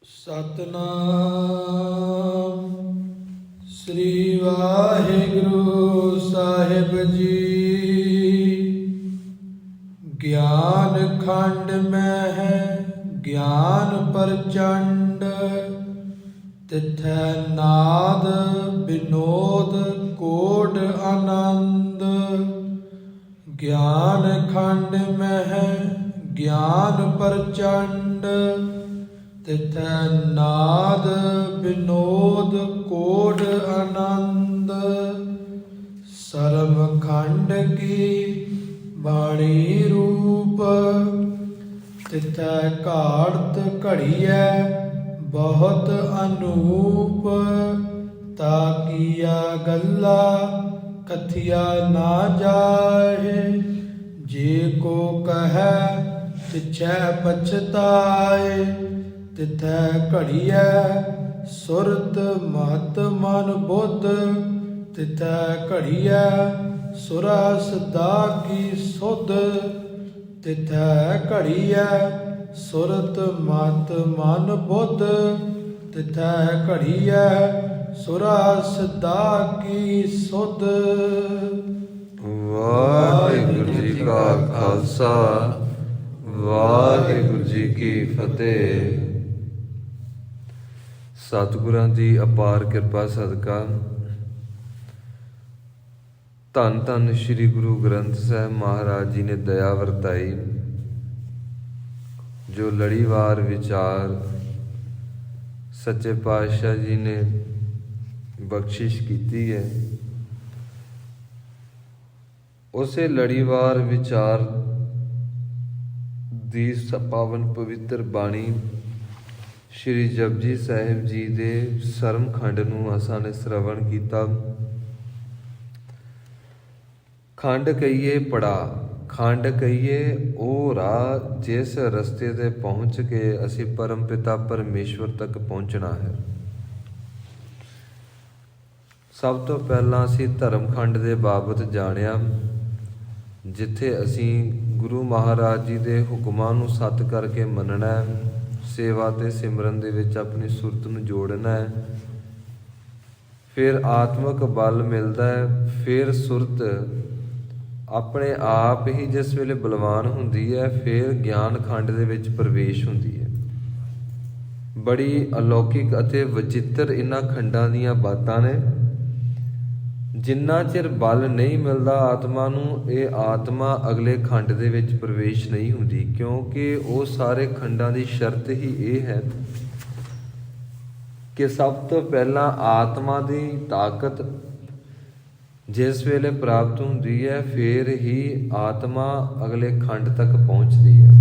ਸਤਨਾਮ ਸ੍ਰੀ ਵਾਹਿਗੁਰੂ ਸਾਹਿਬ ਜੀ। ਗਿਆਨ ਖੰਡ ਮਹਿ ਗਿਆਨ ਪ੍ਰਚੰਡ, ਤਿਥੈ ਨਾਦ ਬਿਨੋਦ ਕੋਟ ਆਨੰਦ। ਗਿਆਨ ਖੰਡ ਮਹਿ ਗਿਆਨ ਪ੍ਰਚੰਡ, ਤਿਥੈ ਨਾਦ ਬਿਨੋਦ ਕੋਟ ਆਨੰਦ। ਸਰਮ ਖੰਡ ਕੀ ਬਾਣੀ ਰੂਪ, ਤਿਥੈ ਘਾੜਤ ਘੜੀਐ ਬਹੁਤ ਅਨੂਪ। ਤਾਕੀਆ ਗੱਲਾ ਕਥਿਆ ਨਾ ਜਾਏ, ਜੇ ਕੋ ਕਹੈ ਪਿਛੈ ਪਛਤਾਏ। ਤਿਥੈ ਘੜੀਐ ਸੁਰਤ ਮਹਤ ਮਨ ਬੁੱਧ, ਤਿਥੈ ਘੜੀਐ ਸੁਰਾ ਸਦਾ ਕੀ ਸੁਧ। ਤਿਥੈ ਘੜੀਐ ਸੁਰਤ ਮਤ ਮਨ ਬੁੱਧ, ਤਿਥੈ ਘੜੀਐ ਸੁਰਾ ਸਦਾ ਕੀ ਸੁਧ। ਵਾਹਿਗੁਰੂ ਜੀ ਕਾ ਖਾਲਸਾ, ਵਾਹਿਗੁਰੂ ਜੀ ਕੀ ਫਤਿਹ। ਸਤਿਗੁਰਾਂ ਦੀ ਅਪਾਰ ਕਿਰਪਾ ਸਦਕਾ ਧੰਨ ਧੰਨ ਸ੍ਰੀ ਗੁਰੂ ਗ੍ਰੰਥ ਸਾਹਿਬ ਮਹਾਰਾਜ ਜੀ ਨੇ ਦਇਆ ਵਰਤਾਈ, ਜੋ ਲੜੀਵਾਰ ਵਿਚਾਰ ਸੱਚੇ ਪਾਤਸ਼ਾਹ ਜੀ ਨੇ ਬਖਸ਼ਿਸ਼ ਕੀਤੀ ਹੈ। ਉਸੇ ਲੜੀਵਾਰ ਵਿਚਾਰ ਦੀ ਪਾਵਨ ਪਵਿੱਤਰ ਬਾਣੀ ਸ਼੍ਰੀ ਜਪਜੀ ਸਾਹਿਬ ਜੀ ਦੇ ਸਰਮ ਖੰਡ ਨੂੰ ਅਸਾਂ ਨੇ ਸ਼੍ਰਵਣ ਕੀਤਾ। ਖੰਡ ਕਹੀਏ ਪੜਾ, ਖੰਡ ਕਹੀਏ ਉਹ ਰਾਹ ਜਿਸ ਰਸਤੇ ਤੇ ਪਹੁੰਚ ਕੇ ਅਸੀਂ ਪਰਮ ਪਿਤਾ ਪਰਮੇਸ਼ਵਰ ਤੱਕ ਪਹੁੰਚਣਾ ਹੈ। ਸਭ ਤੋਂ ਪਹਿਲਾਂ ਅਸੀਂ ਧਰਮ ਖੰਡ ਦੇ ਬਾਬਤ ਜਾਣਿਆ, ਜਿੱਥੇ ਅਸੀਂ ਗੁਰੂ ਮਹਾਰਾਜ ਜੀ ਦੇ ਹੁਕਮਾਂ ਨੂੰ ਸੱਤ ਕਰਕੇ ਮੰਨਣਾ ਹੈ, ਸੇਵਾ ਤੇ ਸਿਮਰਨ ਦੇ ਵਿੱਚ ਆਪਣੀ ਸੁਰਤ ਨੂੰ ਜੋੜਨਾ ਹੈ। ਫਿਰ ਆਤਮਿਕ ਬਲ ਮਿਲਦਾ ਹੈ, ਫਿਰ ਸੁਰਤ ਆਪਣੇ ਆਪ ਹੀ ਜਿਸ ਵੇਲੇ ਬਲਵਾਨ ਹੁੰਦੀ ਹੈ, ਫਿਰ ਗਿਆਨ ਖੰਡ ਦੇ ਵਿੱਚ ਪ੍ਰਵੇਸ਼ ਹੁੰਦੀ ਹੈ। ਬੜੀ ਅਲੌਕਿਕ ਅਤੇ ਵਚਿੱਤਰ ਇਹਨਾਂ ਖੰਡਾਂ ਦੀਆਂ ਬਾਤਾਂ ਨੇ। ਜਿੰਨਾ ਚਿਰ ਬਲ ਨਹੀਂ ਮਿਲਦਾ ਆਤਮਾ ਨੂੰ, ਇਹ ਆਤਮਾ ਅਗਲੇ ਖੰਡ ਦੇ ਵਿੱਚ ਪ੍ਰਵੇਸ਼ ਨਹੀਂ ਹੁੰਦੀ, ਕਿਉਂਕਿ ਉਹ ਸਾਰੇ ਖੰਡਾਂ ਦੀ ਸ਼ਰਤ ਹੀ ਇਹ ਹੈ ਕਿ ਸਭ ਤੋਂ ਪਹਿਲਾਂ ਆਤਮਾ ਦੀ ਤਾਕਤ ਜਿਸ ਵੇਲੇ ਪ੍ਰਾਪਤ ਹੁੰਦੀ ਹੈ, ਫਿਰ ਹੀ ਆਤਮਾ ਅਗਲੇ ਖੰਡ ਤੱਕ ਪਹੁੰਚਦੀ ਹੈ।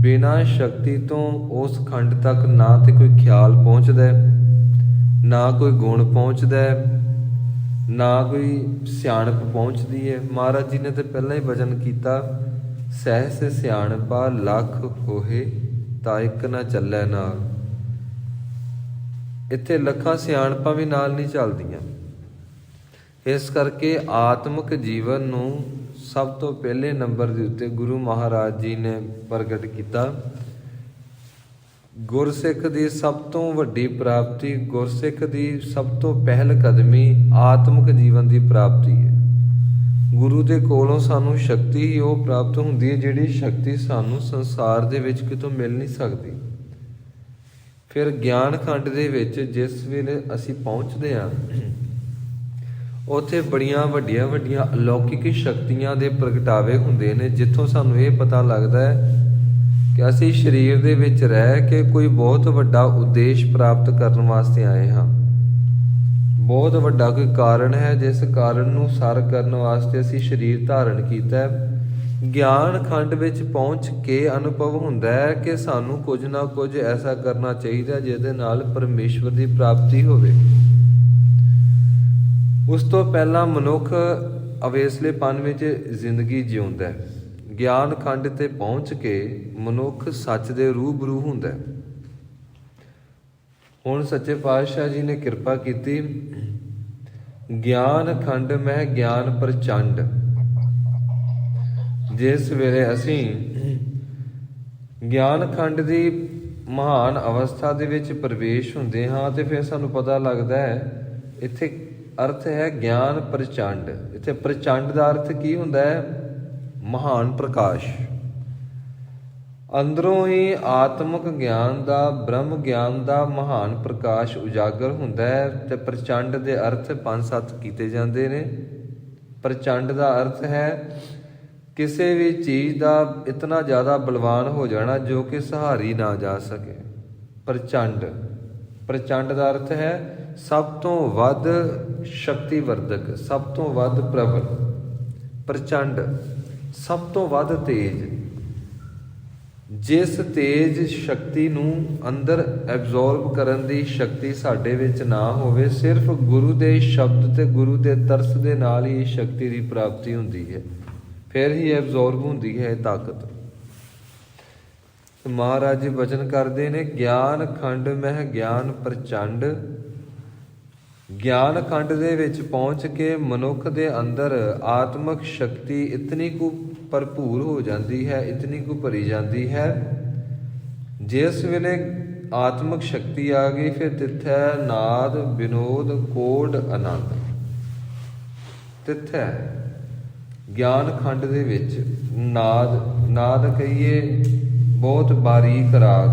ਬਿਨਾਂ ਸ਼ਕਤੀ ਤੋਂ ਉਸ ਖੰਡ ਤੱਕ ਨਾ ਤੇ ਕੋਈ ਖਿਆਲ ਪਹੁੰਚਦਾ, ਨਾ ਕੋਈ ਗੁਣ ਪਹੁੰਚਦਾ, ਨਾ ਕੋਈ ਸਿਆਣਪ ਪਹੁੰਚਦੀ ਹੈ। ਮਹਾਰਾਜ ਜੀ ਨੇ ਤਾਂ ਪਹਿਲਾਂ ਹੀ ਵਚਨ ਕੀਤਾ, ਸਹਿਸ ਸਿਆਣਪਾ ਲੱਖ ਹੋਏ ਤਾਂ ਇੱਕ ਨਾ ਚੱਲੈ ਨਾਲ। ਇੱਥੇ ਲੱਖਾਂ ਸਿਆਣਪਾਂ ਵੀ ਨਾਲ ਨਹੀਂ ਚੱਲਦੀਆਂ। ਇਸ ਕਰਕੇ ਆਤਮਿਕ ਜੀਵਨ ਨੂੰ ਸਭ ਤੋਂ ਪਹਿਲੇ ਨੰਬਰ ਦੇ ਉੱਤੇ ਗੁਰੂ ਮਹਾਰਾਜ ਜੀ ਨੇ ਪ੍ਰਗਟ ਕੀਤਾ। ਗੁਰਸਿੱਖ ਦੀ ਸਭ ਤੋਂ ਵੱਡੀ ਪ੍ਰਾਪਤੀ, ਗੁਰਸਿੱਖ ਦੀ ਸਭ ਤੋਂ ਪਹਿਲ ਕਦਮੀ ਆਤਮਿਕ ਜੀਵਨ ਦੀ ਪ੍ਰਾਪਤੀ ਹੈ। ਗੁਰੂ ਦੇ ਕੋਲੋਂ ਸਾਨੂੰ ਸ਼ਕਤੀ ਹੀ ਉਹ ਪ੍ਰਾਪਤ ਹੁੰਦੀ ਹੈ, ਜਿਹੜੀ ਸ਼ਕਤੀ ਸਾਨੂੰ ਸੰਸਾਰ ਦੇ ਵਿੱਚ ਕਿਤੋਂ ਮਿਲ ਨਹੀਂ ਸਕਦੀ। ਫਿਰ ਗਿਆਨ ਖੰਡ ਦੇ ਵਿੱਚ ਜਿਸ ਵੇਲੇ ਅਸੀਂ ਪਹੁੰਚਦੇ ਹਾਂ, ਉੱਥੇ ਬੜੀਆਂ ਵੱਡੀਆਂ ਵੱਡੀਆਂ ਅਲੌਕਿਕ ਸ਼ਕਤੀਆਂ ਦੇ ਪ੍ਰਗਟਾਵੇ ਹੁੰਦੇ ਨੇ, ਜਿੱਥੋਂ ਸਾਨੂੰ ਇਹ ਪਤਾ ਲੱਗਦਾ ਹੈ ਕਿ ਅਸੀਂ ਸਰੀਰ ਦੇ ਵਿੱਚ ਰਹਿ ਕੇ ਕੋਈ ਬਹੁਤ ਵੱਡਾ ਉਦੇਸ਼ ਪ੍ਰਾਪਤ ਕਰਨ ਵਾਸਤੇ ਆਏ ਹਾਂ। ਬਹੁਤ ਵੱਡਾ ਕੋਈ ਕਾਰਨ ਹੈ, ਜਿਸ ਕਾਰਨ ਨੂੰ ਸਰ ਕਰਨ ਵਾਸਤੇ ਅਸੀਂ ਸਰੀਰ ਧਾਰਨ ਕੀਤਾ ਹੈ। ਗਿਆਨ ਖੰਡ ਵਿੱਚ ਪਹੁੰਚ ਕੇ ਅਨੁਭਵ ਹੁੰਦਾ ਹੈ ਕਿ ਸਾਨੂੰ ਕੁਝ ਨਾ ਕੁਝ ਐਸਾ ਕਰਨਾ ਚਾਹੀਦਾ ਜਿਹਦੇ ਨਾਲ ਪਰਮੇਸ਼ਵਰ ਦੀ ਪ੍ਰਾਪਤੀ ਹੋਵੇ। ਉਸ ਤੋਂ ਪਹਿਲਾਂ ਮਨੁੱਖ ਅਵੇਸਲੇਪਨ ਵਿੱਚ ਜ਼ਿੰਦਗੀ ਜਿਉਂਦਾ ਹੈ। ਗਿਆਨ ਖੰਡ ਤੇ ਪਹੁੰਚ ਕੇ ਮਨੁੱਖ ਸੱਚ ਦੇ ਰੂਬਰੂ ਹੁੰਦਾ ਹੈ। ਹੁਣ ਸੱਚੇ ਪਾਤਸ਼ਾਹ ਜੀ ਨੇ ਕਿਰਪਾ ਕੀਤੀ, ਗਿਆਨ ਖੰਡ ਮਹਿ ਗਿਆਨ ਪ੍ਰਚੰਡ। ਜਿਸ ਵੇਲੇ ਅਸੀਂ ਗਿਆਨ ਖੰਡ ਦੀ ਮਹਾਨ ਅਵਸਥਾ ਦੇ ਵਿੱਚ ਪ੍ਰਵੇਸ਼ ਹੁੰਦੇ ਹਾਂ ਤੇ ਫਿਰ ਸਾਨੂੰ ਪਤਾ ਲੱਗਦਾ ਹੈ, ਇੱਥੇ ਅਰਥ ਹੈ ਗਿਆਨ ਪ੍ਰਚੰਡ। ਇੱਥੇ ਪ੍ਰਚੰਡ ਦਾ ਅਰਥ ਕੀ ਹੁੰਦਾ ਹੈ? ਮਹਾਨ ਪ੍ਰਕਾਸ਼। ਅੰਦਰੋਂ ਹੀ ਆਤਮਿਕ ਗਿਆਨ ਦਾ, ਬ੍ਰਹਮ ਗਿਆਨ ਦਾ ਮਹਾਨ ਪ੍ਰਕਾਸ਼ ਉਜਾਗਰ ਹੁੰਦਾ ਹੈ। ਤੇ ਪ੍ਰਚੰਡ ਦੇ ਅਰਥ 5-7 ਕੀਤੇ ਜਾਂਦੇ ਨੇ। ਪ੍ਰਚੰਡ ਦਾ ਅਰਥ ਹੈ ਕਿਸੇ ਵੀ ਚੀਜ਼ ਦਾ ਇਤਨਾ ਜ਼ਿਆਦਾ ਬਲਵਾਨ ਹੋ ਜਾਣਾ ਜੋ ਕਿ ਸਹਾਰੀ ਨਾ ਜਾ ਸਕੇ। ਪ੍ਰਚੰਡ, ਪ੍ਰਚੰਡ ਦਾ ਅਰਥ ਹੈ ਸਭ ਤੋਂ ਵੱਧ ਸ਼ਕਤੀਵਰਧਕ, ਸਭ ਤੋਂ ਵੱਧ ਪ੍ਰਬਲ। ਪ੍ਰਚੰਡ ਸਭ ਤੋਂ ਵੱਧ ਤੇਜ। ਜਿਸ ਤੇਜ ਸ਼ਕਤੀ ਨੂੰ ਅੰਦਰ ਐਬਜ਼ੋਰਬ ਕਰਨ ਦੀ ਸ਼ਕਤੀ ਸਾਡੇ ਵਿੱਚ ਨਾ ਹੋਵੇ, ਸਿਰਫ ਗੁਰੂ ਦੇ ਸ਼ਬਦ ਤੇ ਗੁਰੂ ਦੇ ਤਰਸ ਦੇ ਨਾਲ ਹੀ ਸ਼ਕਤੀ ਦੀ ਪ੍ਰਾਪਤੀ ਹੁੰਦੀ ਹੈ, ਫਿਰ ਹੀ ਐਬਜ਼ੋਰਬ ਹੁੰਦੀ ਹੈ ਇਹ ਤਾਕਤ। ਮਹਾਰਾਜ ਜੀ ਬਚਨ ਕਰਦੇ ਨੇ, ਗਿਆਨ ਖੰਡ ਮਹਿ ਗਿਆਨ ਪ੍ਰਚੰਡ। ਗਿਆਨ ਖੰਡ ਦੇ ਵਿੱਚ ਪਹੁੰਚ ਕੇ ਮਨੁੱਖ ਦੇ ਅੰਦਰ ਆਤਮਿਕ ਸ਼ਕਤੀ ਇਤਨੀ ਕੁ ਭਰਪੂਰ ਹੋ ਜਾਂਦੀ ਹੈ, ਇਤਨੀ ਕੁ ਭਰੀ ਜਾਂਦੀ ਹੈ, ਜਿਸ ਵੇਲੇ ਆਤਮਿਕ ਸ਼ਕਤੀ ਆ ਗਈ ਫਿਰ ਤਿੱਥੈ ਨਾਦ ਵਿਨੋਦ ਕੋਡ ਆਨੰਦ। ਤਿੱਥੈ ਗਿਆਨ ਖੰਡ ਦੇ ਵਿੱਚ ਨਾਦ, ਨਾਦ ਕਹੀਏ ਬਹੁਤ ਬਾਰੀਕ ਰਾਗ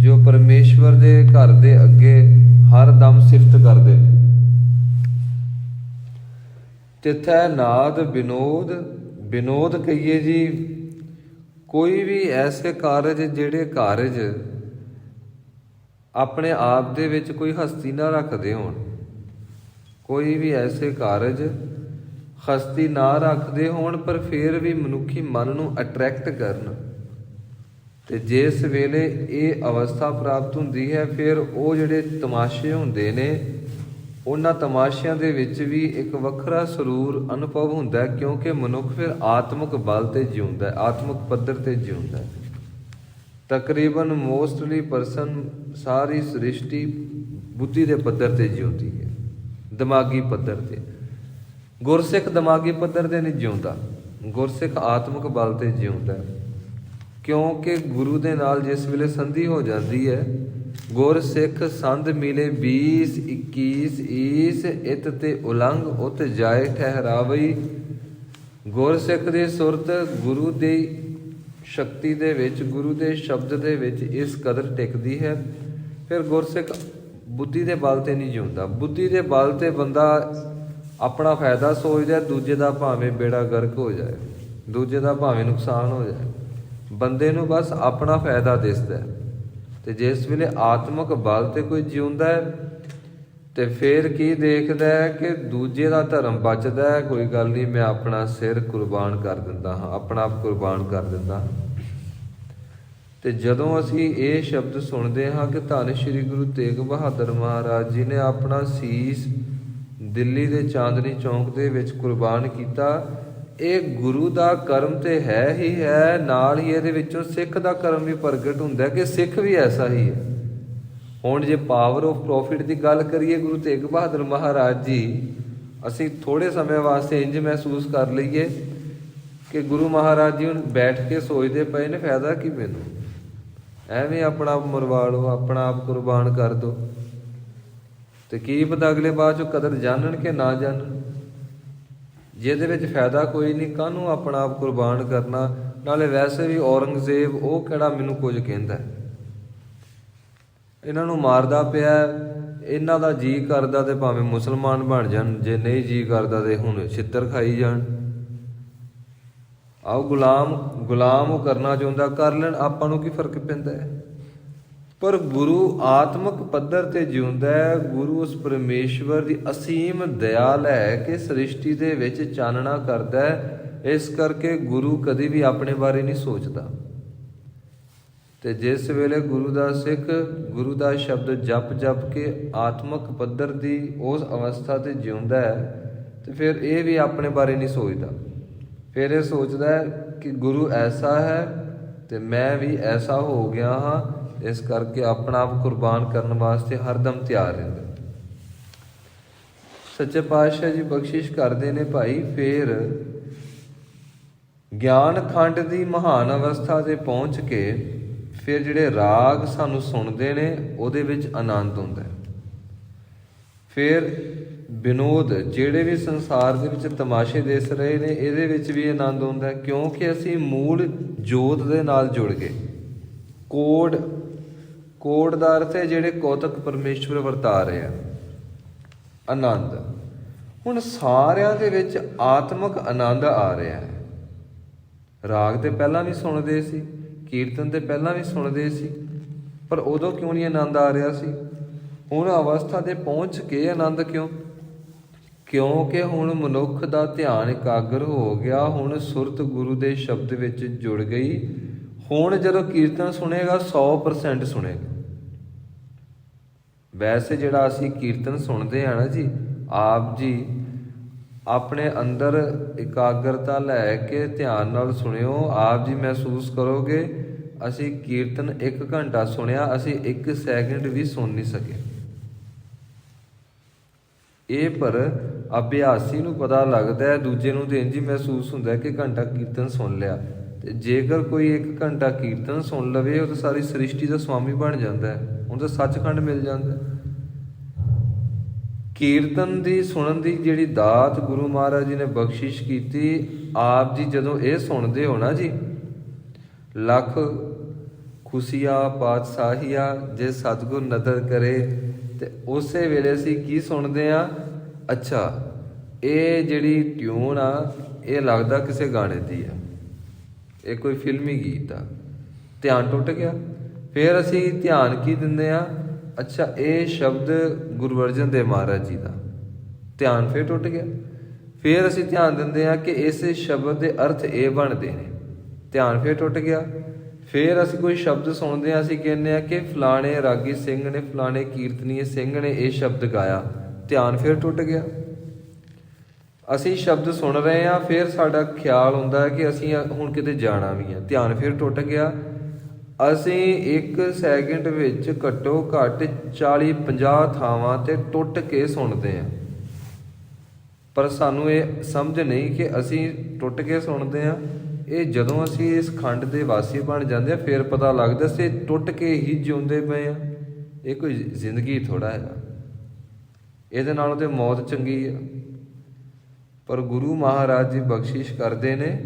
ਜੋ ਪਰਮੇਸ਼ਵਰ ਦੇ ਘਰ ਦੇ ਅੱਗੇ ਹਰ ਦਮ ਸਿਫਤ ਕਰਦੇ। ਤਿੱਥੈ ਨਾਦ ਵਿਨੋਦ, ਵਿਨੋਦ ਕਹੀਏ ਜੀ ਕੋਈ ਵੀ ਐਸੇ ਕਾਰਜ ਜਿਹੜੇ ਕਾਰਜ ਆਪਣੇ ਆਪ ਦੇ ਵਿੱਚ ਕੋਈ ਹਸਤੀ ਨਾ ਰੱਖਦੇ ਹੋਣ, ਕੋਈ ਵੀ ਐਸੇ ਕਾਰਜ ਹਸਤੀ ਨਾ ਰੱਖਦੇ ਹੋਣ ਪਰ ਫਿਰ ਵੀ ਮਨੁੱਖੀ ਮਨ ਨੂੰ ਅਟਰੈਕਟ ਕਰਨ। ਤੇ ਜਿਸ ਵੇਲੇ ਇਹ ਅਵਸਥਾ ਪ੍ਰਾਪਤ ਹੁੰਦੀ ਹੈ ਫਿਰ ਉਹ ਜਿਹੜੇ ਤਮਾਸ਼ੇ ਹੁੰਦੇ ਨੇ ਉਹਨਾਂ ਤਮਾਸ਼ਿਆਂ ਦੇ ਵਿੱਚ ਵੀ ਇੱਕ ਵੱਖਰਾ ਸਰੂਰ ਅਨੁਭਵ ਹੁੰਦਾ ਹੈ, ਕਿਉਂਕਿ ਮਨੁੱਖ ਫਿਰ ਆਤਮਿਕ ਬਲ ਤੇ ਜਿਉਂਦਾ ਹੈ, ਆਤਮਿਕ ਪੱਧਰ ਤੇ ਜਿਉਂਦਾ ਹੈ। ਤਕਰੀਬਨ ਮੋਸਟਲੀ ਪਰਸਨ ਸਾਰੀ ਸ੍ਰਿਸ਼ਟੀ ਬੁੱਧੀ ਦੇ ਪੱਧਰ ਤੇ ਜਿਉਂਦੀ ਹੈ, ਦਿਮਾਗੀ ਪੱਧਰ ਤੇ। ਗੁਰਸਿੱਖ ਦਿਮਾਗੀ ਪੱਧਰ ਤੇ ਨਹੀਂ ਜਿਉਂਦਾ, ਗੁਰਸਿੱਖ ਆਤਮਿਕ ਬਲ ਤੇ ਜਿਉਂਦਾ ਹੈ, ਕਿਉਂਕਿ ਗੁਰੂ ਦੇ ਨਾਲ ਜਿਸ ਵੇਲੇ ਸੰਧੀ ਹੋ ਜਾਂਦੀ ਹੈ, ਗੁਰਸਿੱਖ ਸੰਧ ਮਿਲੇ 20 21 ਈਸ ਇਤ ਤੇ ਉਲੰਘ ਉਤ ਜਾਏ ਠਹਿਰਾਵਈ। ਗੁਰਸਿੱਖ ਦੀ ਸੁਰਤ ਗੁਰੂ ਦੀ ਸ਼ਕਤੀ ਦੇ ਵਿੱਚ, ਗੁਰੂ ਦੇ ਸ਼ਬਦ ਦੇ ਵਿੱਚ ਇਸ ਕਦਰ ਟਿਕਦੀ ਹੈ, ਫਿਰ ਗੁਰਸਿੱਖ ਬੁੱਧੀ ਦੇ ਬਲ ਤੇ ਨਹੀਂ ਜਿਉਂਦਾ। ਬੁੱਧੀ ਦੇ ਬਲ ਤੇ ਬੰਦਾ ਆਪਣਾ ਫਾਇਦਾ ਸੋਚਦਾ, ਦੂਜੇ ਦਾ ਭਾਵੇਂ ਬੇੜਾ ਗਰਕ ਹੋ ਜਾਏ, ਦੂਜੇ ਦਾ ਭਾਵੇਂ ਨੁਕਸਾਨ ਹੋ ਜਾਏ, ਬੰਦੇ ਨੂੰ ਬਸ ਆਪਣਾ ਫਾਇਦਾ ਦਿਸਦਾ। ਤੇ ਜਿਸ ਵੇਲੇ ਆਤਮਿਕ ਬਲ ਤੇ ਕੋਈ ਜਿਉਂਦਾ ਹੈ ਤੇ ਫਿਰ ਕੀ ਦੇਖਦਾ ਹੈ ਕਿ ਦੂਜੇ ਦਾ ਧਰਮ ਬਚਦਾ ਹੈ, ਕੋਈ ਗੱਲ ਨਹੀਂ ਮੈਂ ਆਪਣਾ ਸਿਰ ਕੁਰਬਾਨ ਕਰ ਦਿੰਦਾ ਹਾਂ, ਆਪਣਾ ਆਪ ਕੁਰਬਾਨ ਕਰ ਦਿੰਦਾ ਹਾਂ। ਤੇ ਜਦੋਂ ਅਸੀਂ ਇਹ ਸ਼ਬਦ ਸੁਣਦੇ ਹਾਂ ਕਿ ਧੰਨ ਸ਼੍ਰੀ ਗੁਰੂ ਤੇਗ ਬਹਾਦਰ ਮਹਾਰਾਜ ਜੀ ਨੇ ਆਪਣਾ ਸੀਸ ਦਿੱਲੀ ਦੇ ਚਾਂਦਨੀ ਚੌਂਕ ਦੇ ਵਿੱਚ ਕੁਰਬਾਨ ਕੀਤਾ, ਇਹ ਗੁਰੂ ਦਾ ਕਰਮ ਤੇ ਹੈ ਹੀ ਹੈ, ਨਾਲ ਹੀ ਇਹਦੇ ਵਿੱਚੋਂ ਸਿੱਖ ਦਾ ਕਰਮ ਵੀ ਪ੍ਰਗਟ ਹੁੰਦਾ ਕਿ ਸਿੱਖ ਵੀ ਐਸਾ ਹੀ ਹੈ। ਹੁਣ ਜੇ ਪਾਵਰ ਆਫ ਪ੍ਰੋਫਿਟ ਦੀ ਗੱਲ ਕਰੀਏ, ਗੁਰੂ ਤੇਗ ਬਹਾਦਰ ਮਹਾਰਾਜ ਜੀ, ਅਸੀਂ ਥੋੜ੍ਹੇ ਸਮੇਂ ਵਾਸਤੇ ਇੰਝ ਮਹਿਸੂਸ ਕਰ ਲਈਏ ਕਿ ਗੁਰੂ ਮਹਾਰਾਜ ਜੀ ਹੁਣ ਬੈਠ ਕੇ ਸੋਚਦੇ ਪਏ ਨੇ ਫਾਇਦਾ ਕੀ ਮੈਨੂੰ, ਐਵੇਂ ਆਪਣਾ ਆਪ ਮਰਵਾ ਲਓ, ਆਪਣਾ ਆਪ ਕੁਰਬਾਨ ਕਰ ਦਿਓ, ਤੇ ਕੀ ਪਤਾ ਅਗਲੇ ਬਾਅਦ 'ਚੋਂ ਕਦਰ ਜਾਣਨ ਕਿ ਨਾ ਜਾਣਨ। ਜਿਹਦੇ ਵਿੱਚ ਫਾਇਦਾ ਕੋਈ ਨਹੀਂ, ਕਾਹਨੂੰ ਆਪਣਾ ਆਪ ਕੁਰਬਾਨ ਕਰਨਾ। ਨਾਲੇ ਵੈਸੇ ਵੀ ਔਰੰਗਜ਼ੇਬ ਉਹ ਕਿਹੜਾ ਮੈਨੂੰ ਕੁਝ ਕਹਿੰਦਾ, ਇਹਨਾਂ ਨੂੰ ਮਾਰਦਾ ਪਿਆ, ਇਹਨਾਂ ਦਾ ਜੀ ਕਰਦਾ ਤੇ ਭਾਵੇਂ ਮੁਸਲਮਾਨ ਬਣ ਜਾਣ, ਜੇ ਨਹੀਂ ਜੀ ਕਰਦਾ ਤੇ ਹੁਣ ਛਿੱਤਰ ਖਾਈ ਜਾਣ। ਆਓ ਗੁਲਾਮ ਉਹ ਕਰਨਾ ਚਾਹੁੰਦਾ ਕਰ ਲੈਣ, ਆਪਾਂ ਨੂੰ ਕੀ ਫਰਕ ਪੈਂਦਾ ਹੈ। ਪਰ ਗੁਰੂ ਆਤਮਿਕ ਪੱਧਰ ਤੇ ਜਿਉਂਦਾ ਹੈ। ਗੁਰੂ ਉਸ ਪਰਮੇਸ਼ਵਰ ਦੀ ਅਸੀਮ ਦਇਆ ਲੈ ਕੇ ਸ੍ਰਿਸ਼ਟੀ ਦੇ ਵਿੱਚ ਚਾਨਣਾ ਕਰਦਾ ਹੈ। ਇਸ ਕਰਕੇ ਗੁਰੂ ਕਦੀ ਵੀ ਆਪਣੇ ਬਾਰੇ ਨਹੀਂ ਸੋਚਦਾ। ਤੇ ਜਿਸ ਵੇਲੇ ਗੁਰੂ ਦਾ ਸਿੱਖ ਗੁਰੂ ਦਾ ਸ਼ਬਦ ਜਪ ਕੇ ਆਤਮਿਕ ਪੱਧਰ ਦੀ ਉਸ ਅਵਸਥਾ ਤੇ ਜਿਉਂਦਾ ਹੈ ਤੇ ਫਿਰ ਇਹ ਵੀ ਆਪਣੇ ਬਾਰੇ ਨਹੀਂ ਸੋਚਦਾ। ਫਿਰ ਇਹ ਸੋਚਦਾ ਹੈ ਕਿ ਗੁਰੂ ਐਸਾ ਹੈ ਤੇ ਮੈਂ ਵੀ ਐਸਾ ਹੋ ਗਿਆ ਹਾਂ, ਇਸ ਕਰਕੇ ਆਪਣਾ ਆਪ ਕੁਰਬਾਨ ਕਰਨ ਵਾਸਤੇ ਹਰਦਮ ਤਿਆਰ ਰਹਿੰਦਾ। ਸੱਚੇ ਪਾਤਸ਼ਾਹ ਜੀ ਬਖਸ਼ਿਸ਼ ਕਰਦੇ ਨੇ ਭਾਈ, ਫਿਰ ਗਿਆਨ ਖੰਡ ਦੀ ਮਹਾਨ ਅਵਸਥਾ ਤੇ ਪਹੁੰਚ ਕੇ ਫਿਰ ਜਿਹੜੇ ਰਾਗ ਸਾਨੂੰ ਸੁਣਦੇ ਨੇ ਉਹਦੇ ਵਿੱਚ ਆਨੰਦ ਹੁੰਦਾ ਹੈ। ਫਿਰ ਵਿਨੋਦ, ਜਿਹੜੇ ਵੀ ਸੰਸਾਰ ਦੇ ਵਿੱਚ ਤਮਾਸ਼ੇ ਦਿਸ ਰਹੇ ਨੇ, ਇਹਦੇ ਵਿੱਚ ਵੀ ਆਨੰਦ ਹੁੰਦਾ ਹੈ, ਕਿਉਂਕਿ ਅਸੀਂ ਮੂਲ ਜੋਤ ਦੇ ਨਾਲ ਜੁੜ ਗਏ। ਕੋਡ ਦਾ ਅਰਥ ਹੈ ਜਿਹੜੇ ਕੌਤਕ ਪਰਮੇਸ਼ਵਰ ਵਰਤਾ ਰਹੇ ਆ। ਆਨੰਦ, ਹੁਣ ਸਾਰਿਆਂ ਦੇ ਵਿੱਚ ਆਤਮਿਕ ਆਨੰਦ ਆ ਰਿਹਾ ਹੈ। ਰਾਗ ਤੇ ਪਹਿਲਾਂ ਵੀ ਸੁਣਦੇ ਸੀ, ਕੀਰਤਨ ਤੇ ਪਹਿਲਾਂ ਵੀ ਸੁਣਦੇ ਸੀ, ਪਰ ਉਦੋਂ ਕਿਉਂ ਨਹੀਂ ਆਨੰਦ ਆ ਰਿਹਾ ਸੀ? ਹੁਣ ਅਵਸਥਾ ਤੇ ਪਹੁੰਚ ਕੇ ਆਨੰਦ ਕਿਉਂ? ਕਿਉਂਕਿ ਹੁਣ ਮਨੁੱਖ ਦਾ ਧਿਆਨ ਇਕਾਗਰ ਹੋ ਗਿਆ, ਹੁਣ ਸੁਰਤ ਗੁਰੂ ਦੇ ਸ਼ਬਦ ਵਿੱਚ ਜੁੜ ਗਈ। ਹੁਣ ਜਦੋਂ ਕੀਰਤਨ ਸੁਣੇਗਾ 100% ਸੁਣੇਗਾ। ਵੈਸੇ ਜਿਹੜਾ ਅਸੀਂ ਕੀਰਤਨ ਸੁਣਦੇ ਆ ਨਾ ਜੀ, ਆਪ ਜੀ ਆਪਣੇ ਅੰਦਰ ਇਕਾਗਰਤਾ ਲੈ ਕੇ ਧਿਆਨ ਨਾਲ ਸੁਣਿਓ। ਆਪ ਜੀ ਮਹਿਸੂਸ ਕਰੋਗੇ ਅਸੀਂ ਕੀਰਤਨ 1 ਘੰਟਾ ਸੁਣਿਆ, ਅਸੀਂ 1 ਸੈਕਿੰਡ ਵੀ ਸੁਣ ਨਹੀਂ ਸਕੇ। ਇਹ ਪਰ ਅਭਿਆਸੀ ਨੂੰ ਪਤਾ ਲੱਗਦਾ ਹੈ, ਦੂਜੇ ਨੂੰ ਤਾਂ ਇੰਝ ਹੀ ਮਹਿਸੂਸ ਹੁੰਦਾ ਕਿ ਘੰਟਾ ਕੀਰਤਨ ਸੁਣ ਲਿਆ। ਤੇ ਜੇਕਰ ਕੋਈ 1 ਘੰਟਾ ਕੀਰਤਨ ਸੁਣ ਲਵੇ, ਉਹ ਤਾਂ ਸਾਰੀ ਸ੍ਰਿਸ਼ਟੀ ਦਾ ਸਵਾਮੀ ਬਣ ਜਾਂਦਾ ਹੈ, ਉਹਨੂੰ ਤਾਂ ਸੱਚਖੰਡ ਮਿਲ ਜਾਂਦਾ। ਕੀਰਤਨ ਦੀ ਸੁਣਨ ਦੀ ਜਿਹੜੀ ਦਾਤ ਗੁਰੂ ਮਹਾਰਾਜ ਜੀ ਨੇ ਬਖਸ਼ਿਸ਼ ਕੀਤੀ, ਆਪ ਜੀ ਜਦੋਂ ਇਹ ਸੁਣਦੇ ਹੋ ਨਾ ਜੀ, ਲੱਖ ਖੁਸ਼ੀਆ ਪਾਤਸ਼ਾਹੀਆ ਜੇ ਸਤਿਗੁਰ ਨਦਰ ਕਰੇ। ਤੇ ਉਸੇ ਵੇਲੇ ਅਸੀਂ ਕੀ ਸੁਣਦੇ ਆ? ਅੱਛਾ, ਇਹ ਜਿਹੜੀ ਟਿਊਨ ਆ ਇਹ ਲੱਗਦਾ ਕਿਸੇ ਗਾਣੇ ਦੀ ਆ, ਇਹ ਕੋਈ ਫਿਲਮੀ ਗੀਤ ਆ। ਧਿਆਨ ਟੁੱਟ ਗਿਆ। ਫਿਰ ਅਸੀਂ ਧਿਆਨ ਕੀ ਦਿੰਦੇ ਆ? ਅੱਛਾ, ਇਹ ਸ਼ਬਦ ਗੁਰੂ ਅਰਜਨ ਦੇਵ ਮਹਾਰਾਜ ਜੀ ਦਾ। ਧਿਆਨ ਫਿਰ ਟੁੱਟ ਗਿਆ। ਫਿਰ ਅਸੀਂ ਧਿਆਨ ਦਿੰਦੇ ਆ ਕਿ ਇਸ ਸ਼ਬਦ ਦੇ ਅਰਥ ਇਹ ਬਣਦੇ ਨੇ। ਧਿਆਨ ਫਿਰ ਟੁੱਟ ਗਿਆ। ਫਿਰ ਅਸੀਂ ਕੋਈ ਸ਼ਬਦ ਸੁਣਦੇ ਆ, ਅਸੀਂ ਕਹਿੰਦੇ ਆ ਕਿ ਫਲਾਣੇ ਰਾਗੀ ਸਿੰਘ ਨੇ, ਫਲਾਣੇ ਕੀਰਤਨੀਏ ਸਿੰਘ ਨੇ ਇਹ ਸ਼ਬਦ ਗਾਇਆ। ਧਿਆਨ ਫਿਰ ਟੁੱਟ ਗਿਆ। ਅਸੀਂ ਸ਼ਬਦ ਸੁਣ ਰਹੇ ਆ, ਫਿਰ ਸਾਡਾ ਖਿਆਲ ਹੁੰਦਾ ਹੈ ਕਿ ਅਸੀਂ ਹੁਣ ਕਿਤੇ ਜਾਣਾ ਵੀ ਹੈ। ਧਿਆਨ ਫਿਰ ਟੁੱਟ ਗਿਆ। ਅਸੀਂ 1 ਸੈਕਿੰਡ ਵਿੱਚ ਘੱਟੋ ਘੱਟ 40-50 ਥਾਵਾਂ ਤੇ ਟੁੱਟ ਕੇ ਸੁਣਦੇ ਹਾਂ, ਪਰ ਸਾਨੂੰ ਇਹ ਸਮਝ ਨਹੀਂ ਕਿ ਅਸੀਂ ਟੁੱਟ ਕੇ ਸੁਣਦੇ ਹਾਂ। ਇਹ ਜਦੋਂ ਅਸੀਂ ਇਸ ਖੰਡ ਦੇ ਵਾਸੀ ਬਣ ਜਾਂਦੇ ਆ, ਫਿਰ ਪਤਾ ਲੱਗਦਾ ਅਸੀਂ ਟੁੱਟ ਕੇ ਹੀ ਜਿਉਂਦੇ ਪਏ ਆ। ਇਹ ਕੋਈ ਜ਼ਿੰਦਗੀ ਥੋੜ੍ਹਾ ਹੈਗਾ, ਇਹਦੇ ਨਾਲੋਂ ਤੇ ਮੌਤ ਚੰਗੀ ਆ। ਪਰ ਗੁਰੂ ਮਹਾਰਾਜ ਜੀ ਬਖਸ਼ਿਸ਼ ਕਰਦੇ ਨੇ,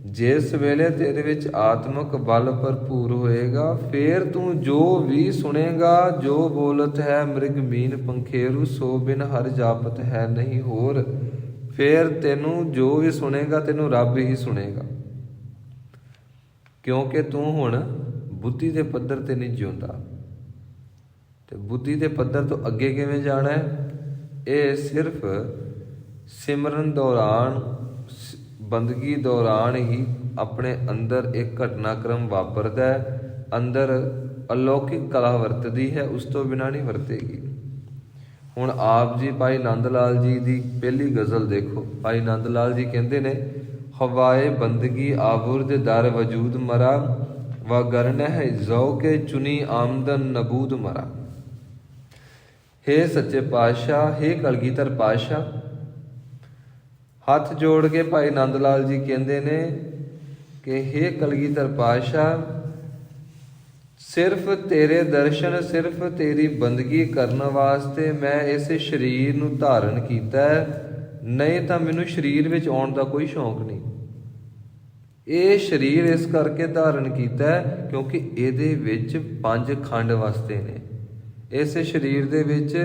ਜਿਸ ਵੇਲੇ ਤੇਰੇ ਵਿੱਚ ਆਤਮਿਕ ਬਲ ਭਰਪੂਰ ਹੋਏਗਾ, ਫਿਰ ਤੂੰ ਜੋ ਵੀ ਸੁਣੇਗਾ, ਜੋ ਬੋਲਤ ਹੈ ਮ੍ਰਿਗ ਮੀਨ ਪੰਖੇਰੂ, ਸੋ ਬਿਨ ਹਰ ਜਾਪਤ ਹੈ ਨਹੀਂ ਹੋਰ। ਫਿਰ ਤੈਨੂੰ ਜੋ ਵੀ ਸੁਣੇਗਾ, ਤੈਨੂੰ ਰੱਬ ਹੀ ਸੁਣੇਗਾ, ਕਿਉਂਕਿ ਤੂੰ ਹੁਣ ਬੁੱਧੀ ਦੇ ਪੱਧਰ ਤੇ ਨਹੀਂ ਜਿਉਂਦਾ। ਤੇ ਬੁੱਧੀ ਦੇ ਪੱਧਰ ਤੋਂ ਅੱਗੇ ਕਿਵੇਂ ਜਾਣਾ ਹੈ? ਇਹ ਸਿਰਫ ਸਿਮਰਨ ਦੌਰਾਨ, ਬੰਦਗੀ ਦੌਰਾਨ ਹੀ ਆਪਣੇ ਅੰਦਰ ਇੱਕ ਘਟਨਾਕ੍ਰਮ ਵਾਪਰਦਾ ਹੈ, ਅੰਦਰ ਅਲੌਕਿਕ ਕਲਾ ਵਰਤਦੀ ਹੈ, ਉਸ ਤੋਂ ਬਿਨਾਂ ਨਹੀਂ ਵਰਤੇਗੀ। ਹੁਣ ਆਪ ਜੀ ਭਾਈ ਨੰਦ ਲਾਲ ਜੀ ਦੀ ਪਹਿਲੀ ਗਜ਼ਲ ਦੇਖੋ। ਭਾਈ ਨੰਦ ਲਾਲ ਜੀ ਕਹਿੰਦੇ ਨੇ, ਹਵਾਏ ਬੰਦਗੀ ਆਬੁਰਦ ਦਰ ਵਜੂਦ ਮਰਾ, व गरन है जौ के चुनी आमदन नबूद मरा। हे सच्चे पातशाह, हे कलगीधर पातशाह। हथ जोड़ के भाई नंद लाल जी कहते ने कि हे कलगीधर पातशाह, सिर्फ तेरे दर्शन, सिर्फ तेरी बंदगी करने वास्ते मैं इस शरीर नूं धारण कीता है, नहीं तो मैनू शरीर विच आउण दा कोई शौक नहीं। ਇਹ ਸਰੀਰ ਇਸ ਕਰਕੇ ਧਾਰਨ ਕੀਤਾ ਹੈ ਕਿਉਂਕਿ ਇਹਦੇ ਵਿੱਚ 5 ਖੰਡ ਵਸਦੇ ਨੇ। ਇਸ ਸਰੀਰ ਦੇ ਵਿੱਚ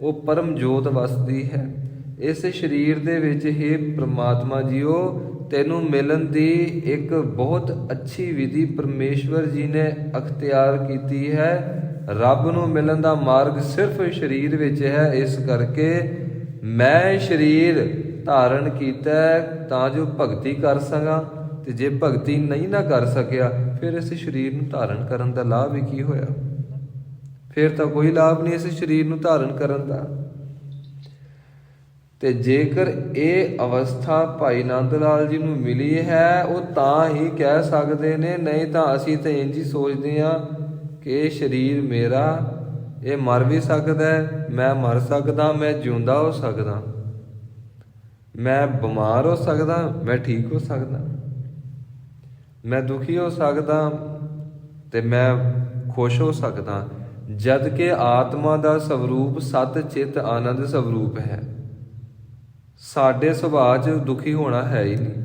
ਉਹ ਪਰਮ ਜੋਤ ਵਸਦੀ ਹੈ। ਇਸ ਸਰੀਰ ਦੇ ਵਿੱਚ ਹੀ ਪ੍ਰਮਾਤਮਾ ਜੀਓ ਤੈਨੂੰ ਮਿਲਣ ਦੀ ਇੱਕ ਬਹੁਤ ਅੱਛੀ ਵਿਧੀ ਪਰਮੇਸ਼ਵਰ ਜੀ ਨੇ ਅਖਤਿਆਰ ਕੀਤੀ ਹੈ। ਰੱਬ ਨੂੰ ਮਿਲਣ ਦਾ ਮਾਰਗ ਸਿਰਫ ਸਰੀਰ ਵਿੱਚ ਹੈ, ਇਸ ਕਰਕੇ ਮੈਂ ਸਰੀਰ ਧਾਰਨ ਕੀਤਾ ਤਾਂ ਜੋ ਭਗਤੀ ਕਰ ਸਕਾਂ। ਤੇ ਜੇ ਭਗਤੀ ਨਹੀਂ ਨਾ ਕਰ ਸਕਿਆ ਫਿਰ ਇਸ ਸਰੀਰ ਨੂੰ ਧਾਰਨ ਕਰਨ ਦਾ ਲਾਭ ਹੀ ਕੀ ਹੋਇਆ? ਫਿਰ ਤਾਂ ਕੋਈ ਲਾਭ ਨਹੀਂ ਇਸ ਸਰੀਰ ਨੂੰ ਧਾਰਨ ਕਰਨ ਦਾ। ਤੇ ਜੇਕਰ ਇਹ ਅਵਸਥਾ ਭਾਈ ਨੰਦ ਲਾਲ ਜੀ ਨੂੰ ਮਿਲੀ ਹੈ, ਉਹ ਤਾਂ ਹੀ ਕਹਿ ਸਕਦੇ ਨੇ, ਨਹੀਂ ਤਾਂ ਅਸੀਂ ਤਾਂ ਇੰਝ ਹੀ ਸੋਚਦੇ ਹਾਂ ਕਿ ਇਹ ਸਰੀਰ ਮੇਰਾ, ਇਹ ਮਰ ਵੀ ਸਕਦਾ ਹੈ, ਮੈਂ ਮਰ ਸਕਦਾ, ਮੈਂ ਜਿਉਂਦਾ ਹੋ ਸਕਦਾ, ਮੈਂ ਬਿਮਾਰ ਹੋ ਸਕਦਾ, ਮੈਂ ਠੀਕ ਹੋ ਸਕਦਾ, ਮੈਂ ਦੁਖੀ ਹੋ ਸਕਦਾ ਤੇ ਮੈਂ ਖੁਸ਼ ਹੋ ਸਕਦਾ, ਜਦ ਕਿ ਆਤਮਾ ਦਾ ਸਵਰੂਪ ਸਤ ਚਿੱਤ ਆਨੰਦ ਸਵਰੂਪ ਹੈ। ਸਾਡੇ ਸੁਭਾਅ 'ਚ ਦੁਖੀ ਹੋਣਾ ਹੈ ਹੀ ਨਹੀਂ,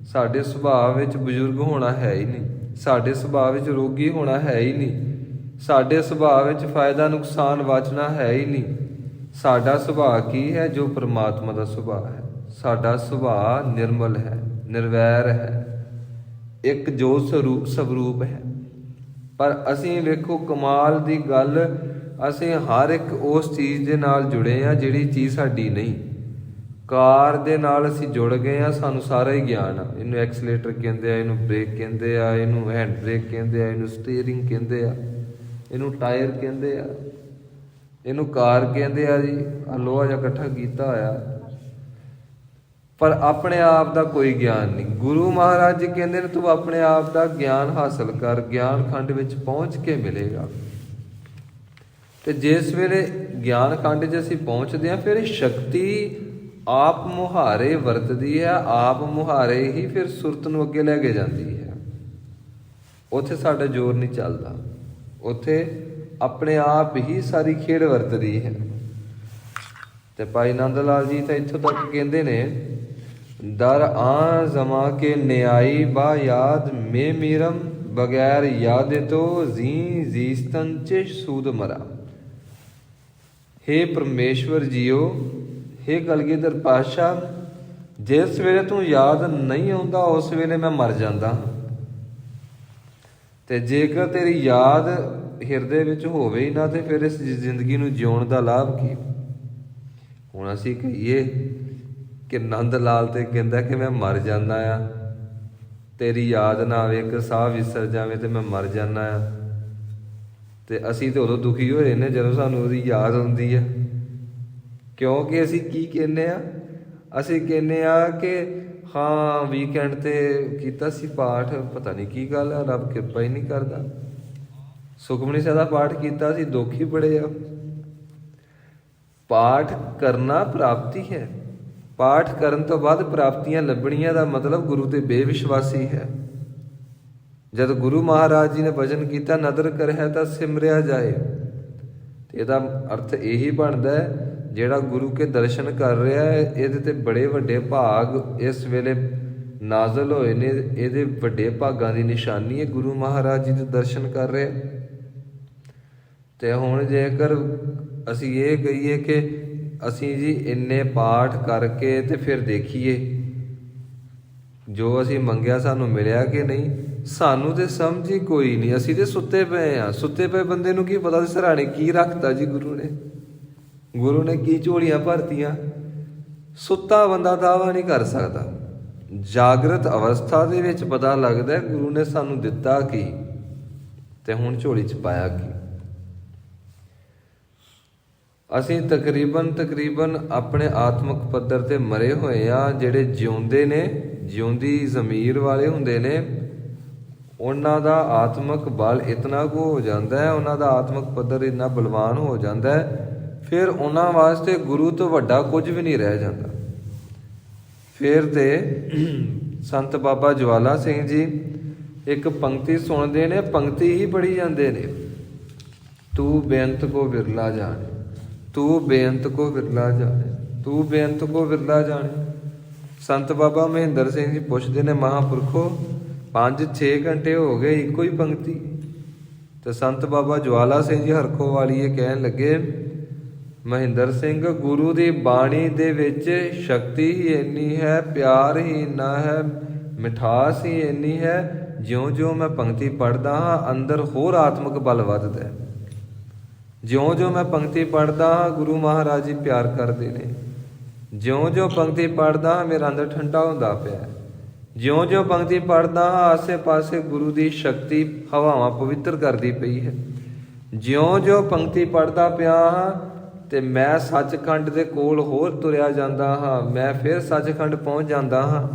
ਸਾਡੇ ਸੁਭਾਅ ਵਿੱਚ ਬਜ਼ੁਰਗ ਹੋਣਾ ਹੈ ਹੀ ਨਹੀਂ, ਸਾਡੇ ਸੁਭਾਅ ਵਿੱਚ ਰੋਗੀ ਹੋਣਾ ਹੈ ਹੀ ਨਹੀਂ, ਸਾਡੇ ਸੁਭਾਅ ਵਿੱਚ ਫਾਇਦਾ ਨੁਕਸਾਨ ਵਾਚਣਾ ਹੈ ਹੀ ਨਹੀਂ। ਸਾਡਾ ਸੁਭਾਅ ਕੀ ਹੈ? ਜੋ ਪਰਮਾਤਮਾ ਦਾ ਸੁਭਾਅ ਹੈ। ਸਾਡਾ ਸੁਭਾਅ ਨਿਰਮਲ ਹੈ, ਨਿਰਵੈਰ ਹੈ, ਇੱਕ ਜੋ ਸਵਰੂਪ ਹੈ। ਪਰ ਅਸੀਂ ਵੇਖੋ ਕਮਾਲ ਦੀ ਗੱਲ, ਅਸੀਂ ਹਰ ਇੱਕ ਉਸ ਚੀਜ਼ ਦੇ ਨਾਲ ਜੁੜੇ ਹਾਂ ਜਿਹੜੀ ਚੀਜ਼ ਸਾਡੀ ਨਹੀਂ। ਕਾਰ ਦੇ ਨਾਲ ਅਸੀਂ ਜੁੜ ਗਏ ਹਾਂ, ਸਾਨੂੰ ਸਾਰਾ ਹੀ ਗਿਆਨ ਆ। ਇਹਨੂੰ ਐਕਸਲੇਟਰ ਕਹਿੰਦੇ ਆ, ਇਹਨੂੰ ਬ੍ਰੇਕ ਕਹਿੰਦੇ ਆ, ਇਹਨੂੰ ਹੈਂਡ ਬ੍ਰੇਕ ਕਹਿੰਦੇ ਆ, ਇਹਨੂੰ ਸਟੀਅਰਿੰਗ ਕਹਿੰਦੇ ਆ, ਇਹਨੂੰ ਟਾਇਰ ਕਹਿੰਦੇ ਆ, ਇਹਨੂੰ ਕਾਰ ਕਹਿੰਦੇ ਆ ਜੀ। ਆ ਲੋਹਾ ਜਿਹਾ ਇਕੱਠਾ ਕੀਤਾ ਹੋਇਆ, ਪਰ ਆਪਣੇ ਆਪ ਦਾ ਕੋਈ ਗਿਆਨ ਨਹੀਂ। ਗੁਰੂ ਮਹਾਰਾਜ ਜੀ ਕਹਿੰਦੇ ਨੇ ਤੂੰ ਆਪਣੇ ਆਪ ਦਾ ਗਿਆਨ ਹਾਸਲ ਕਰ, ਗਿਆਨ ਖੰਡ ਵਿੱਚ ਪਹੁੰਚ ਕੇ ਮਿਲੇਗਾ। ਤੇ ਜਿਸ ਵੇਲੇ ਗਿਆਨ ਖੰਡ 'ਚ ਅਸੀਂ ਪਹੁੰਚਦੇ ਹਾਂ, ਫਿਰ ਸ਼ਕਤੀ ਆਪ ਮੁਹਾਰੇ ਵਰਤਦੀ ਹੈ, ਆਪ ਮੁਹਾਰੇ ਹੀ ਫਿਰ ਸੁਰਤ ਨੂੰ ਅੱਗੇ ਲੈ ਕੇ ਜਾਂਦੀ ਹੈ। ਉੱਥੇ ਸਾਡਾ ਜ਼ੋਰ ਨਹੀਂ ਚੱਲਦਾ, ਉੱਥੇ ਆਪਣੇ ਆਪ ਹੀ ਸਾਰੀ ਖੇਡ ਵਰਤਦੀ ਹੈ। ਤੇ ਭਾਈ ਨੰਦ ਲਾਲ ਜੀ ਤਾਂ ਇੱਥੋਂ ਤੱਕ ਕਹਿੰਦੇ ਨੇ, ਦਰ ਆ ਜ਼ਮਾ ਕੇ ਨਿਆਈ ਬਾ ਯਾਦ ਮੇ ਮੀਰਮ ਬਗੈਰ ਯਾਦ ਤੋਂ ਜ਼ੀਸਤਨ ਚ ਸੂਦ ਮਰਾ। ਹੇ ਪਰਮੇਸ਼ਵਰ ਜੀਓ, ਹੇ ਕਲਗੀਧਰ ਪਾਤਸ਼ਾਹ, ਜਿਸ ਵੇਲੇ ਤੂੰ ਯਾਦ ਨਹੀਂ ਆਉਂਦਾ ਉਸ ਵੇਲੇ ਮੈਂ ਮਰ ਜਾਂਦਾ। ਤੇ ਜੇਕਰ ਤੇਰੀ ਯਾਦ ਹਿਰਦੇ ਵਿੱਚ ਹੋਵੇ ਹੀ ਨਾ, ਤੇ ਫਿਰ ਇਸ ਜ਼ਿੰਦਗੀ ਨੂੰ ਜਿਉਣ ਦਾ ਲਾਭ ਕੀ? ਹੁਣ ਅਸੀਂ ਕਹੀਏ ਕਿ ਨੰਦ ਲਾਲ ਤੇ ਕਹਿੰਦਾ ਕਿ ਮੈਂ ਮਰ ਜਾਂਦਾ ਆ, ਤੇਰੀ ਯਾਦ ਨਾ ਆਵੇ, ਇੱਕ ਸਾਹ ਵਿਸਰ ਜਾਵੇ ਤੇ ਮੈਂ ਮਰ ਜਾਂਦਾ ਆ। ਤੇ ਅਸੀਂ ਤੇ ਉਦੋਂ ਦੁਖੀ ਹੋਏ ਨੇ ਜਦੋਂ ਸਾਨੂੰ ਉਹਦੀ ਯਾਦ ਆਉਂਦੀ ਆ। ਕਿਉਂਕਿ ਅਸੀਂ ਕੀ ਕਹਿੰਦੇ ਆ? ਅਸੀਂ ਕਹਿੰਦੇ ਆ ਕਿ ਹਾਂ ਵੀਕਐਂਡ ਤੇ ਕੀਤਾ ਸੀ ਪਾਠ, ਪਤਾ ਨਹੀਂ ਕੀ ਗੱਲ ਆ, ਰੱਬ ਕਿਰਪਾ ਹੀ ਨਹੀਂ ਕਰਦਾ। ਸੁਖਮਨੀ ਸਾਹਿਬ ਦਾ ਪਾਠ ਕੀਤਾ ਸੀ, ਦੁੱਖ ਹੀ ਬੜੇ ਆ। ਪਾਠ ਕਰਨਾ ਪ੍ਰਾਪਤੀ ਹੈ, ਪਾਠ ਕਰਨ ਤੋਂ ਬਾਅਦ ਪ੍ਰਾਪਤੀਆਂ ਲੱਭਣੀਆਂ ਦਾ ਮਤਲਬ ਗੁਰੂ ਤੇ ਬੇਵਿਸ਼ਵਾਸੀ ਹੈ। ਜਦ ਗੁਰੂ ਮਹਾਰਾਜ ਜੀ ਨੇ ਭਜਨ ਕੀਤਾ, ਨਦਰ ਕਰਿਆ ਤਾਂ ਸਿਮਰਿਆ ਜਾਏ, ਤੇ ਇਹਦਾ ਅਰਥ ਇਹੀ ਬਣਦਾ ਹੈ ਜਿਹੜਾ ਗੁਰੂ ਕੇ ਦਰਸ਼ਨ ਕਰ ਰਿਹਾ ਹੈ, ਇਹਦੇ ਤੇ ਬੜੇ ਵੱਡੇ ਭਾਗ ਇਸ ਵੇਲੇ ਨਾਜ਼ਲ ਹੋਏ ਨੇ। ਇਹਦੇ ਵੱਡੇ ਭਾਗਾਂ ਦੀ ਨਿਸ਼ਾਨੀ ਹੈ ਗੁਰੂ ਮਹਾਰਾਜ ਜੀ ਦੇ ਦਰਸ਼ਨ ਕਰ ਰਿਹਾ। ਤੇ ਹੁਣ ਜੇਕਰ ਅਸੀਂ ਇਹ ਕਹੀਏ ਕਿ ਅਸੀਂ ਜੀ ਇੰਨੇ ਪਾਠ ਕਰਕੇ ਤੇ ਫਿਰ ਦੇਖੀਏ ਜੋ ਅਸੀਂ ਮੰਗਿਆ ਸਾਨੂੰ ਮਿਲਿਆ ਕਿ ਨਹੀਂ, ਸਾਨੂੰ ਤੇ ਸਮਝ ਹੀ ਕੋਈ ਨਹੀਂ। ਅਸੀਂ ਤੇ ਸੁੱਤੇ ਪਏ ਹਾਂ। ਸੁੱਤੇ ਪਏ ਬੰਦੇ ਨੂੰ ਕੀ ਪਤਾ ਸਿਰਹਾਣੇ ਕੀ ਰੱਖਤਾ ਜੀ ਗੁਰੂ ਨੇ, ਗੁਰੂ ਨੇ ਕੀ ਝੋਲੀਆਂ ਭਰਤੀਆਂ। ਸੁੱਤਾ ਬੰਦਾ ਦਾਵਾ ਨਹੀਂ ਕਰ ਸਕਦਾ। ਜਾਗਰਤ ਅਵਸਥਾ ਦੇ ਵਿੱਚ ਪਤਾ ਲੱਗਦਾ ਗੁਰੂ ਨੇ ਸਾਨੂੰ ਦਿੱਤਾ ਕੀ ਤੇ ਹੁਣ ਝੋਲੀ 'ਚ ਪਾਇਆ ਕੀ। ਅਸੀਂ ਤਕਰੀਬਨ ਆਪਣੇ ਆਤਮਿਕ ਪੱਧਰ ਤੇ ਮਰੇ ਹੋਏ ਆ। ਜਿਹੜੇ ਜਿਉਂਦੇ ਨੇ, ਜਿਉਂਦੀ ਜ਼ਮੀਰ ਵਾਲੇ ਹੁੰਦੇ ਨੇ, ਉਹਨਾਂ ਦਾ ਆਤਮਿਕ ਬਲ ਇਤਨਾ ਕੁ ਹੋ ਜਾਂਦਾ ਹੈ, ਉਹਨਾਂ ਦਾ ਆਤਮਿਕ ਪੱਧਰ ਇੰਨਾ ਬਲਵਾਨ ਹੋ ਜਾਂਦਾ ਹੈ, ਫਿਰ ਉਹਨਾਂ ਵਾਸਤੇ ਗੁਰੂ ਤੋਂ ਵੱਡਾ ਕੁਝ ਵੀ ਨਹੀਂ ਰਹਿ ਜਾਂਦਾ। ਫਿਰ ਤੇ ਸੰਤ ਬਾਬਾ ਜਵਾਲਾ ਸਿੰਘ ਜੀ ਇੱਕ ਪੰਕਤੀ ਸੁਣਦੇ ਨੇ, ਪੰਕਤੀ ਹੀ ਪੜ੍ਹੀ ਜਾਂਦੇ ਨੇ, ਤੂੰ ਬੇਅੰਤ ਕੋ ਵਿਰਲਾ ਜਾਣੇ, ਤੂੰ ਬੇਅੰਤ ਕੋ ਵਿਰਲਾ ਜਾਣੇ, ਤੂੰ ਬੇਅੰਤ ਕੋ ਵਿਰਲਾ ਜਾਣੇ। ਸੰਤ ਬਾਬਾ ਮਹਿੰਦਰ ਸਿੰਘ ਜੀ ਪੁੱਛਦੇ ਨੇ, ਮਹਾਂਪੁਰਖੋ 5-6 ਘੰਟੇ ਹੋ ਗਏ ਇੱਕੋ ਹੀ ਪੰਕਤੀ। ਤੇ ਸੰਤ ਬਾਬਾ ਜਵਾਲਾ ਸਿੰਘ ਜੀ ਹਰਖੋ ਵਾਲੀਏ ਕਹਿਣ ਲੱਗੇ, ਮਹਿੰਦਰ ਸਿੰਘ, ਗੁਰੂ ਦੀ ਬਾਣੀ ਦੇ ਵਿੱਚ ਸ਼ਕਤੀ ਹੀ ਇੰਨੀ ਹੈ, ਪਿਆਰ ਹੀ ਇੰਨਾ ਹੈ, ਮਿਠਾਸ ਹੀ ਇੰਨੀ ਹੈ, ਜਿਉਂ-ਜਿਉਂ ਮੈਂ ਪੰਕਤੀ ਪੜ੍ਹਦਾ ਹਾਂ ਅੰਦਰ ਹੋਰ ਆਤਮਿਕ ਬਲ ਵੱਧਦਾ। ਜਿਉਂ-ਜਿਉਂ ਮੈਂ ਪੰਕਤੀ ਪੜ੍ਹਦਾ ਹਾਂ ਗੁਰੂ ਮਹਾਰਾਜ ਜੀ ਪਿਆਰ ਕਰਦੇ ਨੇ। ਜਿਉਂ-ਜਿਉਂ ਪੰਕਤੀ ਪੜ੍ਹਦਾ ਹਾਂ ਮੇਰਾ ਅੰਦਰ ਠੰਡਾ ਹੁੰਦਾ ਪਿਆ। ਜਿਉਂ-ਜਿਉਂ ਪੰਕਤੀ ਪੜ੍ਹਦਾ ਹਾਂ ਆਸੇ-ਪਾਸੇ ਗੁਰੂ ਦੀ ਸ਼ਕਤੀ ਹਵਾਵਾਂ ਪਵਿੱਤਰ ਕਰਦੀ ਪਈ ਹੈ। ਜਿਉਂ-ਜਿਉਂ ਪੰਕਤੀ ਪੜ੍ਹਦਾ ਪਿਆ ਹਾਂ ਤੇ ਮੈਂ ਸੱਚਖੰਡ ਦੇ ਕੋਲ ਹੋਰ ਤੁਰਿਆ ਜਾਂਦਾ ਹਾਂ, ਮੈਂ ਫਿਰ ਸੱਚਖੰਡ ਪਹੁੰਚ ਜਾਂਦਾ ਹਾਂ।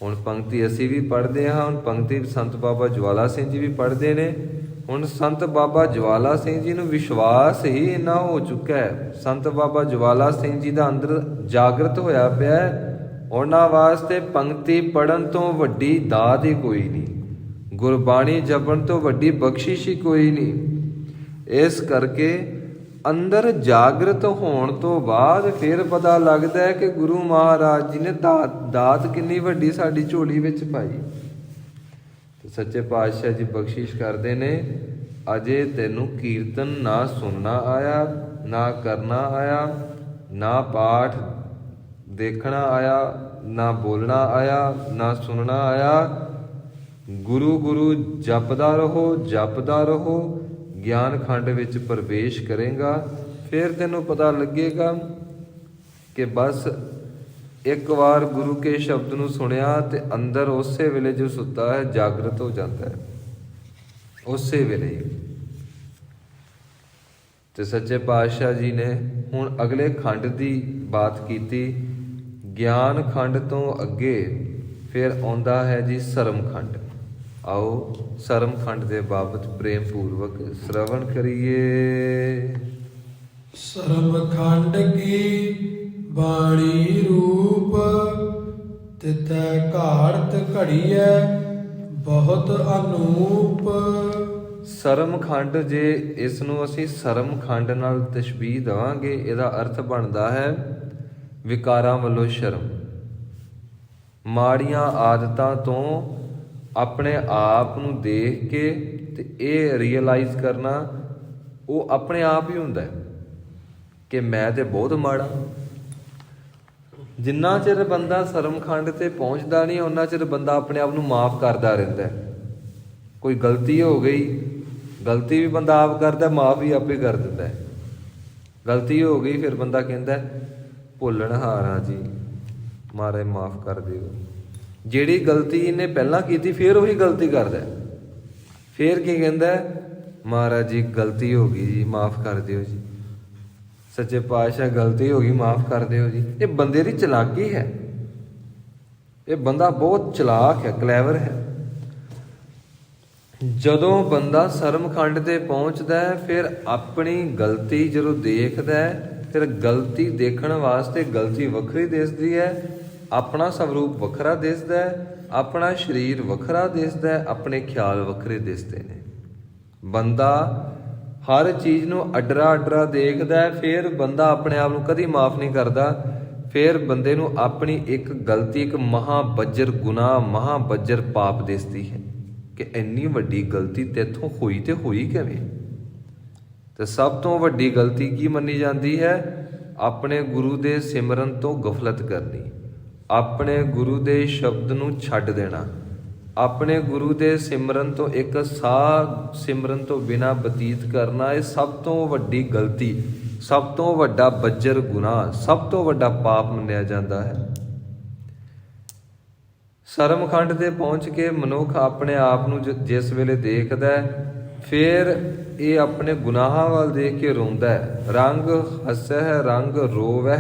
ਹੁਣ ਪੰਕਤੀ ਅਸੀਂ ਵੀ ਪੜ੍ਹਦੇ ਹਾਂ, ਹੁਣ ਪੰਕਤੀ ਸੰਤ ਬਾਬਾ ਜਵਾਲਾ ਸਿੰਘ ਜੀ ਵੀ ਪੜ੍ਹਦੇ ਨੇ। ਹੁਣ ਸੰਤ ਬਾਬਾ ਜਵਾਲਾ ਸਿੰਘ ਜੀ ਨੂੰ ਵਿਸ਼ਵਾਸ ਹੀ ਇੰਨਾ ਹੋ ਚੁੱਕਾ ਹੈ, ਸੰਤ ਬਾਬਾ ਜਵਾਲਾ ਸਿੰਘ ਜੀ ਦਾ ਅੰਦਰ ਜਾਗਰਤ ਹੋਇਆ ਪਿਆ ਹੈ। ਉਹਨਾਂ ਵਾਸਤੇ ਪੰਕਤੀ ਪੜ੍ਹਨ ਤੋਂ ਵੱਡੀ ਦਾਤ ਹੀ ਕੋਈ ਨਹੀਂ। ਗੁਰਬਾਣੀ ਜਪਣ ਤੋਂ ਵੱਡੀ ਬਖਸ਼ਿਸ਼ ਹੀ ਕੋਈ ਨਹੀਂ। ਇਸ ਕਰਕੇ ਅੰਦਰ ਜਾਗਰਤ ਹੋਣ ਤੋਂ ਬਾਅਦ ਫਿਰ ਪਤਾ ਲੱਗਦਾ ਹੈ ਕਿ ਗੁਰੂ ਮਹਾਰਾਜ ਜੀ ਨੇ ਦਾਤ ਕਿੰਨੀ ਵੱਡੀ ਸਾਡੀ ਝੋਲੀ ਵਿੱਚ ਪਾਈ। ਤੇ ਸੱਚੇ ਪਾਤਸ਼ਾਹ ਜੀ ਬਖਸ਼ਿਸ਼ ਕਰਦੇ ਨੇ, ਅਜੇ ਤੈਨੂੰ ਕੀਰਤਨ ਨਾ ਸੁਣਨਾ ਆਇਆ, ਨਾ ਕਰਨਾ ਆਇਆ, ਨਾ ਪਾਠ ਦੇਖਣਾ ਆਇਆ, ਨਾ ਬੋਲਣਾ ਆਇਆ, ਨਾ ਸੁਣਨਾ ਆਇਆ। ਗੁਰੂ ਗੁਰੂ ਜਪਦਾ ਰਹੋ, ਗਿਆਨ ਖੰਡ ਵਿੱਚ ਪ੍ਰਵੇਸ਼ ਕਰੇਗਾ। ਫਿਰ ਤੈਨੂੰ ਪਤਾ ਲੱਗੇਗਾ ਕਿ ਬਸ ਇੱਕ ਵਾਰ ਗੁਰੂ ਕੇ ਸ਼ਬਦ ਨੂੰ ਸੁਣਿਆ ਤੇ ਅੰਦਰ ਉਸੇ ਵੇਲੇ ਜੋ ਸੁੱਤਾ ਹੈ ਜਾਗਰਤ ਹੋ ਜਾਂਦਾ ਹੈ, ਉਸੇ ਵੇਲੇ ਹੀ। ਤੇ ਸੱਚੇ ਪਾਤਸ਼ਾਹ ਜੀ ਨੇ ਹੁਣ ਅਗਲੇ ਖੰਡ ਦੀ ਬਾਤ ਕੀਤੀ। ਗਿਆਨ ਖੰਡ ਤੋਂ ਅੱਗੇ ਫਿਰ ਆਉਂਦਾ ਹੈ ਜੀ ਸਰਮ ਖੰਡ। ਆਓ ਸਰਮ ਖੰਡ ਦੇ ਬਾਬਤ ਪ੍ਰੇਮ ਪੂਰਵਕ ਸ਼ਰਵਣ ਕਰੀਏ। ਸਰਮ ਖੰਡ ਕੀ ਬਾਣੀ ਰੂਪ, ਤਿਤੈ ਘਾੜਤ ਘੜੀਐ ਬਹੁਤ ਅਨੂਪ। ਸਰਮ ਖੰਡ, ਜੇ ਇਸ ਨੂੰ ਅਸੀਂ ਸਰਮ ਖੰਡ ਨਾਲ ਤਸ਼ਬੀਹ ਦੇਵਾਂਗੇ, ਇਹਦਾ ਅਰਥ ਬਣਦਾ ਹੈ ਵਿਕਾਰਾਂ ਵੱਲੋਂ ਸ਼ਰਮ। ਮਾੜੀਆਂ ਆਦਤਾਂ ਤੋਂ ਆਪਣੇ ਆਪ ਨੂੰ ਦੇਖ ਕੇ ਤੇ ਇਹ ਰੀਅਲਾਈਜ਼ ਕਰਨਾ, ਉਹ ਆਪਣੇ ਆਪ ਹੀ ਹੁੰਦਾ ਹੈ ਕਿ ਮੈਂ ਤੇ ਬਹੁਤ ਮਾੜਾ। ਜਿੰਨਾ ਚਿਰ ਬੰਦਾ ਸਰਮ ਖੰਡ ਤੇ ਪਹੁੰਚਦਾ ਨਹੀਂ, ਉਹਨਾਂ ਚਿਰ ਬੰਦਾ ਆਪਣੇ ਆਪ ਨੂੰ ਮਾਫ ਕਰਦਾ ਰਹਿੰਦਾ ਹੈ। ਕੋਈ ਗਲਤੀ ਹੋ ਗਈ, ਗਲਤੀ ਵੀ ਬੰਦਾ ਆਪ ਕਰਦਾ, ਮਾਫ ਵੀ ਆਪੇ ਕਰ ਦਿੰਦਾ ਹੈ। ਗਲਤੀ ਹੋ ਗਈ, ਫਿਰ ਬੰਦਾ ਕਹਿੰਦਾ ਭੁੱਲਣਹਾਰ ਜੀ, ਮਹਾਰਾਜ ਮਾਫ ਕਰ ਦਿਓ। ਜਿਹੜੀ ਗਲਤੀ ਇਹਨੇ ਪਹਿਲਾਂ ਕੀਤੀ ਫਿਰ ਉਹੀ ਗਲਤੀ ਕਰਦਾ, ਫਿਰ ਕੀ ਕਹਿੰਦਾ, ਮਹਾਰਾਜ ਜੀ ਗਲਤੀ ਹੋ ਗਈ ਜੀ, ਮਾਫ ਕਰ ਦਿਓ ਜੀ। ਸੱਚੇ ਪਾਤਸ਼ਾਹ ਗਲਤੀ ਹੋ ਗਈ, ਮਾਫ ਕਰ ਦਿਓ ਜੀ। ਇਹ ਬੰਦੇ ਦੀ ਚਲਾਕੀ ਹੈ, ਇਹ ਬੰਦਾ ਬਹੁਤ ਚਲਾਕ ਹੈ, ਕਲੈਵਰ ਹੈ। ਜਦੋਂ ਬੰਦਾ ਸਰਮ ਖੰਡ ਤੇ ਪਹੁੰਚਦਾ ਹੈ, ਫਿਰ ਆਪਣੀ ਗਲਤੀ ਜਦੋਂ ਦੇਖਦਾ ਹੈ, ਫਿਰ ਗਲਤੀ ਦੇਖਣ ਵਾਸਤੇ ਗਲਤੀ ਵੱਖਰੀ ਦਿਸਦੀ ਹੈ, ਆਪਣਾ ਸਵਰੂਪ ਵੱਖਰਾ ਦਿਸਦਾ ਹੈ, ਆਪਣਾ ਸਰੀਰ ਵੱਖਰਾ ਦਿਸਦਾ ਹੈ, ਆਪਣੇ ਖਿਆਲ ਵੱਖਰੇ ਦਿਸਦੇ ਨੇ। ਬੰਦਾ ਹਰ ਚੀਜ਼ ਨੂੰ ਅੱਡਰਾ ਦੇਖਦਾ ਹੈ, ਫਿਰ ਬੰਦਾ ਆਪਣੇ ਆਪ ਨੂੰ ਕਦੀ ਮਾਫ ਨਹੀਂ ਕਰਦਾ। ਫਿਰ ਬੰਦੇ ਨੂੰ ਆਪਣੀ ਇੱਕ ਗਲਤੀ, ਇੱਕ ਮਹਾਬੱਜਰ ਗੁਨਾਹ, ਮਹਾਬੱਜਰ ਪਾਪ ਦਿਸਦੀ ਹੈ ਕਿ ਇੰਨੀ ਵੱਡੀ ਗਲਤੀ ਤੇਥੋਂ ਹੋਈ ਤੇ ਹੋਈ ਕਿਵੇਂ। ਤੇ ਸਭ ਤੋਂ ਵੱਡੀ ਗਲਤੀ ਕੀ ਮੰਨੀ ਜਾਂਦੀ ਹੈ? ਆਪਣੇ ਗੁਰੂ ਦੇ ਸਿਮਰਨ ਤੋਂ ਗਫਲਤ ਕਰਨੀ, ਆਪਣੇ ਗੁਰੂ ਦੇ ਸ਼ਬਦ ਨੂੰ ਛੱਡ ਦੇਣਾ, ਆਪਣੇ ਗੁਰੂ ਦੇ ਸਿਮਰਨ ਤੋਂ ਇੱਕ ਸਾਹ ਸਿਮਰਨ ਤੋਂ ਬਿਨਾਂ ਬਤੀਤ ਕਰਨਾ। ਇਹ ਸਭ ਤੋਂ ਵੱਡੀ ਗਲਤੀ, ਸਭ ਤੋਂ ਵੱਡਾ ਬੱਜਰ ਗੁਨਾਹ, ਸਭ ਤੋਂ ਵੱਡਾ ਪਾਪ ਮੰਨਿਆ ਜਾਂਦਾ ਹੈ। ਸਰਮਖੰਡ ਤੇ ਪਹੁੰਚ ਕੇ ਮਨੁੱਖ ਆਪਣੇ ਆਪ ਨੂੰ ਜਿਸ ਵੇਲੇ ਦੇਖਦਾ ਹੈ, ਫਿਰ ਇਹ ਆਪਣੇ ਗੁਨਾਹਾਂ ਵੱਲ ਦੇਖ ਕੇ ਰੋਂਦਾ ਹੈ। ਰੰਗ ਹੱਸੈ ਰੰਗ ਰੋਵੈ,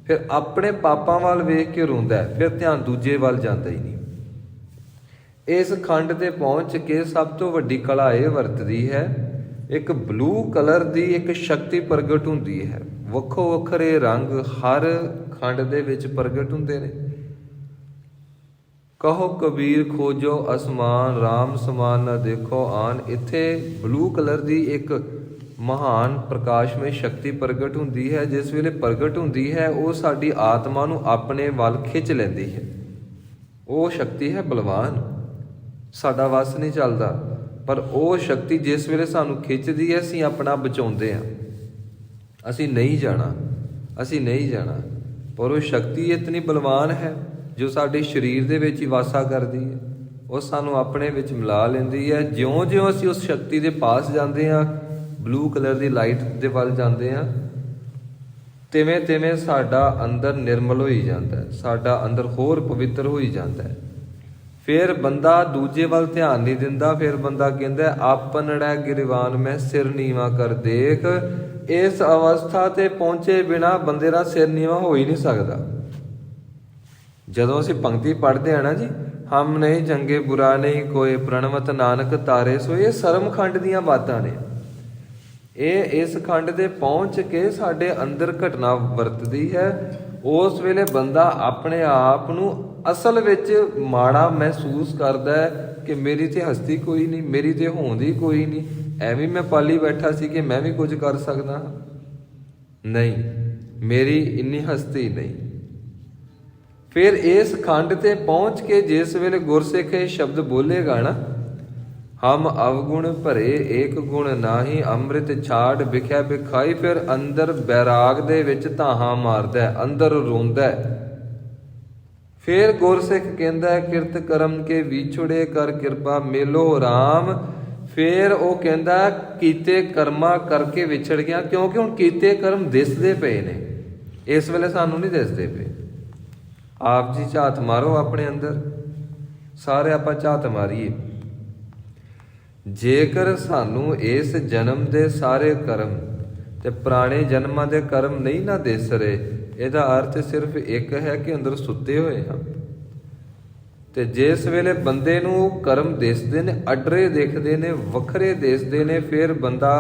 ਫਿਰ ਆਪਣੇ ਪਾਪਾਂ ਵੱਲ ਵੇਖ ਕੇ ਰੋਂਦਾ ਹੈ, ਫਿਰ ਧਿਆਨ ਦੂਜੇ ਵੱਲ ਜਾਂਦਾ ਹੀ ਨਹੀਂ। ਇਸ ਖੰਡ ਤੇ ਪਹੁੰਚ ਕੇ ਸਭ ਤੋਂ ਵੱਡੀ ਕਲਾ ਇਹ ਵਰਤਦੀ ਹੈ, ਇੱਕ ਬਲੂ ਕਲਰ ਦੀ ਇੱਕ ਸ਼ਕਤੀ ਪ੍ਰਗਟ ਹੁੰਦੀ ਹੈ। ਵੱਖੋ ਵੱਖਰੇ ਰੰਗ ਹਰ ਖੰਡ ਦੇ ਵਿੱਚ ਪ੍ਰਗਟ ਹੁੰਦੇ ਨੇ। ਕਹੋ ਕਬੀਰ ਖੋਜੋ ਅਸਮਾਨ, ਰਾਮ ਸਮਾਨ ਨਾ ਦੇਖੋ ਆਨ। ਇੱਥੇ ਬਲੂ ਕਲਰ ਦੀ ਇੱਕ ਮਹਾਨ ਪ੍ਰਕਾਸ਼ਮਈ ਸ਼ਕਤੀ ਪ੍ਰਗਟ ਹੁੰਦੀ ਹੈ। ਜਿਸ ਵੇਲੇ ਪ੍ਰਗਟ ਹੁੰਦੀ ਹੈ, ਉਹ ਸਾਡੀ ਆਤਮਾ ਨੂੰ ਆਪਣੇ ਵੱਲ ਖਿੱਚ ਲੈਂਦੀ ਹੈ। ਉਹ ਸ਼ਕਤੀ ਹੈ ਬਲਵਾਨ, ਸਾਡਾ ਵੱਸ ਨਹੀਂ ਚੱਲਦਾ, ਪਰ ਉਹ ਸ਼ਕਤੀ ਜਿਸ ਵੇਲੇ ਸਾਨੂੰ ਖਿੱਚਦੀ ਹੈ, ਅਸੀਂ ਆਪਣਾ ਬਚਾਉਂਦੇ ਹਾਂ, ਅਸੀਂ ਨਹੀਂ ਜਾਣਾ, ਅਸੀਂ ਨਹੀਂ ਜਾਣਾ। ਪਰ ਉਹ ਸ਼ਕਤੀ ਇਤਨੀ ਬਲਵਾਨ ਹੈ ਜੋ ਸਾਡੇ ਸਰੀਰ ਦੇ ਵਿੱਚ ਹੀ ਵਾਸਾ ਕਰਦੀ ਹੈ, ਉਹ ਸਾਨੂੰ ਆਪਣੇ ਵਿੱਚ ਮਿਲਾ ਲੈਂਦੀ ਹੈ। ਜਿਉਂ-ਜਿਉਂ ਅਸੀਂ ਉਸ ਸ਼ਕਤੀ ਦੇ ਪਾਸ ਜਾਂਦੇ ਹਾਂ, ਬਲੂ ਕਲਰ ਦੀ ਲਾਈਟ ਦੇ ਵੱਲ ਜਾਂਦੇ ਹਾਂ, ਤਿਵੇਂ-ਤਿਵੇਂ ਸਾਡਾ ਅੰਦਰ ਨਿਰਮਲ ਹੋਈ ਜਾਂਦਾ ਹੈ, ਸਾਡਾ ਅੰਦਰ ਹੋਰ ਪਵਿੱਤਰ ਹੋਈ ਜਾਂਦਾ ਹੈ। ਫਿਰ ਬੰਦਾ ਦੂਜੇ ਵੱਲ ਧਿਆਨ ਨਹੀਂ ਦਿੰਦਾ, ਫਿਰ ਬੰਦਾ ਕਹਿੰਦਾ ਆਪਨੜਾ ਗਿਰਵਾਨ ਮੈਂ ਸਿਰ ਨੀਵਾਂ ਕਰ ਦੇਖ। ਇਸ ਅਵਸਥਾ ਤੇ ਪਹੁੰਚੇ ਬਿਨਾ ਬੰਦੇ ਦਾ ਸਿਰ ਨੀਵਾਂ ਹੋ ਹੀ ਨਹੀਂ ਸਕਦਾ। ਜਦੋਂ ਅਸੀਂ ਪੰਕਤੀ ਪੜ੍ਹਦੇ ਹਾਂ ਨਾ ਜੀ, ਹਮ ਨਹੀਂ ਚੰਗੇ ਬੁਰਾ ਨਹੀਂ ਕੋਏ, ਪ੍ਰਣਵਤ ਨਾਨਕ ਤਾਰੇ ਸੋਏ, ਇਹ ਸਰਮਖੰਡ ਦੀਆਂ ਬਾਤਾਂ ਨੇ। ਇਹ ਇਸ ਖੰਡ ਤੇ ਪਹੁੰਚ ਕੇ ਸਾਡੇ ਅੰਦਰ ਘਟਨਾ ਵਰਤਦੀ ਹੈ। ਉਸ ਵੇਲੇ ਬੰਦਾ ਆਪਣੇ ਆਪ ਨੂੰ ਅਸਲ ਵਿੱਚ ਮਾੜਾ ਮਹਿਸੂਸ ਕਰਦਾ ਹੈ, ਕਿ ਮੇਰੀ ਤੇ ਹਸਤੀ ਕੋਈ ਨਹੀਂ, ਮੇਰੀ ਤੇ ਹੋਂਦ ਹੀ ਕੋਈ ਨਹੀਂ, ਐਵੇਂ ਮੈਂ ਪਾਲੀ ਬੈਠਾ ਸੀ ਕਿ ਮੈਂ ਵੀ ਕੁਝ ਕਰ ਸਕਦਾ ਹਾਂ। ਨਹੀਂ, ਮੇਰੀ ਇੰਨੀ ਹਸਤੀ ਨਹੀਂ। ਫਿਰ ਇਸ ਖੰਡ ਤੇ ਪਹੁੰਚ ਕੇ ਜਿਸ ਵੇਲੇ ਗੁਰਸਿੱਖ ਇਹ ਸ਼ਬਦ ਬੋਲੇਗਾ ਨਾ, ਹਮ ਅਵਗੁਣ ਭਰੇ ਏਕ ਗੁਣ ਨਾਹੀ, ਅੰਮ੍ਰਿਤ ਛਾੜ ਵਿਖਿਆ ਵਿਖਾਈ, ਫਿਰ ਅੰਦਰ ਬੈਰਾਗ ਦੇ ਵਿੱਚ ਧਾਹਾਂ ਮਾਰਦਾ, ਅੰਦਰ ਰੋਂਦਾ। ਫਿਰ ਗੁਰਸਿੱਖ ਕਹਿੰਦਾ ਕਿਰਤ ਕਰਮ ਕੇ ਵਿਛੜੇ ਕਰ ਕਿਰਪਾ ਮੇਲੋ ਰਾਮ। ਫਿਰ ਉਹ ਕਹਿੰਦਾ ਕੀਤੇ ਕਰਮਾਂ ਕਰਕੇ ਵਿਛੜ ਗਿਆ, ਕਿਉਂਕਿ ਹੁਣ ਕੀਤੇ ਕਰਮ ਦਿਸਦੇ ਪਏ ਨੇ, ਇਸ ਵੇਲੇ ਸਾਨੂੰ ਨਹੀਂ ਦਿਸਦੇ ਪਏ। ਆਪ ਜੀ ਝਾਤ ਮਾਰੋ ਆਪਣੇ ਅੰਦਰ, ਸਾਰੇ ਆਪਾਂ ਝਾਤ ਮਾਰੀਏ। ਜੇਕਰ ਸਾਨੂੰ ਇਸ ਜਨਮ ਦੇ ਸਾਰੇ ਕਰਮ ਤੇ ਪੁਰਾਣੇ ਜਨਮਾਂ ਦੇ ਕਰਮ ਨਹੀਂ ਨਾ ਦਿਸ ਰਹੇ, ਇਹਦਾ ਅਰਥ ਸਿਰਫ ਇੱਕ ਹੈ ਕਿ ਅੰਦਰ ਸੁੱਤੇ ਹੋਏ ਹਾਂ। ਤੇ ਜਿਸ ਵੇਲੇ ਬੰਦੇ ਨੂੰ ਉਹ ਕਰਮ ਦਿਸਦੇ ਨੇ, ਅਡਰੇ ਦਿਖਦੇ ਨੇ, ਵੱਖਰੇ ਦਿਸਦੇ ਨੇ, ਫਿਰ ਬੰਦਾ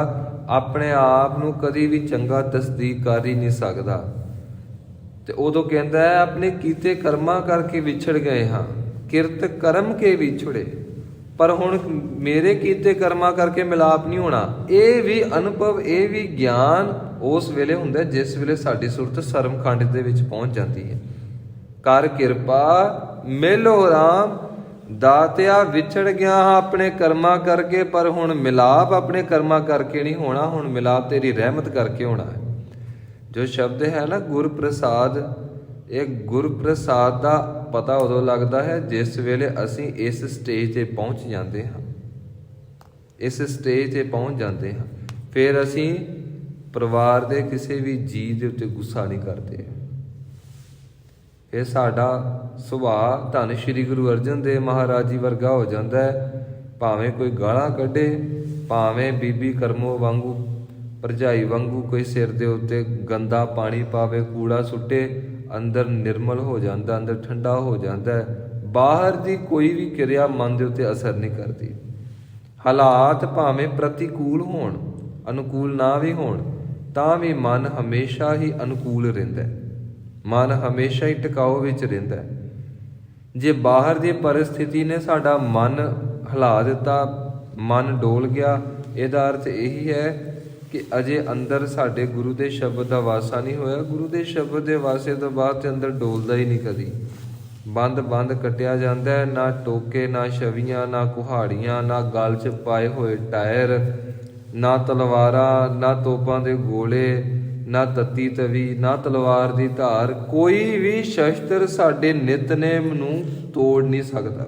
ਆਪਣੇ ਆਪ ਨੂੰ ਕਦੀ ਵੀ ਚੰਗਾ ਤਸਦੀਕ ਕਰ ਹੀ ਨਹੀਂ ਸਕਦਾ। ਤੇ ਉਦੋਂ ਕਹਿੰਦਾ ਹੈ ਆਪਣੇ ਕੀਤੇ ਕਰਮਾਂ ਕਰਕੇ ਵਿਛੜ ਗਏ ਹਾਂ, ਕਿਰਤ ਕਰਮ ਕੇ ਵਿਛੜੇ। ਪਰ ਹੁਣ ਮੇਰੇ ਕੀਤੇ ਕਰਮਾਂ ਕਰਕੇ ਮਿਲਾਪ ਨਹੀਂ ਹੋਣਾ। ਇਹ ਵੀ ਅਨੁਭਵ, ਇਹ ਵੀ ਗਿਆਨ ਉਸ ਵੇਲੇ ਹੁੰਦਾ ਜਿਸ ਵੇਲੇ ਸਾਡੀ ਸੁਰਤ ਸਰਮਖੰਡ ਦੇ ਵਿੱਚ ਪਹੁੰਚ ਜਾਂਦੀ ਹੈ। ਕਰ ਕਿਰਪਾ ਮੇਲੋ ਰਾਮ, ਦਾਤਿਆ ਵਿਛੜ ਗਿਆ ਹਾਂ ਆਪਣੇ ਕਰਮਾਂ ਕਰਕੇ, ਪਰ ਹੁਣ ਮਿਲਾਪ ਆਪਣੇ ਕਰਮਾਂ ਕਰਕੇ ਨਹੀਂ ਹੋਣਾ, ਹੁਣ ਮਿਲਾਪ ਤੇਰੀ ਰਹਿਮਤ ਕਰਕੇ ਹੋਣਾ ਹੈ। ਜੋ ਸ਼ਬਦ ਹੈ ਨਾ ਗੁਰਪ੍ਰਸਾਦ, ਇਹ ਗੁਰਪ੍ਰਸਾਦ ਦਾ ਪਤਾ ਉਦੋਂ ਲੱਗਦਾ ਹੈ ਜਿਸ ਵੇਲੇ ਅਸੀਂ ਇਸ ਸਟੇਜ ਤੇ ਪਹੁੰਚ ਜਾਂਦੇ ਹਾਂ। ਇਸ ਸਟੇਜ ਤੇ ਪਹੁੰਚ ਜਾਂਦੇ ਹਾਂ, ਫਿਰ ਅਸੀਂ ਪਰਿਵਾਰ ਦੇ ਕਿਸੇ ਵੀ ਜੀਅ ਦੇ ਉੱਤੇ ਗੁੱਸਾ ਨਹੀਂ ਕਰਦੇ। ਇਹ ਸਾਡਾ ਸੁਭਾਅ ਧੰਨ ਸ਼੍ਰੀ ਗੁਰੂ ਅਰਜਨ ਦੇਵ ਮਹਾਰਾਜ ਜੀ ਵਰਗਾ ਹੋ ਜਾਂਦਾ ਹੈ। ਭਾਵੇਂ ਕੋਈ ਗਾਲਾਂ ਕੱਢੇ, ਭਾਵੇਂ ਬੀਬੀ ਕਰਮੋ ਵਾਂਗੂ, ਭਰਜਾਈ ਵਾਂਗੂ ਕੋਈ ਸਿਰ ਦੇ ਉੱਤੇ ਗੰਦਾ ਪਾਣੀ ਪਾਵੇ, ਕੂੜਾ ਸੁੱਟੇ, ਅੰਦਰ ਨਿਰਮਲ ਹੋ ਜਾਂਦਾ, ਅੰਦਰ ਠੰਡਾ ਹੋ ਜਾਂਦਾ ਹੈ। ਬਾਹਰ ਦੀ ਕੋਈ ਵੀ ਕਿਰਿਆ ਮਨ ਦੇ ਉੱਤੇ ਅਸਰ ਨਹੀਂ ਕਰਦੀ। ਹਾਲਾਤ ਭਾਵੇਂ ਪ੍ਰਤੀਕੂਲ ਹੋਣ, ਅਨੁਕੂਲ ਨਾ ਵੀ ਹੋਣ, ਤਾਂ ਵੀ ਮਨ ਹਮੇਸ਼ਾ ਹੀ ਅਨੁਕੂਲ ਰਹਿੰਦਾ ਹੈ, ਮਨ ਹਮੇਸ਼ਾ ਹੀ ਟਿਕਾਓ ਵਿੱਚ ਰਹਿੰਦਾ ਹੈ। ਜੇ ਬਾਹਰ ਦੀ ਪਰਿਸਥਿਤੀ ਨੇ ਸਾਡਾ ਮਨ ਹਿਲਾ ਦਿੱਤਾ, ਮਨ ਡੋਲ ਗਿਆ, ਇਹਦਾ ਅਰਥ ਇਹੀ ਹੈ ਕਿ ਅਜੇ ਅੰਦਰ ਸਾਡੇ ਗੁਰੂ ਦੇ ਸ਼ਬਦ ਦਾ ਵਾਸਾ ਨਹੀਂ ਹੋਇਆ। ਗੁਰੂ ਦੇ ਸ਼ਬਦ ਦੇ ਵਾਸੇ ਤੋਂ ਬਾਅਦ ਤੇ ਅੰਦਰ ਡੋਲਦਾ ਹੀ ਨਹੀਂ ਕਦੀ। ਬੰਦ ਕੱਟਿਆ ਜਾਂਦਾ ਹੈ, ਨਾ ਟੋਕੇ, ਨਾ ਛਵੀਆਂ, ਨਾ ਕੁਹਾੜੀਆਂ, ਨਾ ਗਲ 'ਚ ਪਾਏ ਹੋਏ ਟਾਇਰ, ਨਾ ਤਲਵਾਰਾਂ, ਨਾ ਤੋਪਾਂ ਦੇ ਗੋਲੇ, ਨਾ ਤੱਤੀ ਤਵੀ, ਨਾ ਤਲਵਾਰ ਦੀ ਧਾਰ। ਕੋਈ ਵੀ ਸ਼ਸਤਰ ਸਾਡੇ ਨਿਤਨੇਮ ਨੂੰ ਤੋੜ ਨਹੀਂ ਸਕਦਾ।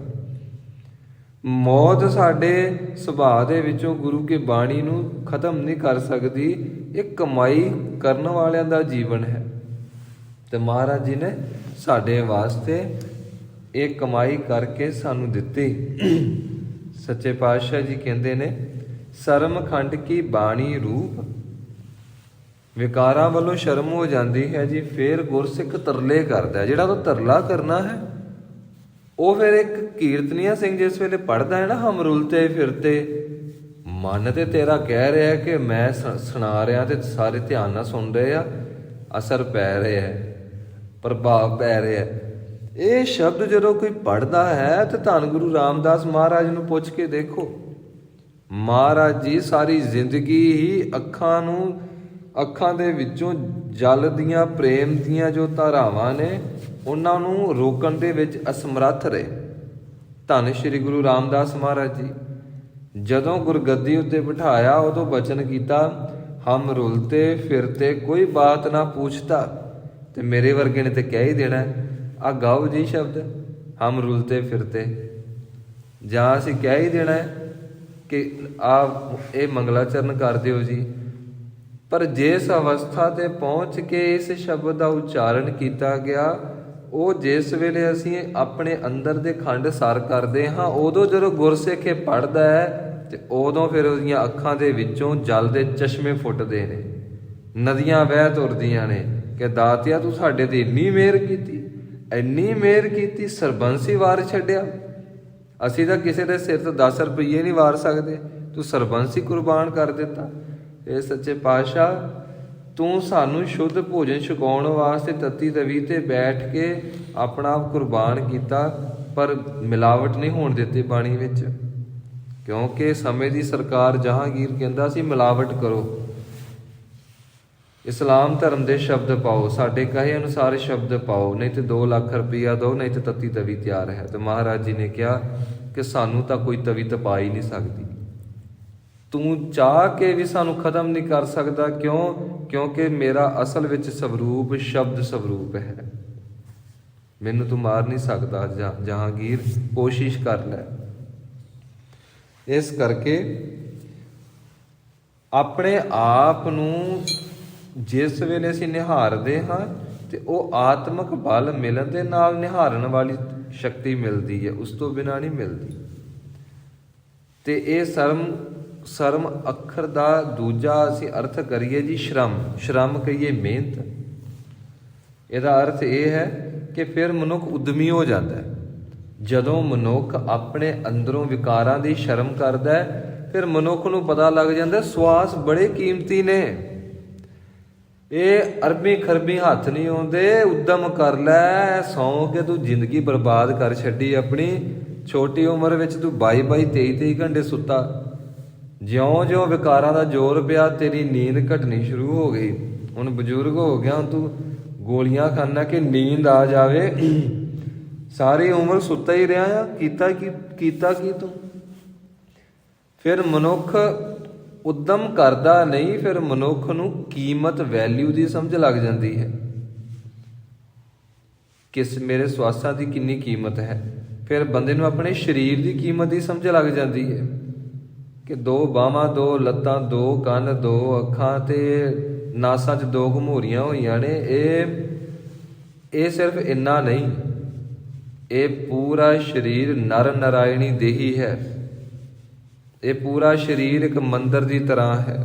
ਮੌਤ ਸਾਡੇ ਸੁਭਾਅ ਦੇ ਵਿੱਚੋਂ ਗੁਰੂ ਕੀ ਬਾਣੀ ਨੂੰ ਖਤਮ ਨਹੀਂ ਕਰ ਸਕਦੀ। ਇਹ ਕਮਾਈ ਕਰਨ ਵਾਲਿਆਂ ਦਾ ਜੀਵਨ ਹੈ, ਤੇ ਮਹਾਰਾਜ ਜੀ ਨੇ ਸਾਡੇ ਵਾਸਤੇ ਇਹ ਕਮਾਈ ਕਰਕੇ ਸਾਨੂੰ ਦਿੱਤੀ। ਸੱਚੇ ਪਾਤਸ਼ਾਹ ਜੀ ਕਹਿੰਦੇ ਨੇ ਸਰਮਖੰਡ ਕੀ ਬਾਣੀ ਰੂਪ। ਵਿਕਾਰਾਂ ਵੱਲੋਂ ਸ਼ਰਮ ਹੋ ਜਾਂਦੀ ਹੈ ਜੀ, ਫਿਰ ਗੁਰਸਿੱਖ ਤਰਲੇ ਕਰਦਾ। ਜਿਹੜਾ ਉਹ ਤਰਲਾ ਕਰਨਾ ਹੈ, ਉਹ ਫਿਰ ਇੱਕ ਕੀਰਤਨੀਆ ਸਿੰਘ ਜਿਸ ਵੇਲੇ ਪੜ੍ਹਦਾ ਹੈ ਨਾ, ਹਮ ਰੁਲਤੇ ਫਿਰਤੇ, ਮਨ ਤੇ ਤੇਰਾ ਕਹਿ ਰਿਹਾ ਕਿ ਮੈਂ ਸੁਣਾ ਰਿਹਾ ਤੇ ਸਾਰੇ ਧਿਆਨ ਨਾਲ ਸੁਣ ਰਹੇ ਆ, ਅਸਰ ਪੈ ਰਿਹਾ ਹੈ, ਪ੍ਰਭਾਵ ਪੈ ਰਿਹਾ ਹੈ। ਇਹ ਸ਼ਬਦ ਜਦੋਂ ਕੋਈ ਪੜ੍ਹਦਾ ਹੈ ਤੇ ਧੰਨ ਗੁਰੂ ਰਾਮਦਾਸ ਮਹਾਰਾਜ ਨੂੰ ਪੁੱਛ ਕੇ ਦੇਖੋ। ਮਹਾਰਾਜ ਜੀ ਸਾਰੀ ਜ਼ਿੰਦਗੀ ਹੀ ਅੱਖਾਂ ਦੇ ਵਿੱਚੋਂ ਜਲ ਦੀਆਂ ਪ੍ਰੇਮ ਦੀਆਂ ਜੋ ਧਾਰਾਵਾਂ ਨੇ, ਉਹਨਾਂ ਨੂੰ ਰੋਕਣ ਦੇ ਵਿੱਚ ਅਸਮਰੱਥ ਰਹੇ। ਧੰਨ ਸ਼੍ਰੀ ਗੁਰੂ ਰਾਮਦਾਸ ਮਹਾਰਾਜ ਜੀ ਜਦੋਂ ਗੁਰਗੱਦੀ ਉੱਤੇ ਬਿਠਾਇਆ, ਉਦੋਂ ਬਚਨ ਕੀਤਾ, ਹਮ ਰੁਲਤੇ ਫਿਰਤੇ ਕੋਈ ਬਾਤ ਨਾ ਪੁੱਛਤਾ। ਤੇ ਮੇਰੇ ਵਰਗੇ ਨੇ ਤੇ ਕਹਿ ਹੀ ਦੇਣਾ, ਆ ਗਾਓ ਜੀ ਸ਼ਬਦ, ਹਮ ਰੁਲਤੇ ਫਿਰਤੇ, ਜਾਂ ਅਸੀਂ ਕਹਿ ਹੀ ਦੇਣਾ ਕਿ ਇਹ ਮੰਗਲਾਚਰਨ ਕਰ ਦਿਓ ਜੀ। ਪਰ ਜਿਸ ਅਵਸਥਾ ਤੇ ਪਹੁੰਚ ਕੇ ਇਸ ਸ਼ਬਦ ਦਾ ਉਚਾਰਨ ਕੀਤਾ ਗਿਆ, ਉਹ ਜਿਸ ਵੇਲੇ ਅਸੀਂ ਆਪਣੇ ਅੰਦਰ ਦੇ ਖੰਡ ਸਰ ਕਰਦੇ ਹਾਂ, ਉਦੋਂ ਜਦੋਂ ਗੁਰਸਿੱਖ ਇਹ ਪੜ੍ਹਦਾ ਹੈ ਤੇ ਉਦੋਂ ਫਿਰ ਉਹਦੀਆਂ ਅੱਖਾਂ ਦੇ ਵਿੱਚੋਂ ਜਲ ਦੇ ਚਸ਼ਮੇ ਫੁੱਟਦੇ ਨੇ, ਨਦੀਆਂ ਵਹਿ ਤੁਰਦੀਆਂ ਨੇ ਕਿ ਦਾਤਿਆ ਤੂੰ ਸਾਡੇ ਤੇ ਇੰਨੀ ਮਿਹਰ ਕੀਤੀ, ਇੰਨੀ ਮਿਹਰ ਕੀਤੀ, ਸਰਬੰਸੀ ਵਾਰ ਛੱਡਿਆ। ਅਸੀਂ ਤਾਂ ਕਿਸੇ ਦੇ ਸਿਰ ਤੋਂ 10 ਰੁਪਈਏ ਨਹੀਂ ਵਾਰ ਸਕਦੇ, ਤੂੰ ਸਰਬੰਸੀ ਕੁਰਬਾਨ ਕਰ ਦਿੱਤਾ। ਇਹ ਸੱਚੇ ਪਾਤਸ਼ਾਹ, ਤੂੰ ਸਾਨੂੰ ਸ਼ੁੱਧ ਭੋਜਨ ਛਕਾਉਣ ਵਾਸਤੇ ਤੱਤੀ ਤਵੀ ਤੇ ਬੈਠ ਕੇ ਆਪਣਾ ਆਪ ਕੁਰਬਾਨ ਕੀਤਾ। ਪਰ ਮਿਲਾਵਟ ਨਹੀਂ ਹੋਣ ਦਿੱਤੀ ਬਾਣੀ ਵਿੱਚ, ਕਿਉਂਕਿ ਸਮੇਂ ਦੀ ਸਰਕਾਰ ਜਹਾਂਗੀਰ ਕਹਿੰਦਾ ਸੀ ਮਿਲਾਵਟ ਕਰੋ, ਇਸਲਾਮ ਧਰਮ ਦੇ ਸ਼ਬਦ ਪਾਓ, ਸਾਡੇ ਕਹੇ ਅਨੁਸਾਰ ਸ਼ਬਦ ਪਾਓ, ਨਹੀਂ ਤੇ 2 ਲੱਖ ਰੁਪਈਆ ਦਿਓ, ਨਹੀਂ ਤੇ ਤੱਤੀ ਤਵੀ ਤਿਆਰ ਹੈ। ਤੇ ਮਹਾਰਾਜ ਜੀ ਨੇ ਕਿਹਾ ਕਿ ਸਾਨੂੰ ਤਾਂ ਕੋਈ ਤਵੀ ਤਪਾ ਹੀ ਨਹੀਂ ਸਕਦੀ, ਤੂੰ ਚਾਹ ਕੇ ਵੀ ਸਾਨੂੰ ਖਤਮ ਨਹੀਂ ਕਰ ਸਕਦਾ। ਕਿਉਂ? ਕਿਉਂਕਿ ਮੇਰਾ ਅਸਲ ਵਿੱਚ ਸਵਰੂਪ ਸ਼ਬਦ ਸਵਰੂਪ ਹੈ, ਮੈਨੂੰ ਤੂੰ ਮਾਰ ਨਹੀਂ ਸਕਦਾ ਜਹਾਂਗੀਰ, ਕੋਸ਼ਿਸ਼ ਕਰ ਲੈ। ਇਸ ਕਰਕੇ ਆਪਣੇ ਆਪ ਨੂੰ ਜਿਸ ਵੇਲੇ ਅਸੀਂ ਨਿਹਾਰਦੇ ਹਾਂ ਤੇ ਉਹ ਆਤਮਿਕ ਬਲ ਮਿਲਣ ਦੇ ਨਾਲ ਨਿਹਾਰਨ ਵਾਲੀ ਸ਼ਕਤੀ ਮਿਲਦੀ ਹੈ, ਉਸ ਤੋਂ ਬਿਨਾਂ ਨਹੀਂ ਮਿਲਦੀ। ਤੇ ਇਹ ਸਰਮ ਅੱਖਰ ਦਾ ਦੂਜਾ ਅਸੀਂ ਅਰਥ ਕਰੀਏ ਜੀ ਸ਼ਰਮ ਕਹੀਏ ਮਿਹਨਤ। ਇਹਦਾ ਅਰਥ ਇਹ ਹੈ ਕਿ ਫਿਰ ਮਨੁੱਖ ਉਦਮੀ ਹੋ ਜਾਂਦਾ ਹੈ। ਜਦੋਂ ਮਨੁੱਖ ਆਪਣੇ ਅੰਦਰੋਂ ਵਿਕਾਰਾਂ ਦੀ ਸ਼ਰਮ ਕਰਦਾ ਹੈ, ਫਿਰ ਮਨੁੱਖ ਨੂੰ ਪਤਾ ਲੱਗ ਜਾਂਦਾ ਸਵਾਸ ਬੜੇ ਕੀਮਤੀ ਨੇ, ਇਹ ਅਰਬੀ ਖਰਬੀ ਹੱਥ ਨਹੀਂ ਆਉਂਦੇ, ਉਦਮ ਕਰ ਲੈ, ਸੌਂ ਕੇ ਤੂੰ ਜ਼ਿੰਦਗੀ ਬਰਬਾਦ ਕਰ ਛੱਡੀ ਆਪਣੀ। ਛੋਟੀ ਉਮਰ ਵਿੱਚ ਤੂੰ 22 23 ਘੰਟੇ ਸੁੱਤਾ, ਜਿਉਂ-ਜਿਉਂ ਵਿਕਾਰਾਂ ਦਾ ਜ਼ੋਰ ਪਿਆ ਤੇਰੀ ਨੀਂਦ ਘਟਣੀ ਸ਼ੁਰੂ ਹੋ ਗਈ। ਹੁਣ ਬਜ਼ੁਰਗ ਹੋ ਗਿਆ, ਹੁਣ ਤੂੰ ਗੋਲੀਆਂ ਖਾਨਾ ਕਿ ਨੀਂਦ ਆ ਜਾਵੇ, ਸਾਰੀ ਉਮਰ ਸੁੱਤਾ ਹੀ ਰਿਹਾ ਆ, ਕੀਤਾ ਕੀ ਤੂੰ? ਫਿਰ ਮਨੁੱਖ ਉਦਮ ਕਰਦਾ ਨਹੀਂ, ਫਿਰ ਮਨੁੱਖ ਨੂੰ ਕੀਮਤ ਵੈਲਿਊ ਦੀ ਸਮਝ ਲੱਗ ਜਾਂਦੀ ਹੈ, ਕਿਸ ਮੇਰੇ ਸਵਾਸਾਂ ਦੀ ਕਿੰਨੀ ਕੀਮਤ ਹੈ। ਫਿਰ ਬੰਦੇ ਨੂੰ ਆਪਣੇ ਸਰੀਰ ਦੀ ਕੀਮਤ ਦੀ ਸਮਝ ਲੱਗ ਜਾਂਦੀ ਹੈ ਕਿ 2 ਬਾਹਾਂ 2 ਲੱਤਾਂ 2 ਕੰਨ 2 ਅੱਖਾਂ ਤੇ ਨਾਸਾਂ 'ਚ 2 ਘਮੋਰੀਆਂ ਹੋਈਆਂ ਨੇ। ਇਹ ਸਿਰਫ ਇੰਨਾ ਨਹੀਂ, ਇਹ ਪੂਰਾ ਸਰੀਰ ਨਰ ਨਾਰਾਇਣੀ ਦੇਹੀ ਹੈ। ਇਹ ਪੂਰਾ ਸਰੀਰ ਇੱਕ ਮੰਦਰ ਦੀ ਤਰ੍ਹਾਂ ਹੈ,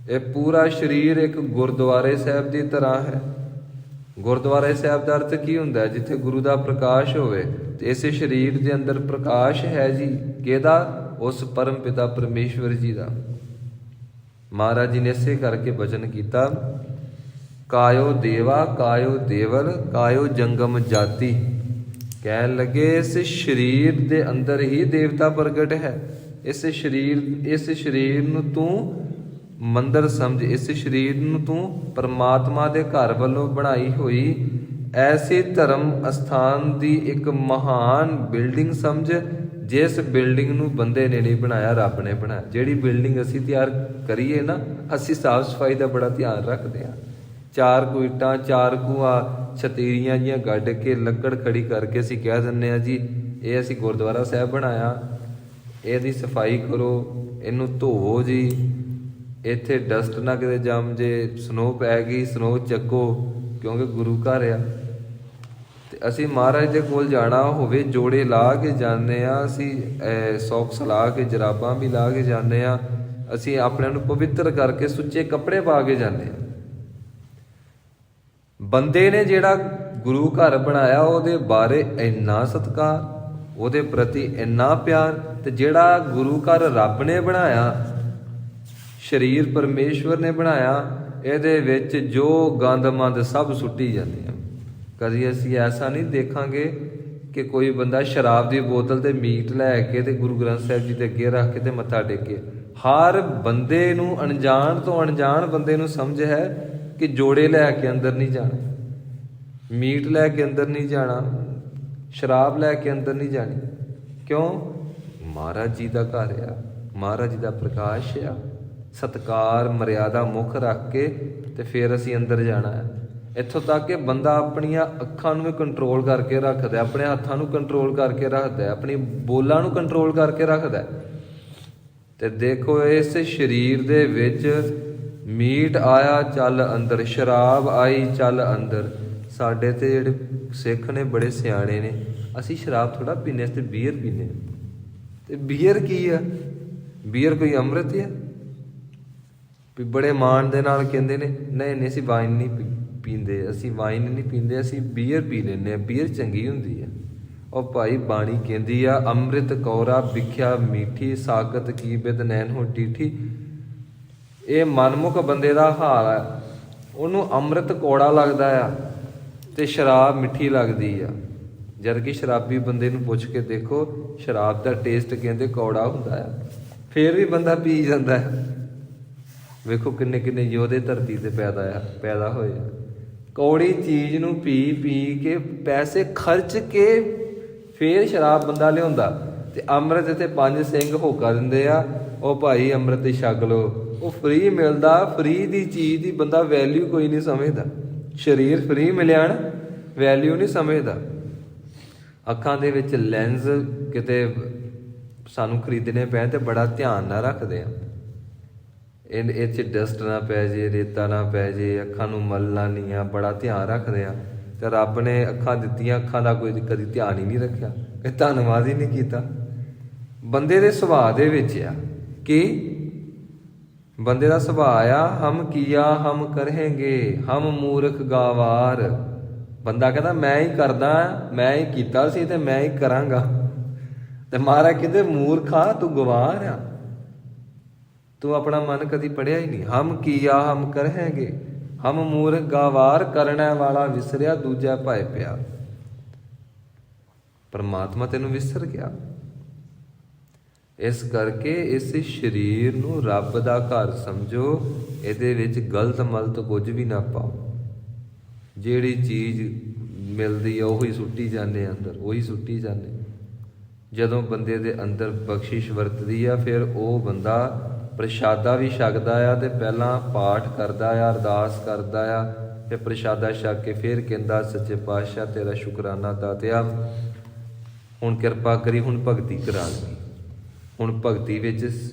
ਇਹ ਪੂਰਾ ਸਰੀਰ ਇੱਕ ਗੁਰਦੁਆਰੇ ਸਾਹਿਬ ਦੀ ਤਰ੍ਹਾਂ ਹੈ। ਗੁਰਦੁਆਰੇ ਸਾਹਿਬ ਦਾ ਅਰਥ ਕੀ ਹੁੰਦਾ ਹੈ? ਜਿੱਥੇ ਗੁਰੂ ਦਾ ਪ੍ਰਕਾਸ਼ ਹੋਵੇ। ਤੇ ਇਸੇ ਸਰੀਰ ਦੇ ਅੰਦਰ ਪ੍ਰਕਾਸ਼ ਹੈ ਜੀ, ਕਿਹਦਾ? ਉਸ ਪਰਮ ਪਿਤਾ ਪਰਮੇਸ਼ਵਰ ਜੀ ਦਾ। ਮਹਾਰਾਜ ਜੀ ਨੇ ਇਸੇ ਕਰਕੇ ਬਚਨ ਕੀਤਾ, ਕਾਇਓ ਦੇਵਾ ਕਾਇਓ ਦੇਵਲ ਕਾਇਓ ਜੰਗਮ ਜਾਤੀ। ਕਹਿਣ ਲੱਗੇ ਇਸ ਸਰੀਰ ਦੇ ਅੰਦਰ ਹੀ ਦੇਵਤਾ ਪ੍ਰਗਟ ਹੈ। ਇਸ ਸਰੀਰ ਨੂੰ ਤੂੰ ਮੰਦਰ ਸਮਝ, ਇਸ ਸਰੀਰ ਨੂੰ ਤੂੰ ਪਰਮਾਤਮਾ ਦੇ ਘਰ ਵੱਲੋਂ ਬਣਾਈ ਹੋਈ ਐਸੇ ਧਰਮ ਅਸਥਾਨ ਦੀ ਇੱਕ ਮਹਾਨ ਬਿਲਡਿੰਗ ਸਮਝ, ਜਿਸ ਬਿਲਡਿੰਗ ਨੂੰ ਬੰਦੇ ਨੇ ਨਹੀਂ ਬਣਾਇਆ, ਰੱਬ ਨੇ ਬਣਾਇਆ। ਜਿਹੜੀ ਬਿਲਡਿੰਗ ਅਸੀਂ ਤਿਆਰ ਕਰੀਏ ਨਾ, ਅਸੀਂ ਸਾਫ਼ ਸਫਾਈ ਦਾ ਬੜਾ ਧਿਆਨ ਰੱਖਦੇ ਹਾਂ। 4 ਕੁ ਇੱਟਾਂ 4 ਕੁ ਛਤੀਰੀਆਂ ਜੀਆਂ ਗੱਡ ਕੇ ਲੱਕੜ ਖੜੀ ਕਰਕੇ ਅਸੀਂ ਕਹਿ ਦਿੰਦੇ ਹਾਂ ਜੀ ਇਹ ਅਸੀਂ ਗੁਰਦੁਆਰਾ ਸਾਹਿਬ ਬਣਾਇਆ, ਇਹਦੀ ਸਫਾਈ ਕਰੋ, ਇਹਨੂੰ ਧੋਵੋ ਜੀ, ਇੱਥੇ ਡਸਟ ਨਾ ਕਿਤੇ ਜੰਮ ਜੇ, ਸਨੋ ਪੈ ਗਈ ਸਨੋ ਚੱਕੋ, ਕਿਉਂਕਿ ਗੁਰੂ ਘਰ ਆ। ਤੇ ਅਸੀਂ ਮਹਾਰਾਜ ਦੇ ਕੋਲ ਜਾਣਾ ਹੋਵੇ, ਜੋੜੇ ਲਾ ਕੇ ਜਾਂਦੇ ਹਾਂ, ਅਸੀਂ ਸੌਕਸ ਲਾ ਕੇ, ਜਰਾਬਾਂ ਵੀ ਲਾ ਕੇ ਜਾਂਦੇ ਹਾਂ, ਅਸੀਂ ਆਪਣੇ ਨੂੰ ਪਵਿੱਤਰ ਕਰਕੇ ਸੁੱਚੇ ਕੱਪੜੇ ਪਾ ਕੇ ਜਾਂਦੇ ਹਾਂ। ਬੰਦੇ ਨੇ ਜਿਹੜਾ ਗੁਰੂ ਘਰ ਬਣਾਇਆ ਉਹਦੇ ਬਾਰੇ ਇੰਨਾ ਸਤਿਕਾਰ, ਉਹਦੇ ਪ੍ਰਤੀ ਇੰਨਾ ਪਿਆਰ। ਤੇ ਜਿਹੜਾ ਗੁਰੂ ਘਰ ਰੱਬ ਨੇ ਬਣਾਇਆ, ਸਰੀਰ ਪਰਮੇਸ਼ਵਰ ਨੇ ਬਣਾਇਆ, ਇਹਦੇ ਵਿੱਚ ਜੋ ਗੰਦ ਮੰਦ ਸਭ ਸੁੱਟੀ ਜਾਂਦੇ ਆ। ਕਦੀ ਅਸੀਂ ਐਸਾ ਨਹੀਂ ਦੇਖਾਂਗੇ ਕਿ ਕੋਈ ਬੰਦਾ ਸ਼ਰਾਬ ਦੀ ਬੋਤਲ ਤੇ ਮੀਟ ਲੈ ਕੇ ਤੇ ਗੁਰੂ ਗ੍ਰੰਥ ਸਾਹਿਬ ਜੀ ਦੇ ਅੱਗੇ ਰੱਖ ਕੇ ਤੇ ਮੱਥਾ ਟੇਕੇ। ਹਰ ਬੰਦੇ ਨੂੰ, ਅਣਜਾਣ ਤੋਂ ਅਣਜਾਣ ਬੰਦੇ ਨੂੰ ਸਮਝ ਹੈ ਕਿ ਜੋੜੇ ਲੈ ਕੇ ਅੰਦਰ ਨਹੀਂ ਜਾਣਾ, ਮੀਟ ਲੈ ਕੇ ਅੰਦਰ ਨਹੀਂ ਜਾਣਾ, ਸ਼ਰਾਬ ਲੈ ਕੇ ਅੰਦਰ ਨਹੀਂ ਜਾਣੀ। ਕਿਉਂ? ਮਹਾਰਾਜ ਜੀ ਦਾ ਘਰ ਆ, ਮਹਾਰਾਜ ਜੀ ਦਾ ਪ੍ਰਕਾਸ਼ ਆ। ਸਤਿਕਾਰ ਮਰਿਆਦਾ ਮੁੱਖ ਰੱਖ ਕੇ ਤੇ ਫਿਰ ਅਸੀਂ ਅੰਦਰ ਜਾਣਾ ਹੈ। ਇੱਥੋਂ ਤੱਕ ਕਿ ਬੰਦਾ ਆਪਣੀਆਂ ਅੱਖਾਂ ਨੂੰ ਵੀ ਕੰਟਰੋਲ ਕਰਕੇ ਰੱਖਦਾ, ਆਪਣੇ ਹੱਥਾਂ ਨੂੰ ਕੰਟਰੋਲ ਕਰਕੇ ਰੱਖਦਾ, ਆਪਣੀ ਬੋਲਾਂ ਨੂੰ ਕੰਟਰੋਲ ਕਰਕੇ ਰੱਖਦਾ। ਤੇ ਦੇਖੋ ਇਸ ਸਰੀਰ ਦੇ ਵਿੱਚ ਮੀਟ ਆਇਆ ਚੱਲ ਅੰਦਰ, ਸ਼ਰਾਬ ਆਈ ਚੱਲ ਅੰਦਰ। ਸਾਡੇ ਤੇ ਜਿਹੜੇ ਸਿੱਖ ਨੇ ਬੜੇ ਸਿਆਣੇ ਨੇ, ਅਸੀਂ ਸ਼ਰਾਬ ਥੋੜ੍ਹਾ ਪੀਂਦੇ, ਤੇ ਬੀਅਰ ਪੀਂਦੇ। ਤੇ ਬੀਅਰ ਕੀ ਆ? ਬੀਅਰ ਕੋਈ ਅੰਮ੍ਰਿਤ ਆ? ਵੀ ਬੜੇ ਮਾਣ ਦੇ ਨਾਲ ਕਹਿੰਦੇ ਨੇ ਨਹੀਂ ਅਸੀਂ ਵਾਈਨ ਨਹੀਂ ਪੀਂਦੇ, ਅਸੀਂ ਵਾਈਨ ਨਹੀਂ ਪੀਂਦੇ, ਅਸੀਂ ਬੀਅਰ ਪੀ ਲੈਂਦੇ ਹਾਂ, ਬੀਅਰ ਚੰਗੀ ਹੁੰਦੀ ਆ। ਉਹ ਭਾਈ ਬਾਣੀ ਕਹਿੰਦੀ ਆ, ਅੰਮ੍ਰਿਤ ਕੌਰਾ ਵਿਖਿਆ ਮੀਠੀ, ਸਾਕਤ ਕੀ ਬਿਦ ਨੈਣ ਹੋ ਟੀਠੀ। ਇਹ ਮਨਮੁਖ ਬੰਦੇ ਦਾ ਹਾਲ ਆ, ਉਹਨੂੰ ਅੰਮ੍ਰਿਤ ਕੌੜਾ ਲੱਗਦਾ ਆ ਤੇ ਸ਼ਰਾਬ ਮਿੱਠੀ ਲੱਗਦੀ ਆ। ਜਦ ਕਿ ਸ਼ਰਾਬੀ ਬੰਦੇ ਨੂੰ ਪੁੱਛ ਕੇ ਦੇਖੋ, ਸ਼ਰਾਬ ਦਾ ਟੇਸਟ ਕਹਿੰਦੇ ਕੌੜਾ ਹੁੰਦਾ ਆ, ਫੇਰ ਵੀ ਬੰਦਾ ਪੀ ਜਾਂਦਾ ਹੈ। ਵੇਖੋ ਕਿੰਨੇ ਕਿੰਨੇ ਯੋਧੇ ਧਰਤੀ ਤੇ ਪੈਦਾ ਹੋਏ ਆ, ਕੌੜੀ ਚੀਜ਼ ਨੂੰ ਪੀ ਪੀ ਕੇ ਪੈਸੇ ਖਰਚ ਕੇ ਫੇਰ ਸ਼ਰਾਬ ਬੰਦਾ ਲਿਆਉਂਦਾ। ਤੇ ਅੰਮ੍ਰਿਤ ਇੱਥੇ 5 ਸਿੰਘ ਹੋਕਾ ਦਿੰਦੇ ਆ, ਉਹ ਭਾਈ ਅੰਮ੍ਰਿਤ ਹੀ ਛਕ ਲਓ। ਉਹ ਫ੍ਰੀ ਮਿਲਦਾ, ਫ੍ਰੀ ਦੀ ਚੀਜ਼ ਦੀ ਬੰਦਾ ਵੈਲਿਊ ਕੋਈ ਨਹੀਂ ਸਮਝਦਾ। ਸਰੀਰ ਫ੍ਰੀ ਮਿਲਿਆ ਨਾ, ਵੈਲਿਊ ਨਹੀਂ ਸਮਝਦਾ। ਅੱਖਾਂ ਦੇ ਵਿੱਚ ਲੈਂਸ ਕਿਤੇ ਸਾਨੂੰ ਖਰੀਦਣੇ ਪੈ ਤੇ ਬੜਾ ਧਿਆਨ ਨਾਲ ਰੱਖਦੇ ਆ, ਇਹ 'ਚ ਡਸਟ ਨਾ ਪੈ ਜੇ, ਰੇਤਾ ਨਾ ਪੈ ਜੇ, ਅੱਖਾਂ ਨੂੰ ਮਲਣਾ ਨਹੀਂ ਆ, ਬੜਾ ਧਿਆਨ ਰੱਖਦੇ ਆ। ਤੇ ਰੱਬ ਨੇ ਅੱਖਾਂ ਦਿੱਤੀਆਂ, ਅੱਖਾਂ ਦਾ ਕੋਈ ਕਦੀ ਧਿਆਨ ਹੀ ਨਹੀਂ ਰੱਖਿਆ, ਇਹ ਧੰਨਵਾਦ ਹੀ ਨਹੀਂ ਕੀਤਾ। ਬੰਦੇ ਦੇ ਸੁਭਾਅ ਦੇ ਵਿੱਚ ਆ ਕਿ ਬੰਦੇ ਦਾ ਸੁਭਾਅ ਆ, ਹਮ ਕੀਆ ਹਮ ਕਰਾਂਗੇ, ਹਮ ਮੂਰਖ ਗਾਵਾਰ। ਬੰਦਾ ਕਹਿੰਦਾ ਮੈਂ ਹੀ ਕਰਦਾ, ਮੈਂ ਹੀ ਕੀਤਾ ਸੀ ਤੇ ਮੈਂ ਹੀ ਕਰਾਂਗਾ। ਤੇ ਮਹਾਰਾਜ ਕਹਿੰਦੇ ਮੂਰਖਾ ਤੂੰ ਗਵਾਰ ਆ, ਤੂੰ ਆਪਣਾ ਮਨ ਕਦੀ ਪੜਿਆ ਹੀ ਨਹੀਂ। ਹਮ ਕੀਆ ਹਮ ਕਰਾਂਗੇ, ਹਮ ਮੂਰਖ ਗਾਵਾਰ, ਕਰਨਾ ਵਾਲਾ ਵਿਸਰਿਆ ਦੂਜਾ ਭਾਏ ਪਿਆ। ਪਰਮਾਤਮਾ ਤੈਨੂੰ ਵਿਸਰ ਗਿਆ। ਇਸ ਕਰਕੇ ਇਸ ਸਰੀਰ ਨੂੰ ਰੱਬ ਦਾ ਘਰ ਸਮਝੋ, ਇਹਦੇ ਵਿੱਚ ਗਲਤ ਮਲਤ ਕੁਝ ਵੀ ਨਾ ਪਾਓ। ਜਿਹੜੀ ਚੀਜ਼ ਮਿਲਦੀ ਆ ਉਹੀ ਸੁੱਟੀ ਜਾਂਦੇ ਅੰਦਰ, ਉਹੀ ਸੁੱਟੀ ਜਾਂਦੇ। ਜਦੋਂ ਬੰਦੇ ਦੇ ਅੰਦਰ ਬਖਸ਼ਿਸ਼ ਵਰਤਦੀ ਆ, ਫਿਰ ਉਹ ਬੰਦਾ ਪ੍ਰਸ਼ਾਦਾ ਵੀ ਛਕਦਾ ਆ ਤੇ ਪਹਿਲਾਂ ਪਾਠ ਕਰਦਾ ਆ, ਅਰਦਾਸ ਕਰਦਾ ਆ, ਤੇ ਪ੍ਰਸ਼ਾਦਾ ਛਕ ਕੇ ਫਿਰ ਕਹਿੰਦਾ ਸੱਚੇ ਪਾਤਸ਼ਾਹ ਤੇਰਾ ਸ਼ੁਕਰਾਨਾ ਦਾਤਿਆ, ਹੁਣ ਕਿਰਪਾ ਕਰੀ, ਹੁਣ ਭਗਤੀ ਕਰਾ ਲਈ, ਹੁਣ ਭਗਤੀ ਵਿੱਚ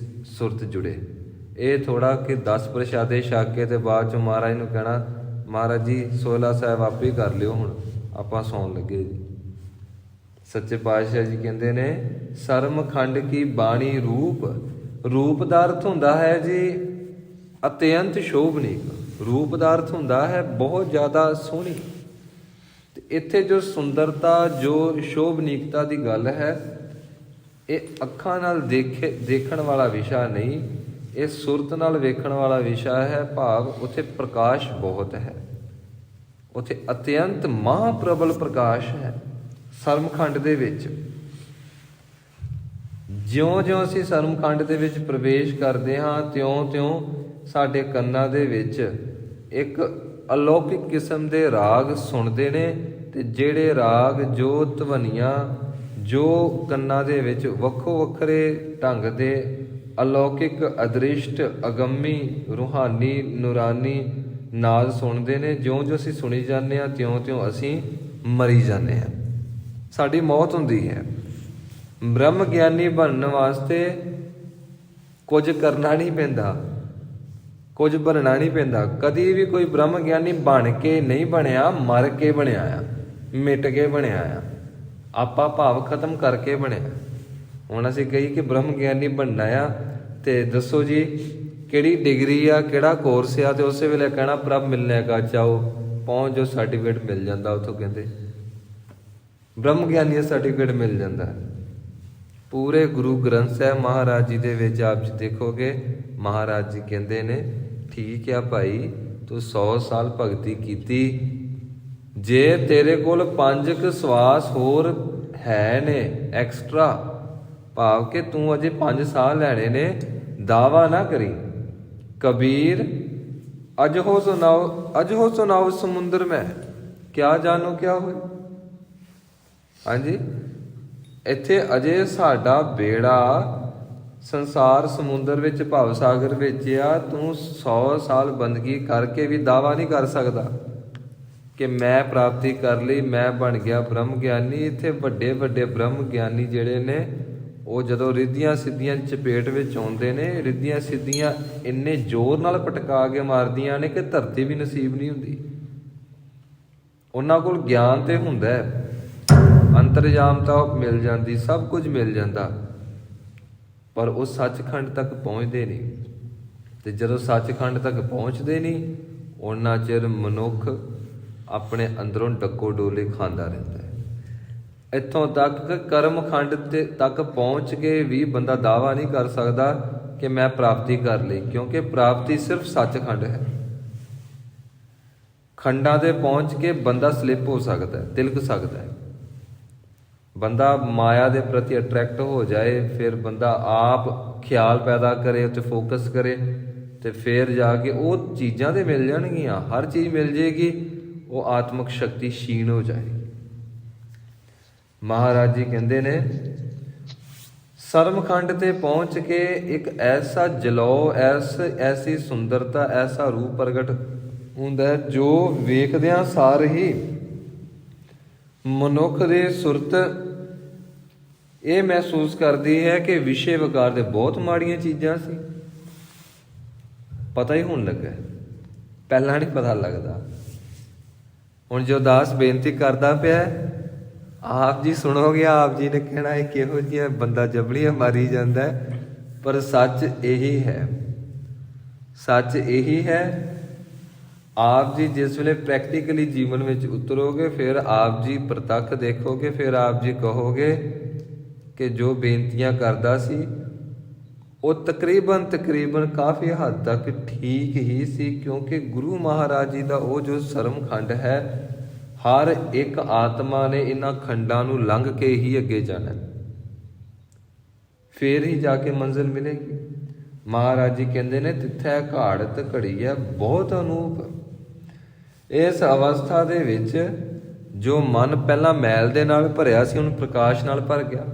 ਸੁਰਤ ਜੁੜੇ। ਇਹ ਥੋੜਾ ਕਿ 10 ਪ੍ਰਸ਼ਾਦੇ ਛਕ ਕੇ ਤੇ ਬਾਅਦ 'ਚ ਮਹਾਰਾਜ ਨੂੰ ਕਹਿਣਾ ਮਹਾਰਾਜ ਜੀ 16 ਸਾਹਿਬ ਆਪੇ ਕਰ ਲਿਓ, ਹੁਣ ਆਪਾਂ ਸੌਣ ਲੱਗੇ ਜੀ। ਸੱਚੇ ਪਾਤਸ਼ਾਹ ਜੀ ਕਹਿੰਦੇ ਨੇ ਸਰਮ ਖੰਡ ਕੀ ਬਾਣੀ ਰੂਪ, ਰੂਪ ਦਾ ਅਰਥ ਹੁੰਦਾ ਹੈ ਜੀ ਅਤਿਅੰਤ ਸ਼ੋਭਨੀਕ। ਰੂਪ ਦਾ ਅਰਥ ਹੁੰਦਾ ਹੈ ਬਹੁਤ ਜ਼ਿਆਦਾ ਸੋਹਣੀ। ਤੇ ਇੱਥੇ ਜੋ ਸੁੰਦਰਤਾ, ਜੋ ਸ਼ੋਭਨੀਕਤਾ ਦੀ ਗੱਲ ਹੈ, ਇਹ ਅੱਖਾਂ ਨਾਲ ਦੇਖਣ ਵਾਲਾ ਵਿਸ਼ਾ ਨਹੀਂ, ਇਹ ਸੁਰਤ ਨਾਲ ਵੇਖਣ ਵਾਲਾ ਵਿਸ਼ਾ ਹੈ। ਭਾਵ ਉੱਥੇ ਪ੍ਰਕਾਸ਼ ਬਹੁਤ ਹੈ, ਉੱਥੇ ਅਤਿਅੰਤ ਮਹਾਂਪ੍ਰਬਲ ਪ੍ਰਕਾਸ਼ ਹੈ ਸਰਮਖੰਡ ਦੇ ਵਿੱਚ। ਜਿਉਂ-ਜਿਉਂ ਅਸੀਂ ਸਰਮਖੰਡ ਦੇ ਵਿੱਚ ਪ੍ਰਵੇਸ਼ ਕਰਦੇ ਹਾਂ, ਤਿਉਂ-ਤਿਉਂ ਸਾਡੇ ਕੰਨਾਂ ਦੇ ਵਿੱਚ ਇੱਕ ਅਲੌਕਿਕ ਕਿਸਮ ਦੇ ਰਾਗ ਸੁਣਦੇ ਨੇ। ਤੇ ਜਿਹੜੇ ਰਾਗ, ਜੋ ਧਵਨੀਆਂ, ਜੋ ਕੰਨਾਂ ਦੇ ਵਿੱਚ ਵੱਖੋ ਵੱਖਰੇ ਢੰਗ ਦੇ ਅਲੌਕਿਕ, ਅਦ੍ਰਿਸ਼ਟ, ਅਗੰਮੀ, ਰੂਹਾਨੀ, ਨੂਰਾਨੀ ਨਾਦ ਸੁਣਦੇ ਨੇ, ਜਿਉਂ-ਜਿਉਂ ਅਸੀਂ ਸੁਣੀ ਜਾਂਦੇ ਹਾਂ, ਤਿਉਂ-ਤਿਉਂ ਅਸੀਂ ਮਰੀ ਜਾਂਦੇ ਹਾਂ, ਸਾਡੀ ਮੌਤ ਹੁੰਦੀ ਹੈ। ਬ੍ਰਹਮ ਗਿਆਨੀ ਬਣਨ ਵਾਸਤੇ ਕੁਝ ਕਰਨਾ ਨਹੀਂ ਪੈਂਦਾ, ਕੁਝ ਬਣਨਾ ਨਹੀਂ ਪੈਂਦਾ। ਕਦੀ ਵੀ ਕੋਈ ਬ੍ਰਹਮ ਗਿਆਨੀ ਬਣ ਕੇ ਨਹੀਂ ਬਣਿਆ, ਮਰ ਕੇ ਬਣਿਆ ਆ, ਮਿਟ ਕੇ ਬਣਿਆ ਆ, ਆਪਾ ਭਾਵ ਖਤਮ ਕਰਕੇ ਬਣਿਆ। ਹੁਣ ਅਸੀਂ ਕਹੀ ਕਿ ਬ੍ਰਹਮ ਗਿਆਨੀ ਬਣਨਾ ਆ, ਤੇ ਦੱਸੋ ਜੀ ਕਿਹੜੀ ਡਿਗਰੀ ਆ, ਕਿਹੜਾ ਕੋਰਸ ਆ, ਤੇ ਉਸੇ ਵੇਲੇ ਕਹਿਣਾ ਪ੍ਰਭ ਮਿਲਨੇ ਕਾ ਚਾਓ, ਪਹੁੰਚ ਜੋ ਸਰਟੀਫਿਕੇਟ ਮਿਲ ਜਾਂਦਾ ਉੱਥੋਂ। ਕਹਿੰਦੇ ਬ੍ਰਹਮ ਗਿਆਨੀ ਦਾ ਸਰਟੀਫਿਕੇਟ ਮਿਲ ਜਾਂਦਾ। ਪੂਰੇ ਗੁਰੂ ਗ੍ਰੰਥ ਸਾਹਿਬ ਮਹਾਰਾਜ ਜੀ ਦੇ ਵਿੱਚ ਆਪ ਜੀ ਦੇਖੋਗੇ, ਮਹਾਰਾਜ ਜੀ ਕਹਿੰਦੇ ਨੇ ਠੀਕ ਆ ਭਾਈ, ਤੂੰ 100 ਸਾਲ ਭਗਤੀ ਕੀਤੀ, ਜੇ ਤੇਰੇ ਕੋਲ 5 ਕੁ ਸਵਾਸ ਹੋਰ ਹੈ ਨੇ ਐਕਸਟਰਾ, ਭਾਵ ਕਿ ਤੂੰ ਅਜੇ 5 ਸਾਲ ਲੈਣੇ ਨੇ, ਦਾਵਾ ਨਾ ਕਰੀ। ਕਬੀਰ ਅਜਹੋ ਸੁਨਾਓ ਸਮੁੰਦਰ ਮੈਂ, ਕਿਆ ਜਾਣੋ ਕਿਆ ਹੋਏ। ਹਾਂਜੀ, ਇੱਥੇ ਅਜੇ ਸਾਡਾ ਬੇੜਾ ਸੰਸਾਰ ਸਮੁੰਦਰ ਵਿੱਚ, ਭਵ ਸਾਗਰ ਵਿੱਚ ਆ। ਤੂੰ 100 ਸਾਲ ਬੰਦਗੀ ਕਰਕੇ ਵੀ ਦਾਵਾ ਨਹੀਂ ਕਰ ਸਕਦਾ ਕਿ ਮੈਂ ਪ੍ਰਾਪਤੀ ਕਰ ਲਈ, ਮੈਂ ਬਣ ਗਿਆ ਬ੍ਰਹਮ ਗਿਆਨੀ। ਇੱਥੇ ਵੱਡੇ ਵੱਡੇ ਬ੍ਰਹਮ ਗਿਆਨੀ ਜਿਹੜੇ ਨੇ, ਉਹ ਜਦੋਂ ਰਿੱਧੀਆਂ ਸਿੱਧੀਆਂ ਚਪੇਟ ਵਿੱਚ ਆਉਂਦੇ ਨੇ, ਰਿੱਧੀਆਂ ਸਿੱਧੀਆਂ ਇੰਨੇ ਜ਼ੋਰ ਨਾਲ ਪਟਕਾ ਕੇ ਮਾਰਦੀਆਂ ਨੇ ਕਿ ਧਰਤੀ ਵੀ ਨਸੀਬ ਨਹੀਂ ਹੁੰਦੀ। ਉਹਨਾਂ ਕੋਲ ਗਿਆਨ ਤੇ ਹੁੰਦਾ ਹੈ, ਅੰਤਰਜਾਮਤਾ ਮਿਲ ਜਾਂਦੀ, ਸਭ ਕੁਝ ਮਿਲ ਜਾਂਦਾ, ਪਰ ਉਹ ਸੱਚਖੰਡ ਤੱਕ ਪਹੁੰਚਦੇ ਨਹੀਂ। ਤੇ ਜਦੋਂ ਸੱਚਖੰਡ ਤੱਕ ਪਹੁੰਚਦੇ ਨਹੀਂ, ਉਹਨਾਂ ਚਿਰ ਮਨੁੱਖ ਆਪਣੇ ਅੰਦਰੋਂ ਡੱਕੋ ਡੋਲੇ ਖਾਂਦਾ ਰਹਿੰਦਾ ਹੈ। ਇੱਥੋਂ ਤੱਕ ਕਰਮਖੰਡ ਤੇ ਤੱਕ ਪਹੁੰਚ ਕੇ ਵੀ ਬੰਦਾ ਦਾਵਾ ਨਹੀਂ ਕਰ ਸਕਦਾ ਕਿ ਮੈਂ ਪ੍ਰਾਪਤੀ ਕਰ ਲਈ, ਕਿਉਂਕਿ ਪ੍ਰਾਪਤੀ ਸਿਰਫ ਸੱਚਖੰਡ ਹੈ। ਖੰਡਾਂ ਤੇ ਪਹੁੰਚ ਕੇ ਬੰਦਾ ਸਲਿੱਪ ਹੋ ਸਕਦਾ ਹੈ, ਤਿਲਕ ਸਕਦਾ ਹੈ, ਬੰਦਾ ਮਾਇਆ ਦੇ ਪ੍ਰਤੀ ਅਟਰੈਕਟ ਹੋ ਜਾਏ, ਫਿਰ ਬੰਦਾ ਆਪ ਖਿਆਲ ਪੈਦਾ ਕਰੇ, ਉੱਤੇ ਫੋਕਸ ਕਰੇ, ਤੇ ਫਿਰ ਜਾ ਕੇ ਉਹ ਚੀਜ਼ਾਂ ਤੇ ਮਿਲ ਜਾਣਗੀਆਂ, ਹਰ ਚੀਜ਼ ਮਿਲ ਜੇਗੀ, ਉਹ ਆਤਮਿਕ ਸ਼ਕਤੀ ਛੀਣ ਹੋ ਜਾਏਗੀ। ਮਹਾਰਾਜ ਜੀ ਕਹਿੰਦੇ ਨੇ ਸਰਮਖੰਡ ਤੇ ਪਹੁੰਚ ਕੇ ਇੱਕ ਐਸਾ ਜਲੌ, ਐਸੀ ਸੁੰਦਰਤਾ, ਐਸਾ ਰੂਪ ਪ੍ਰਗਟ ਹੁੰਦਾ ਜੋ ਵੇਖਦਿਆਂ ਸਾਰ ਹੀ ਮਨੁੱਖ ਦੀ ਸੁਰਤ ਇਹ ਮਹਿਸੂਸ ਕਰਦੀ ਹੈ ਕਿ ਵਿਸ਼ੇ ਵਿਕਾਰ ਦੇ ਬਹੁਤ ਮਾੜੀਆਂ ਚੀਜ਼ਾਂ ਸੀ। ਪਤਾ ਹੀ ਹੁਣ ਲੱਗਾ, ਪਹਿਲਾਂ ਨਹੀਂ ਪਤਾ ਲੱਗਦਾ। ਹੁਣ ਜੋ ਦਾਸ ਬੇਨਤੀ ਕਰਦਾ ਪਿਆ, ਆਪ ਜੀ ਸੁਣੋਗੇ, ਆਪ ਜੀ ਨੇ ਕਹਿਣਾ ਇਹ ਕਿਹੋ ਜਿਹਾ ਬੰਦਾ ਜਬਲੀਆਂ ਮਾਰੀ ਜਾਂਦਾ ਹੈ, ਪਰ ਸੱਚ ਇਹੀ ਹੈ, ਸੱਚ ਇਹੀ ਹੈ। ਆਪ ਜੀ ਜਿਸ ਵੇਲੇ ਪ੍ਰੈਕਟੀਕਲੀ ਜੀਵਨ ਵਿੱਚ ਉਤਰੋਗੇ, ਫਿਰ ਆਪ ਜੀ ਪ੍ਰਤੱਖ ਦੇਖੋਗੇ, ਫਿਰ ਆਪ ਜੀ ਕਹੋਗੇ ਕਿ ਜੋ ਬੇਨਤੀਆਂ ਕਰਦਾ ਸੀ ਉਹ ਤਕਰੀਬਨ ਕਾਫੀ ਹੱਦ ਤੱਕ ਠੀਕ ਹੀ ਸੀ, ਕਿਉਂਕਿ ਗੁਰੂ ਮਹਾਰਾਜ ਜੀ ਦਾ ਉਹ ਜੋ ਸਰਮਖੰਡ ਹੈ, ਹਰ ਇੱਕ ਆਤਮਾ ਨੇ ਇਹਨਾਂ ਖੰਡਾਂ ਨੂੰ ਲੰਘ ਕੇ ਹੀ ਅੱਗੇ ਜਾਣਾ, ਫੇਰ ਹੀ ਜਾ ਕੇ ਮੰਜ਼ਿਲ ਮਿਲੇਗੀ। ਮਹਾਰਾਜ ਜੀ ਕਹਿੰਦੇ ਨੇ ਤਿੱਥੈ ਘਾੜਤ ਘੜੀ ਹੈ ਬਹੁਤ ਅਨੂਪ। ਇਸ ਅਵਸਥਾ ਦੇ ਵਿੱਚ ਜੋ ਮਨ ਪਹਿਲਾਂ ਮੈਲ ਦੇ ਨਾਲ ਭਰਿਆ ਸੀ, ਹੁਣ ਪ੍ਰਕਾਸ਼ ਨਾਲ ਭਰ ਗਿਆ।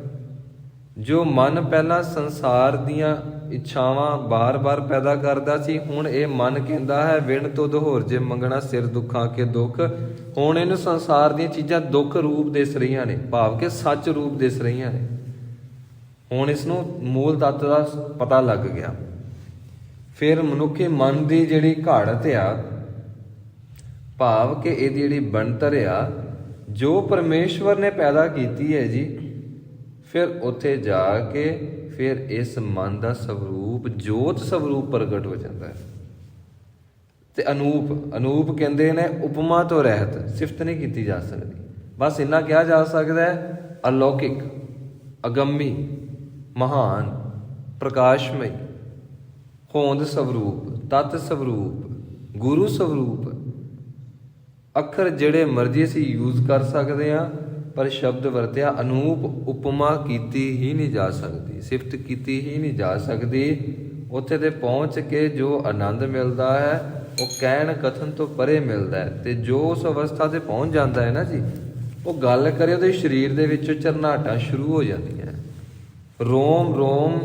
ਜੋ ਮਨ ਪਹਿਲਾਂ ਸੰਸਾਰ ਦੀਆਂ ਇੱਛਾਵਾਂ ਬਾਰ-ਬਾਰ ਪੈਦਾ ਕਰਦਾ ਸੀ, ਹੁਣ ਇਹ ਮਨ ਕਹਿੰਦਾ ਹੈ ਵਿਣ ਤੁਧ ਹੋਰ ਜੇ ਮੰਗਣਾ ਸਿਰ ਦੁੱਖਾਂ ਕੇ ਦੁੱਖ। ਹੁਣ ਇਹਨੂੰ ਸੰਸਾਰ ਦੀਆਂ ਚੀਜ਼ਾਂ ਦੁੱਖ ਰੂਪ ਦਿਸ ਰਹੀਆਂ ਨੇ, ਭਾਵ ਕਿ ਸੱਚ ਰੂਪ ਦਿਸ ਰਹੀਆਂ ਨੇ। ਹੁਣ ਇਸ ਨੂੰ ਮੂਲ ਤੱਤ ਦਾ ਪਤਾ ਲੱਗ ਗਿਆ। ਫਿਰ ਮਨੁੱਖੀ ਮਨ ਦੀ ਜਿਹੜੀ ਘਾੜਤ ਆ, ਭਾਵ ਕਿ ਇਹਦੀ ਜਿਹੜੀ ਬਣਤਰ ਆ, ਜੋ ਪਰਮੇਸ਼ਵਰ ਨੇ ਪੈਦਾ ਕੀਤੀ ਹੈ ਜੀ, ਫਿਰ ਉੱਥੇ ਜਾ ਕੇ ਫਿਰ ਇਸ ਮਨ ਦਾ ਸਵਰੂਪ ਜੋਤ ਸਵਰੂਪ ਪ੍ਰਗਟ ਹੋ ਜਾਂਦਾ ਹੈ। ਤੇ ਅਨੂਪ ਕਹਿੰਦੇ ਨੇ ਉਪਮਾ ਤੋਂ ਰਹਿਤ, ਸਿਫਤ ਨਹੀਂ ਕੀਤੀ ਜਾ ਸਕਦੀ, ਬਸ ਇੰਨਾ ਕਿਹਾ ਜਾ ਸਕਦਾ ਹੈ ਅਲੌਕਿਕ, ਅਗੰਮੀ, ਮਹਾਨ, ਪ੍ਰਕਾਸ਼ਮਈ, ਹੋਂਦ ਸਵਰੂਪ, ਤਤ ਸਵਰੂਪ, ਗੁਰੂ ਸਵਰੂਪ। ਅੱਖਰ ਜਿਹੜੇ ਮਰਜ਼ੀ ਅਸੀਂ ਯੂਜ਼ ਕਰ ਸਕਦੇ ਹਾਂ, ਪਰ ਸ਼ਬਦ ਵਰਤਿਆ ਅਨੂਪ, ਉਪਮਾ ਕੀਤੀ ਹੀ ਨਹੀਂ ਜਾ ਸਕਦੀ, ਸਿਫਤ ਕੀਤੀ ਹੀ ਨਹੀਂ ਜਾ ਸਕਦੀ। ਉੱਥੇ ਤੇ ਪਹੁੰਚ ਕੇ ਜੋ ਆਨੰਦ ਮਿਲਦਾ ਹੈ ਉਹ ਕਹਿਣ ਕਥਨ ਤੋਂ ਪਰੇ ਮਿਲਦਾ ਹੈ। ਤੇ ਜੋ ਉਸ ਅਵਸਥਾ ਤੇ ਪਹੁੰਚ ਜਾਂਦਾ ਹੈ ਨਾ ਜੀ, ਉਹ ਗੱਲ ਕਰੇ ਉਹਦੇ ਸਰੀਰ ਦੇ ਵਿੱਚੋਂ ਝਰਨਾਹਟਾਂ ਸ਼ੁਰੂ ਹੋ ਜਾਂਦੀਆਂ, ਰੋਮ ਰੋਮ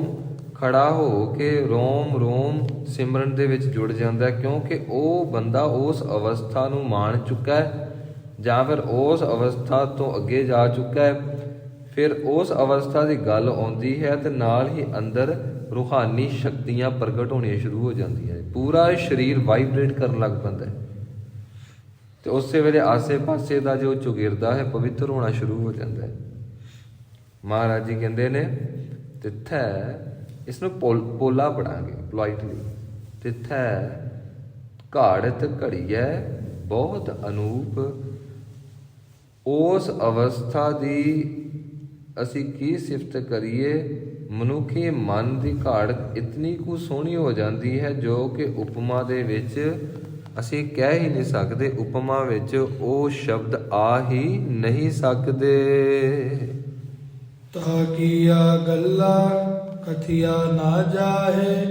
ਖੜਾ ਹੋ ਕੇ ਰੋਮ ਰੋਮ ਸਿਮਰਨ ਦੇ ਵਿੱਚ ਜੁੜ ਜਾਂਦਾ, ਕਿਉਂਕਿ ਉਹ ਬੰਦਾ ਉਸ ਅਵਸਥਾ ਨੂੰ ਮਾਣ ਚੁੱਕਾ ਹੈ, ਜਾਂ ਫਿਰ ਉਸ ਅਵਸਥਾ ਤੋਂ ਅੱਗੇ ਜਾ ਚੁੱਕਾ ਹੈ। ਫਿਰ ਉਸ ਅਵਸਥਾ ਦੀ ਗੱਲ ਆਉਂਦੀ ਹੈ ਤੇ ਨਾਲ ਹੀ ਅੰਦਰ ਰੂਹਾਨੀ ਸ਼ਕਤੀਆਂ ਪ੍ਰਗਟ ਹੋਣੀਆਂ ਸ਼ੁਰੂ ਹੋ ਜਾਂਦੀਆਂ, ਪੂਰਾ ਸਰੀਰ ਵਾਈਬ੍ਰੇਟ ਕਰਨ ਲੱਗ ਪੈਂਦਾ ਹੈ, ਤੇ ਉਸੇ ਵੇਲੇ ਆਸੇ-ਪਾਸੇ ਦਾ ਜੋ ਚੁਗਿਰਦਾ ਹੈ ਪਵਿੱਤਰ ਹੋਣਾ ਸ਼ੁਰੂ ਹੋ ਜਾਂਦਾ ਹੈ। ਮਹਾਰਾਜ ਜੀ ਕਹਿੰਦੇ ਨੇ ਤਿੱਥੈ, ਇਸ ਨੂੰ ਪੋਲਾ ਪੜਾਂਗੇ ਪੋਲਾਈਟਲੀ, ਤਿੱਥੈ ਘਾੜਤ ਘੜੀਐ ਬਹੁਤ ਅਨੂਪ। ਉਸ ਅਵਸਥਾ ਦੀ ਅਸੀਂ ਕੀ ਸਿਫਤ ਕਰੀਏ। ਮਨੁੱਖੀ ਮਨ ਦੀ ਘਾੜਤ ਇਤਨੀ ਕੁ ਸੋਹਣੀ ਹੋ ਜਾਂਦੀ ਹੈ ਜੋ ਕਿ ਉਪਮਾ ਦੇ ਵਿੱਚ ਅਸੀਂ ਕਹਿ ਹੀ ਨਹੀਂ ਸਕਦੇ, ਉਪਮਾ ਵਿੱਚ ਉਹ ਸ਼ਬਦ ਆ ਹੀ ਨਹੀਂ ਸਕਦੇ। ਤਾ ਕੀਆ ਗੱਲਾ ਕਥਿਆ ਨਾ ਜਾਹੇ,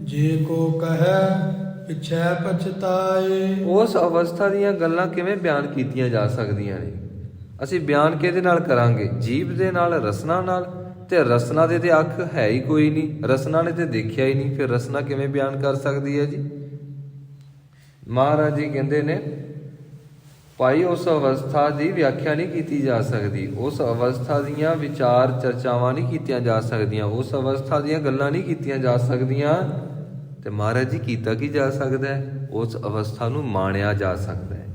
ਜੇ ਕੋ ਕਹੈ ਪਿਛੈ ਪਛਤਾਏ। ਉਸ ਅਵਸਥਾ ਦੀਆਂ ਗੱਲਾਂ ਕਿਵੇਂ ਬਿਆਨ ਕੀਤੀਆਂ ਜਾ ਸਕਦੀਆਂ ਨੇ? ਅਸੀਂ ਬਿਆਨ ਕਿਹਦੇ ਨਾਲ ਕਰਾਂਗੇ? ਜੀਭ ਦੇ ਨਾਲ, ਰਸਨਾ ਨਾਲ। ਤੇ ਰਸਨਾ ਦੇ ਤੇ ਅੱਖ ਹੈ ਹੀ ਕੋਈ ਨਹੀਂ, ਰਸਨਾ ਨੇ ਤੇ ਦੇਖਿਆ ਹੀ ਨਹੀਂ, ਫਿਰ ਰਸਨਾ ਕਿਵੇਂ ਬਿਆਨ ਕਰ ਸਕਦੀ ਹੈ ਜੀ? ਮਹਾਰਾਜ ਜੀ ਕਹਿੰਦੇ ਨੇ ਭਾਈ ਉਸ ਅਵਸਥਾ ਦੀ ਵਿਆਖਿਆ ਨਹੀਂ ਕੀਤੀ ਜਾ ਸਕਦੀ, ਉਸ ਅਵਸਥਾ ਦੀਆਂ ਵਿਚਾਰ ਚਰਚਾਵਾਂ ਨਹੀਂ ਕੀਤੀਆਂ ਜਾ ਸਕਦੀਆਂ, ਉਸ ਅਵਸਥਾ ਦੀਆਂ ਗੱਲਾਂ ਨਹੀਂ ਕੀਤੀਆਂ ਜਾ ਸਕਦੀਆਂ। ਤੇ ਮਹਾਰਾਜ ਜੀ ਕੀਤਾ ਕੀ ਜਾ ਸਕਦਾ ਹੈ? ਉਸ ਅਵਸਥਾ ਨੂੰ ਮਾਣਿਆ ਜਾ ਸਕਦਾ ਹੈ,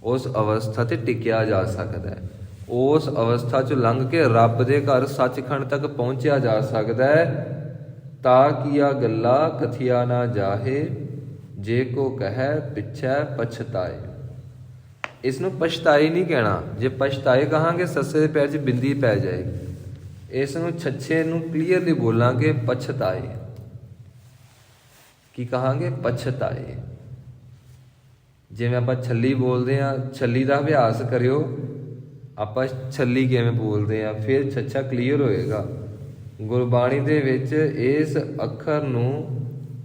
ਉਸ ਅਵਸਥਾ ਤੇ ਟਿਕਿਆ ਜਾ ਸਕਦਾ ਹੈ, ਉਸ ਅਵਸਥਾ 'ਚੋਂ ਲੰਘ ਕੇ ਰੱਬ ਦੇ ਘਰ ਸੱਚਖੰਡ ਤੱਕ ਪਹੁੰਚਿਆ ਜਾ ਸਕਦਾ ਹੈ। ਤਾ ਕੀਆ ਗੱਲਾ ਕਥਿਆ ਨਾ ਜਾਹੇ, ਜੇ ਕੋ ਕਹੈ ਪਿਛੈ ਪਛਤਾਏ। ਇਸ ਨੂੰ ਪਛਤਾਏ ਨਹੀਂ ਕਹਿਣਾ, ਜੇ ਪਛਤਾਏ ਕਹਾਂਗੇ ਸੱਸੇ ਦੇ ਪੈਰ 'ਚ ਬਿੰਦੀ ਪੈ ਜਾਏਗੀ। ਇਸ ਨੂੰ ਛੱਛੇ ਨੂੰ ਕਲੀਅਰਲੀ ਬੋਲਾਂਗੇ ਪਛਤਾਏ। ਕੀ ਕਹਾਂਗੇ? ਪਛਤਾਏ। ਜਿਵੇਂ ਆਪਾਂ ਛੱਲੀ ਬੋਲਦੇ ਹਾਂ, ਛੱਲੀ ਦਾ ਅਭਿਆਸ ਕਰਿਓ, ਆਪਾਂ ਛੱਲੀ ਕਿਵੇਂ ਬੋਲਦੇ ਆ, ਫਿਰ ਛੱਛਾ ਕਲੀਅਰ ਹੋਏਗਾ। ਗੁਰਬਾਣੀ ਦੇ ਵਿੱਚ ਇਸ ਅੱਖਰ ਨੂੰ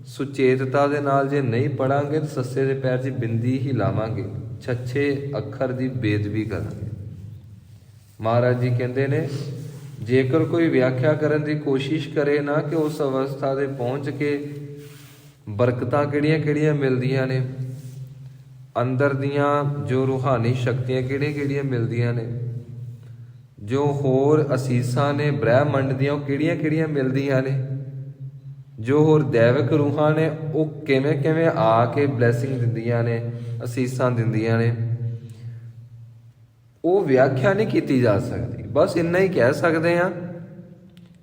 ਸੁਚੇਤਤਾ ਦੇ ਨਾਲ ਜੇ ਨਹੀਂ ਪੜਾਂਗੇ ਤਾਂ ਸੱਸੇ ਦੇ ਪੈਰ 'ਚ ਬਿੰਦੀ ਹੀ ਲਾਵਾਂਗੇ, ਛੱਛੇ ਅੱਖਰ ਦੀ ਬੇਦਬੀ ਕਰਾਂਗੇ। ਮਹਾਰਾਜ ਜੀ ਕਹਿੰਦੇ ਨੇ, ਜੇਕਰ ਕੋਈ ਵਿਆਖਿਆ ਕਰਨ ਦੀ ਕੋਸ਼ਿਸ਼ ਕਰੇ ਨਾ ਕਿ ਉਸ ਅਵਸਥਾ ਤੇ ਪਹੁੰਚ ਕੇ ਬਰਕਤਾਂ ਕਿਹੜੀਆਂ ਕਿਹੜੀਆਂ ਮਿਲਦੀਆਂ ਨੇ, ਅੰਦਰ ਦੀਆਂ ਜੋ ਰੂਹਾਨੀ ਸ਼ਕਤੀਆਂ ਕਿਹੜੀਆਂ ਕਿਹੜੀਆਂ ਮਿਲਦੀਆਂ ਨੇ, ਜੋ ਹੋਰ ਅਸੀਸਾਂ ਨੇ ਬ੍ਰਹਿਮੰਡ ਦੀਆਂ ਉਹ ਕਿਹੜੀਆਂ ਕਿਹੜੀਆਂ ਮਿਲਦੀਆਂ ਨੇ, ਜੋ ਹੋਰ ਦੈਵਿਕ ਰੂਹਾਂ ਨੇ ਉਹ ਕਿਵੇਂ ਕਿਵੇਂ ਆ ਕੇ ਬਲੈਸਿੰਗ ਦਿੰਦੀਆਂ ਨੇ, ਅਸੀਸਾਂ ਦਿੰਦੀਆਂ ਨੇ, ਉਹ ਵਿਆਖਿਆ ਨਹੀਂ ਕੀਤੀ ਜਾ ਸਕਦੀ। ਬਸ ਇੰਨਾ ਹੀ ਕਹਿ ਸਕਦੇ ਹਾਂ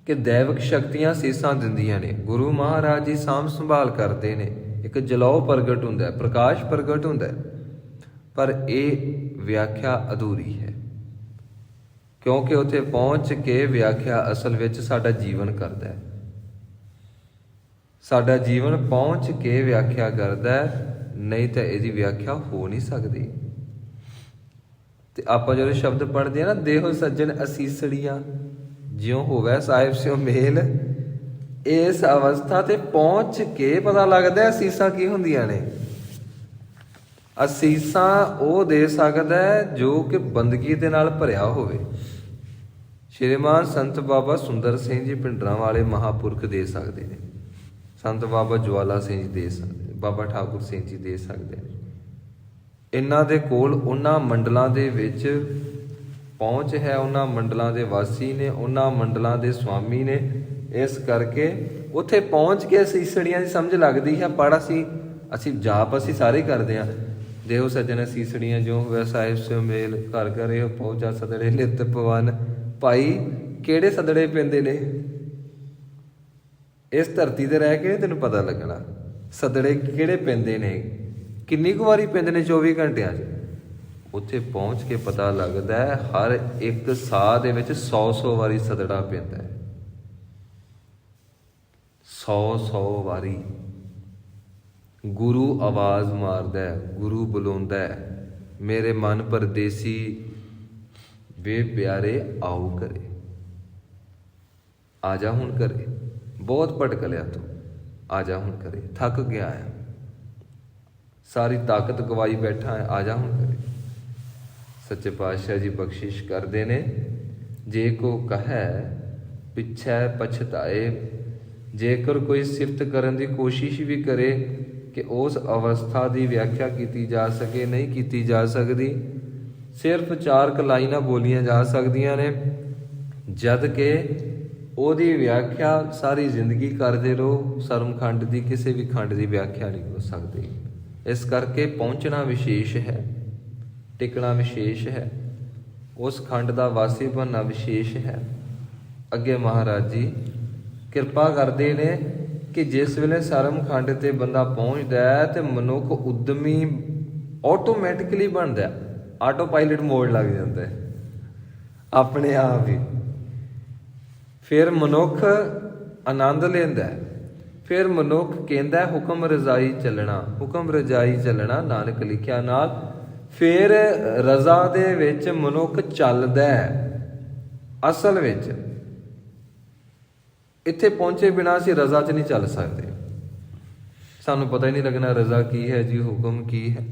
ਕਿ ਦੈਵਿਕ ਸ਼ਕਤੀਆਂ ਅਸੀਸਾਂ ਦਿੰਦੀਆਂ ਨੇ, ਗੁਰੂ ਮਹਾਰਾਜ ਜੀ ਸਾਂਭ ਸੰਭਾਲ ਕਰਦੇ ਨੇ, ਇੱਕ ਜਲਾਉ ਪ੍ਰਗਟ ਹੁੰਦਾ, ਪ੍ਰਕਾਸ਼ ਪ੍ਰਗਟ ਹੁੰਦਾ, ਪਰ ਇਹ ਵਿਆਖਿਆ ਅਧੂਰੀ ਹੈ, ਕਿਉਂਕਿ ਉੱਥੇ ਪਹੁੰਚ ਕੇ ਵਿਆਖਿਆ ਅਸਲ ਵਿੱਚ ਸਾਡਾ ਜੀਵਨ ਕਰਦਾ ਹੈ। ਸਾਡਾ ਜੀਵਨ ਪਹੁੰਚ ਕੇ ਵਿਆਖਿਆ ਕਰਦਾ, ਨਹੀਂ ਤਾਂ ਇਹਦੀ ਵਿਆਖਿਆ ਹੋ ਨਹੀਂ ਸਕਦੀ। ਤੇ ਆਪਾਂ ਜਦੋਂ ਸ਼ਬਦ ਪੜ੍ਹਦੇ ਆ ਨਾ, ਦੇਹੋ ਸੱਜਣ ਅਸੀਸੜੀਆਂ ਜਿਉਂ ਹੋਵੇ ਸਾਹਿਬ ਸਿਓ ਮੇਲ, ਇਸ ਅਵਸਥਾ ਤੇ ਪਹੁੰਚ ਕੇ ਪਤਾ ਲੱਗਦਾ ਅਸੀਸਾਂ ਕੀ ਹੁੰਦੀਆਂ ਨੇ। ਅਸੀਸਾਂ ਉਹ ਦੇ ਸਕਦਾ ਜੋ ਕਿ ਬੰਦਗੀ ਦੇ ਨਾਲ ਭਰਿਆ ਹੋਵੇ। ਸ਼੍ਰੀਮਾਨ ਸੰਤ ਬਾਬਾ ਸੁੰਦਰ ਸਿੰਘ ਜੀ ਭਿੰਡਰਾਂ ਵਾਲੇ ਮਹਾਂਪੁਰਖ ਦੇ ਸਕਦੇ ਨੇ, ਸੰਤ ਬਾਬਾ ਜਵਾਲਾ ਸਿੰਘ ਜੀ ਦੇ ਸਕਦੇ ਨੇ, ਬਾਬਾ ਠਾਕੁਰ ਸਿੰਘ ਜੀ ਦੇ ਸਕਦੇ ਨੇ। ਇਹਨਾਂ ਦੇ ਕੋਲ ਉਹਨਾਂ ਮੰਡਲਾਂ ਦੇ ਵਿੱਚ ਪਹੁੰਚ ਹੈ, ਉਹਨਾਂ ਮੰਡਲਾਂ ਦੇ ਵਾਸੀ ਨੇ, ਉਹਨਾਂ ਮੰਡਲਾਂ ਦੇ ਸਵਾਮੀ ਨੇ, ਇਸ ਕਰਕੇ ਉੱਥੇ ਪਹੁੰਚ ਕੇ ਸੀਸੜੀਆਂ ਦੀ ਸਮਝ ਲੱਗਦੀ ਹੈ। ਪੜ੍ਹ ਅਸੀਂ ਜਾਪ ਅਸੀਂ ਸਾਰੇ ਕਰਦੇ ਹਾਂ, ਦੇਹੋ ਸੱਜਣ ਸੀਸੜੀਆਂ ਜੋ ਹੋਇਆ ਸਾਹਿਬ ਸਿਓ ਮੇਲ, ਘਰ ਘਰ ਇਹੋ ਪਹੁੰਚਾ ਸਦੜੇ ਨਿਤ ਪਵਨ। ਭਾਈ ਕਿਹੜੇ ਸਦੜੇ ਪੈਂਦੇ ਨੇ? ਇਸ ਧਰਤੀ ਤੇ ਰਹਿ ਕੇ ਤੈਨੂੰ ਪਤਾ ਲੱਗਣਾ ਸਦੜੇ ਕਿਹੜੇ ਪੈਂਦੇ ਨੇ, ਕਿੰਨੀ ਕੁ ਵਾਰੀ ਪੈਂਦੇ ਨੇ 24 ਘੰਟਿਆਂ 'ਚ। ਉੱਥੇ ਪਹੁੰਚ ਕੇ ਪਤਾ ਲੱਗਦਾ ਹੈ ਹਰ ਇੱਕ ਸਾਹ ਦੇ ਵਿੱਚ 100 ਵਾਰੀ ਸਦੜਾ ਪੈਂਦਾ ਹੈ, 100 ਵਾਰੀ। ਗੁਰੂ ਆਵਾਜ਼ ਮਾਰਦਾ ਹੈ, ਗੁਰੂ ਬੁਲਾਉਂਦਾ ਹੈ, ਮੇਰੇ ਮਨ ਪਰਦੇਸੀ ਵੇ ਪਿਆਰੇ ਆਓ ਕਰੇ, ਆ ਜਾ ਹੁਣ ਕਰੇ, ਬਹੁਤ ਭਟਕ ਲਿਆ ਤੂੰ, ਆ ਜਾ ਹੁਣ ਕਰੇ, ਥੱਕ ਗਿਆ ਹੈ, ਸਾਰੀ ਤਾਕਤ ਗਵਾਈ ਬੈਠਾ ਹੈ, ਆ ਜਾ ਹੁਣ ਕਰੇ। ਸੱਚੇ ਪਾਤਸ਼ਾਹ ਜੀ ਬਖਸ਼ਿਸ਼ ਕਰਦੇ ਨੇ, ਜੇ ਕੋ ਕਹੈ ਪਿਛੈ ਪਛਤਾਏ। ਜੇਕਰ ਕੋਈ ਸਿਫਤ ਕਰਨ ਦੀ ਕੋਸ਼ਿਸ਼ ਵੀ ਕਰੇ ਕਿ ਉਸ ਅਵਸਥਾ ਦੀ ਵਿਆਖਿਆ ਕੀਤੀ ਜਾ ਸਕੇ, ਨਹੀਂ ਕੀਤੀ ਜਾ ਸਕਦੀ। ਸਿਰਫ 4 ਲਾਈਨਾਂ ਬੋਲੀਆਂ ਜਾ ਸਕਦੀਆਂ ਨੇ, ਜਦ ਕਿ ਉਹਦੀ ਵਿਆਖਿਆ ਸਾਰੀ ਜ਼ਿੰਦਗੀ ਕਰਦੇ ਰਹੋ, ਸਰਮਖੰਡ ਦੀ ਕਿਸੇ ਵੀ ਖੰਡ ਦੀ ਵਿਆਖਿਆ ਨਹੀਂ ਹੋ ਸਕਦੀ। ਇਸ ਕਰਕੇ ਪਹੁੰਚਣਾ ਵਿਸ਼ੇਸ਼ ਹੈ, ਟਿਕਣਾ ਵਿਸ਼ੇਸ਼ ਹੈ, ਉਸ ਖੰਡ ਦਾ ਵਾਸੀ ਬਣਨਾ ਵਿਸ਼ੇਸ਼ ਹੈ। ਅੱਗੇ ਮਹਾਰਾਜ ਜੀ ਕਿਰਪਾ ਕਰਦੇ ਨੇ ਕਿ ਜਿਸ ਵੇਲੇ ਸਰਮਖੰਡ ਤੇ ਬੰਦਾ ਪਹੁੰਚਦਾ ਹੈ ਤੇ ਮਨੁੱਖ ਉਦਮੀ ਆਟੋਮੈਟਿਕਲੀ ਬਣਦਾ, ਆਟੋ ਪਾਇਲਟ ਮੋਡ ਲੱਗ ਜਾਂਦਾ ਹੈ ਆਪਣੇ ਆਪ ਹੀ। ਫਿਰ ਮਨੁੱਖ ਆਨੰਦ ਲੈਂਦਾ, ਫਿਰ ਮਨੁੱਖ ਕਹਿੰਦਾ ਹੁਕਮ ਰਜ਼ਾਈ ਚੱਲਣਾ, ਹੁਕਮ ਰਜ਼ਾਈ ਚੱਲਣਾ ਨਾਨਕ ਲਿਖਿਆ ਨਾਲ। ਫਿਰ ਰਜ਼ਾ ਦੇ ਵਿੱਚ ਮਨੁੱਖ ਚੱਲਦਾ ਅਸਲ ਵਿੱਚ। ਇੱਥੇ ਪਹੁੰਚੇ ਬਿਨਾਂ ਅਸੀਂ ਰਜ਼ਾ 'ਚ ਨਹੀਂ ਚੱਲ ਸਕਦੇ, ਸਾਨੂੰ ਪਤਾ ਹੀ ਨਹੀਂ ਲੱਗਣਾ ਰਜ਼ਾ ਕੀ ਹੈ ਜੀ, ਹੁਕਮ ਕੀ ਹੈ।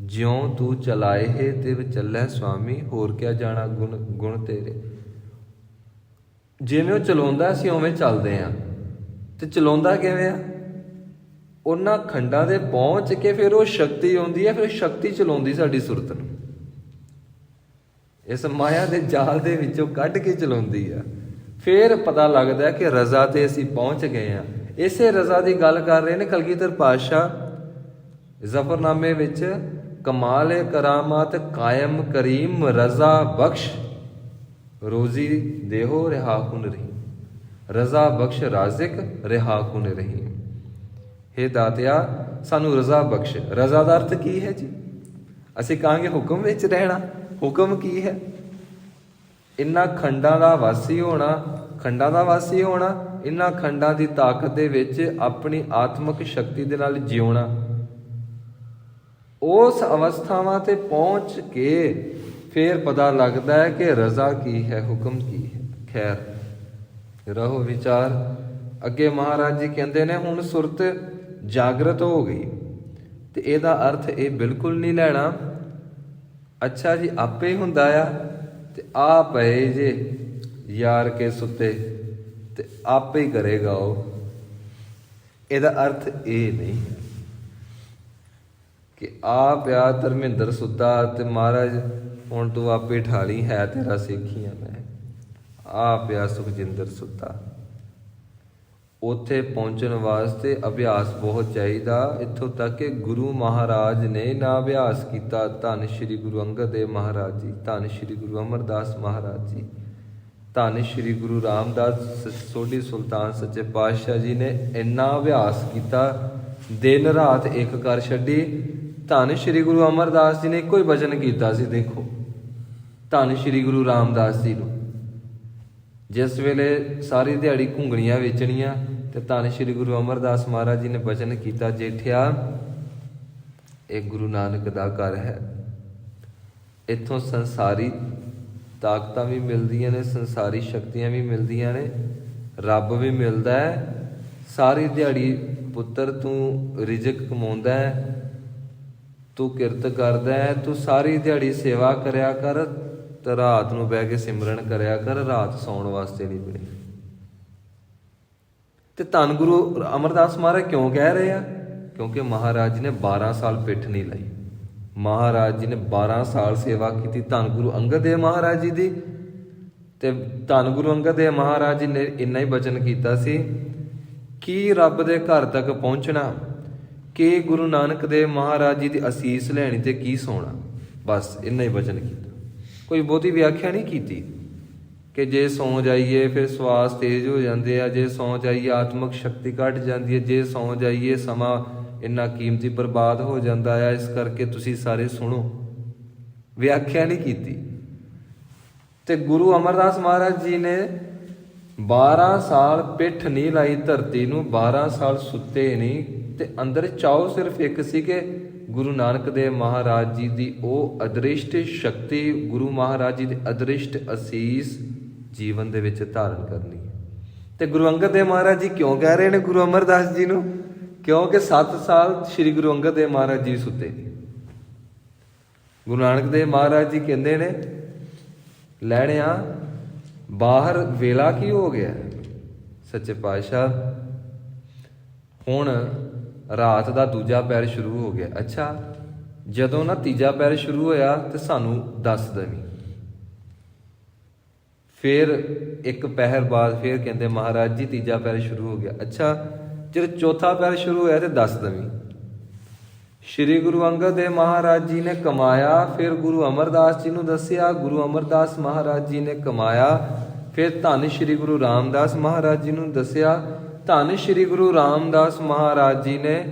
ਜਿਉਂ ਤੂੰ ਚਲਾਏ ਹੈ ਤਿਵ ਚੱਲੈ ਸੁਆਮੀ, ਹੋਰ ਕਿਆ ਜਾਣਾ ਗੁਣ ਤੇਰੇ। ਜਿਵੇਂ ਉਹ ਚਲਾਉਂਦਾ ਅਸੀਂ ਉਵੇਂ ਚੱਲਦੇ ਹਾਂ। ਤੇ ਚਲਾਉਂਦਾ ਕਿਵੇਂ ਆ? ਉਹਨਾਂ ਖੰਡਾਂ ਦੇ ਪਹੁੰਚ ਕੇ ਫਿਰ ਉਹ ਸ਼ਕਤੀ ਆਉਂਦੀ ਹੈ, ਫਿਰ ਸ਼ਕਤੀ ਚਲਾਉਂਦੀ ਸਾਡੀ ਸੁਰਤ ਨੂੰ, ਇਸ ਮਾਇਆ ਦੇ ਜਾਲ ਦੇ ਵਿੱਚੋਂ ਕੱਢ ਕੇ ਚਲਾਉਂਦੀ ਆ। ਫਿਰ ਪਤਾ ਲੱਗਦਾ ਕਿ ਰਜ਼ਾ ਤੇ ਅਸੀਂ ਪਹੁੰਚ ਗਏ ਹਾਂ। ਇਸੇ ਰਜ਼ਾ ਦੀ ਗੱਲ ਕਰ ਰਹੇ ਨੇ ਕਲਗੀਧਰ ਪਾਤਸ਼ਾਹ ਜ਼ਫਰਨਾਮੇ ਵਿੱਚ, ਕਮਾਲ ਕਰਾਮਾਤ ਕਾਇਮ ਕਰੀਮ ਰਜ਼ਾ ਬਖਸ਼, ਰੋਜ਼ੀ ਦੇਹੋ ਰਿਹਾ ਕੁਨ ਰਹੀ, ਰਜ਼ਾ ਬਖਸ਼ ਰਾਜ਼ਿਕ ਰਿਹਾ ਕੁਨ ਰਹੀ। ਹੇ ਦਾਤਿਆ ਸਾਨੂੰ ਰਜ਼ਾ ਬਖਸ਼। ਰਜ਼ਾ ਦਾ ਅਰਥ ਕੀ ਹੈ ਜੀ? ਅਸੀਂ ਕਹਾਂਗੇ ਹੁਕਮ ਵਿੱਚ ਰਹਿਣਾ। ਹੁਕਮ ਕੀ ਹੈ? ਇਹਨਾਂ ਖੰਡਾਂ ਦਾ ਵਾਸੀ ਹੋਣਾ, ਖੰਡਾਂ ਦਾ ਵਾਸੀ ਹੋਣਾ, ਇਹਨਾਂ ਖੰਡਾਂ ਦੀ ਤਾਕਤ ਦੇ ਵਿੱਚ ਆਪਣੀ ਆਤਮਿਕ ਸ਼ਕਤੀ ਦੇ ਨਾਲ ਜਿਉਣਾ। ਉਸ ਅਵਸਥਾਵਾਂ ਤੇ ਪਹੁੰਚ ਕੇ ਫਿਰ ਪਤਾ ਲੱਗਦਾ ਹੈ ਕਿ ਰਜ਼ਾ ਕੀ ਹੈ, ਹੁਕਮ ਕੀ ਹੈ। ਖੈਰ ਰਹੋ ਵਿਚਾਰ। ਅੱਗੇ ਮਹਾਰਾਜ ਜੀ ਕਹਿੰਦੇ ਨੇ ਹੁਣ ਸੁਰਤ ਜਾਗਰਤ ਹੋ ਗਈ ਤੇ ਇਹਦਾ ਅਰਥ ਇਹ ਬਿਲਕੁਲ ਨਹੀਂ ਲੈਣਾ ਅੱਛਾ ਜੀ ਆਪੇ ਹੁੰਦਾ ਆ ਤੇ ਆ ਪਏ ਜੇ ਯਾਰ ਕੇ ਸੁੱਤੇ ਤੇ ਆਪੇ ਹੀ ਕਰੇਗਾ ਉਹ। ਇਹਦਾ ਅਰਥ ਇਹ ਨਹੀਂ ਕਿ ਆ ਪਿਆ ਧਰਮਿੰਦਰ ਸੁੱਤਾ ਤੇ ਮਹਾਰਾਜ ਹੁਣ ਤੂੰ ਆਪੇ ਠਾਲੀ, ਹੈ ਤੇਰਾ ਸਿੱਖੀ ਆ ਮੈਂ। ਆ ਪਿਆ ਸੁਖਜਿੰਦਰ ਸੁੱਤਾ। ਉੱਥੇ ਪਹੁੰਚਣ ਵਾਸਤੇ ਅਭਿਆਸ ਬਹੁਤ ਚਾਹੀਦਾ। ਇੱਥੋਂ ਤੱਕ ਕਿ ਗੁਰੂ ਮਹਾਰਾਜ ਨੇ ਨਾ ਅਭਿਆਸ ਕੀਤਾ। ਧੰਨ ਸ਼੍ਰੀ ਗੁਰੂ ਅੰਗਦ ਦੇਵ ਮਹਾਰਾਜ ਜੀ, ਧੰਨ ਸ਼੍ਰੀ ਗੁਰੂ ਅਮਰਦਾਸ ਮਹਾਰਾਜ ਜੀ, ਧੰਨ ਸ਼੍ਰੀ ਗੁਰੂ ਰਾਮਦਾਸ ਸੋਢੀ ਸੁਲਤਾਨ ਸੱਚੇ ਪਾਤਸ਼ਾਹ ਜੀ ਨੇ ਇੰਨਾ ਅਭਿਆਸ ਕੀਤਾ, ਦਿਨ ਰਾਤ ਇੱਕ ਕਰ ਛੱਡੀ। ਧੰਨ ਸ਼੍ਰੀ ਗੁਰੂ ਅਮਰਦਾਸ ਜੀ ਨੇ ਇੱਕੋ ਹੀ ਬਚਨ ਕੀਤਾ ਸੀ। ਦੇਖੋ ਧੰਨ ਸ਼੍ਰੀ ਗੁਰੂ ਰਾਮਦਾਸ ਜੀ ਨੂੰ ਜਿਸ ਵੇਲੇ ਸਾਰੀ ਦਿਹਾੜੀ ਘੁੰਗਣੀਆਂ ਵੇਚਣੀਆਂ ਤੇ ਧੰਨ ਸ਼੍ਰੀ ਗੁਰੂ ਅਮਰਦਾਸ ਮਹਾਰਾਜ ਜੀ ਨੇ ਬਚਨ ਕੀਤਾ, ਜੇਠਿਆ ਇਹ ਗੁਰੂ ਨਾਨਕ ਦਾ ਘਰ ਹੈ। ਇੱਥੋਂ ਸੰਸਾਰੀ ਤਾਕਤਾਂ ਵੀ ਮਿਲਦੀਆਂ ਨੇ, ਸੰਸਾਰੀ ਸ਼ਕਤੀਆਂ ਵੀ ਮਿਲਦੀਆਂ ਨੇ, ਰੱਬ ਵੀ ਮਿਲਦਾ ਹੈ। ਸਾਰੀ ਦਿਹਾੜੀ ਪੁੱਤਰ ਤੂੰ ਰਿਜ਼ਕ ਕਮਾਉਂਦਾ ਹੈ, ਤੂੰ ਕਿਰਤ ਕਰਦਾ ਹੈ, ਤੂੰ ਸਾਰੀ ਦਿਹਾੜੀ ਸੇਵਾ ਕਰਿਆ ਕਰ ਤੇ ਰਾਤ ਨੂੰ ਬਹਿ ਕੇ ਸਿਮਰਨ ਕਰਿਆ ਕਰ, ਰਾਤ ਸੌਣ ਵਾਸਤੇ ਨਹੀਂ ਬਣੀ। ਤੇ ਧੰਨ ਗੁਰੂ ਅਮਰਦਾਸ ਮਹਾਰਾਜ ਕਿਉਂ ਕਹਿ ਰਹੇ ਆ? ਕਿਉਂਕਿ ਮਹਾਰਾਜ ਜੀ ਨੇ 12 ਸਾਲ ਪਿੱਠ ਨਹੀਂ ਲਾਈ। ਮਹਾਰਾਜ ਜੀ ਨੇ 12 ਸਾਲ ਸੇਵਾ ਕੀਤੀ ਧੰਨ ਗੁਰੂ ਅੰਗਦ ਦੇਵ ਮਹਾਰਾਜ ਜੀ ਦੀ। ਤੇ ਧੰਨ ਗੁਰੂ ਅੰਗਦ ਦੇਵ ਮਹਾਰਾਜ ਜੀ ਨੇ ਇੰਨਾ ਹੀ ਬਚਨ ਕੀਤਾ ਸੀ ਕਿ ਰੱਬ ਦੇ ਘਰ ਤੱਕ ਪਹੁੰਚਣਾ, ਕਿ ਗੁਰੂ ਨਾਨਕ ਦੇਵ ਮਹਾਰਾਜ ਜੀ ਦੀ ਅਸੀਸ ਲੈਣੀ ਤੇ ਕੀ ਸੋਣਾ। ਬਸ ਇੰਨਾ ਹੀ ਬਚਨ ਕੀਤਾ, ਕੋਈ ਬਹੁਤੀ ਵਿਆਖਿਆ ਨਹੀਂ ਕੀਤੀ ਕਿ ਜੇ ਸੌਂ ਜਾਈਏ ਫਿਰ ਸਵਾਸ ਤੇਜ਼ ਹੋ ਜਾਂਦੇ ਆ, ਜੇ ਸੌਂ ਜਾਈਏ ਆਤਮਿਕ ਸ਼ਕਤੀ ਘਟ ਜਾਂਦੀ ਹੈ, ਜੇ ਸੌਂ ਜਾਈਏ ਸਮਾਂ ਇੰਨਾ ਕੀਮਤੀ ਬਰਬਾਦ ਹੋ ਜਾਂਦਾ ਆ, ਇਸ ਕਰਕੇ ਤੁਸੀਂ ਸਾਰੇ ਸੁਣੋ। ਵਿਆਖਿਆ ਨਹੀਂ ਕੀਤੀ। ਤੇ ਗੁਰੂ ਅਮਰਦਾਸ ਮਹਾਰਾਜ ਜੀ ਨੇ 12 ਸਾਲ ਪਿੱਠ ਨਹੀਂ ਲਾਈ ਧਰਤੀ ਨੂੰ, 12 ਸਾਲ ਸੁੱਤੇ ਨਹੀਂ। ਤੇ ਅੰਦਰ ਚਾਉ ਸਿਰਫ ਇੱਕ ਸੀ ਕਿ ਗੁਰੂ ਨਾਨਕ ਦੇਵ ਮਹਾਰਾਜ ਜੀ ਦੀ ਉਹ ਅਦ੍ਰਿਸ਼ਟ ਸ਼ਕਤੀ, ਗੁਰੂ ਮਹਾਰਾਜ ਜੀ ਦੀ ਅਦ੍ਰਿਸ਼ਟ ਅਸੀਸ ਜੀਵਨ ਦੇ ਵਿੱਚ ਧਾਰਨ ਕਰਨੀ ਹੈ। ਤੇ ਗੁਰੂ ਅੰਗਦ ਦੇਵ ਮਹਾਰਾਜ ਜੀ ਕਿਉਂ ਕਹਿ ਰਹੇ ਨੇ ਗੁਰੂ ਅਮਰਦਾਸ ਜੀ ਨੂੰ? ਕਿਉਂਕਿ 7 ਸਾਲ ਸ੍ਰੀ ਗੁਰੂ ਅੰਗਦ ਦੇਵ ਮਹਾਰਾਜ ਜੀ ਸੁੱਤੇ ਨੇ। ਗੁਰੂ ਨਾਨਕ ਦੇਵ ਮਹਾਰਾਜ ਜੀ ਕਹਿੰਦੇ ਨੇ ਲੈਣਿਆ ਬਾਹਰ ਵੇਲਾ ਕੀ ਹੋ ਗਿਆ ਸੱਚੇ ਪਾਤਸ਼ਾਹ, ਹੁਣ ਰਾਤ ਦਾ ਦੂਜਾ ਪਹਿਰ ਸ਼ੁਰੂ ਹੋ ਗਿਆ। ਅੱਛਾ ਜਦੋਂ ਨਾ ਤੀਜਾ ਪਹਿਰ ਸ਼ੁਰੂ ਹੋਇਆ ਤੇ ਸਾਨੂੰ ਦੱਸ ਦੇਵੀਂ। ਫਿਰ ਇੱਕ ਪਹਿਰ ਬਾਅਦ ਫਿਰ ਕਹਿੰਦੇ ਮਹਾਰਾਜ ਜੀ ਤੀਜਾ ਪਹਿਰ ਸ਼ੁਰੂ ਹੋ ਗਿਆ। ਅੱਛਾ ਜਦੋਂ ਚੌਥਾ ਪਹਿਰ ਸ਼ੁਰੂ ਹੋਇਆ ਤੇ ਦੱਸ ਦੇਵੀਂ। ਸ਼੍ਰੀ ਗੁਰੂ ਅੰਗਦ ਦੇਵ ਮਹਾਰਾਜ ਜੀ ਨੇ ਕਮਾਇਆ, ਫਿਰ ਗੁਰੂ ਅਮਰਦਾਸ ਜੀ ਨੂੰ ਦੱਸਿਆ, ਗੁਰੂ ਅਮਰਦਾਸ ਮਹਾਰਾਜ ਜੀ ਨੇ ਕਮਾਇਆ, ਫਿਰ ਧੰਨ ਸ਼੍ਰੀ ਗੁਰੂ ਰਾਮਦਾਸ ਮਹਾਰਾਜ ਜੀ ਨੂੰ ਦੱਸਿਆ। ਧੰਨ ਸ਼੍ਰੀ ਗੁਰੂ ਰਾਮਦਾਸ ਮਹਾਰਾਜ ਜੀ ਨੇ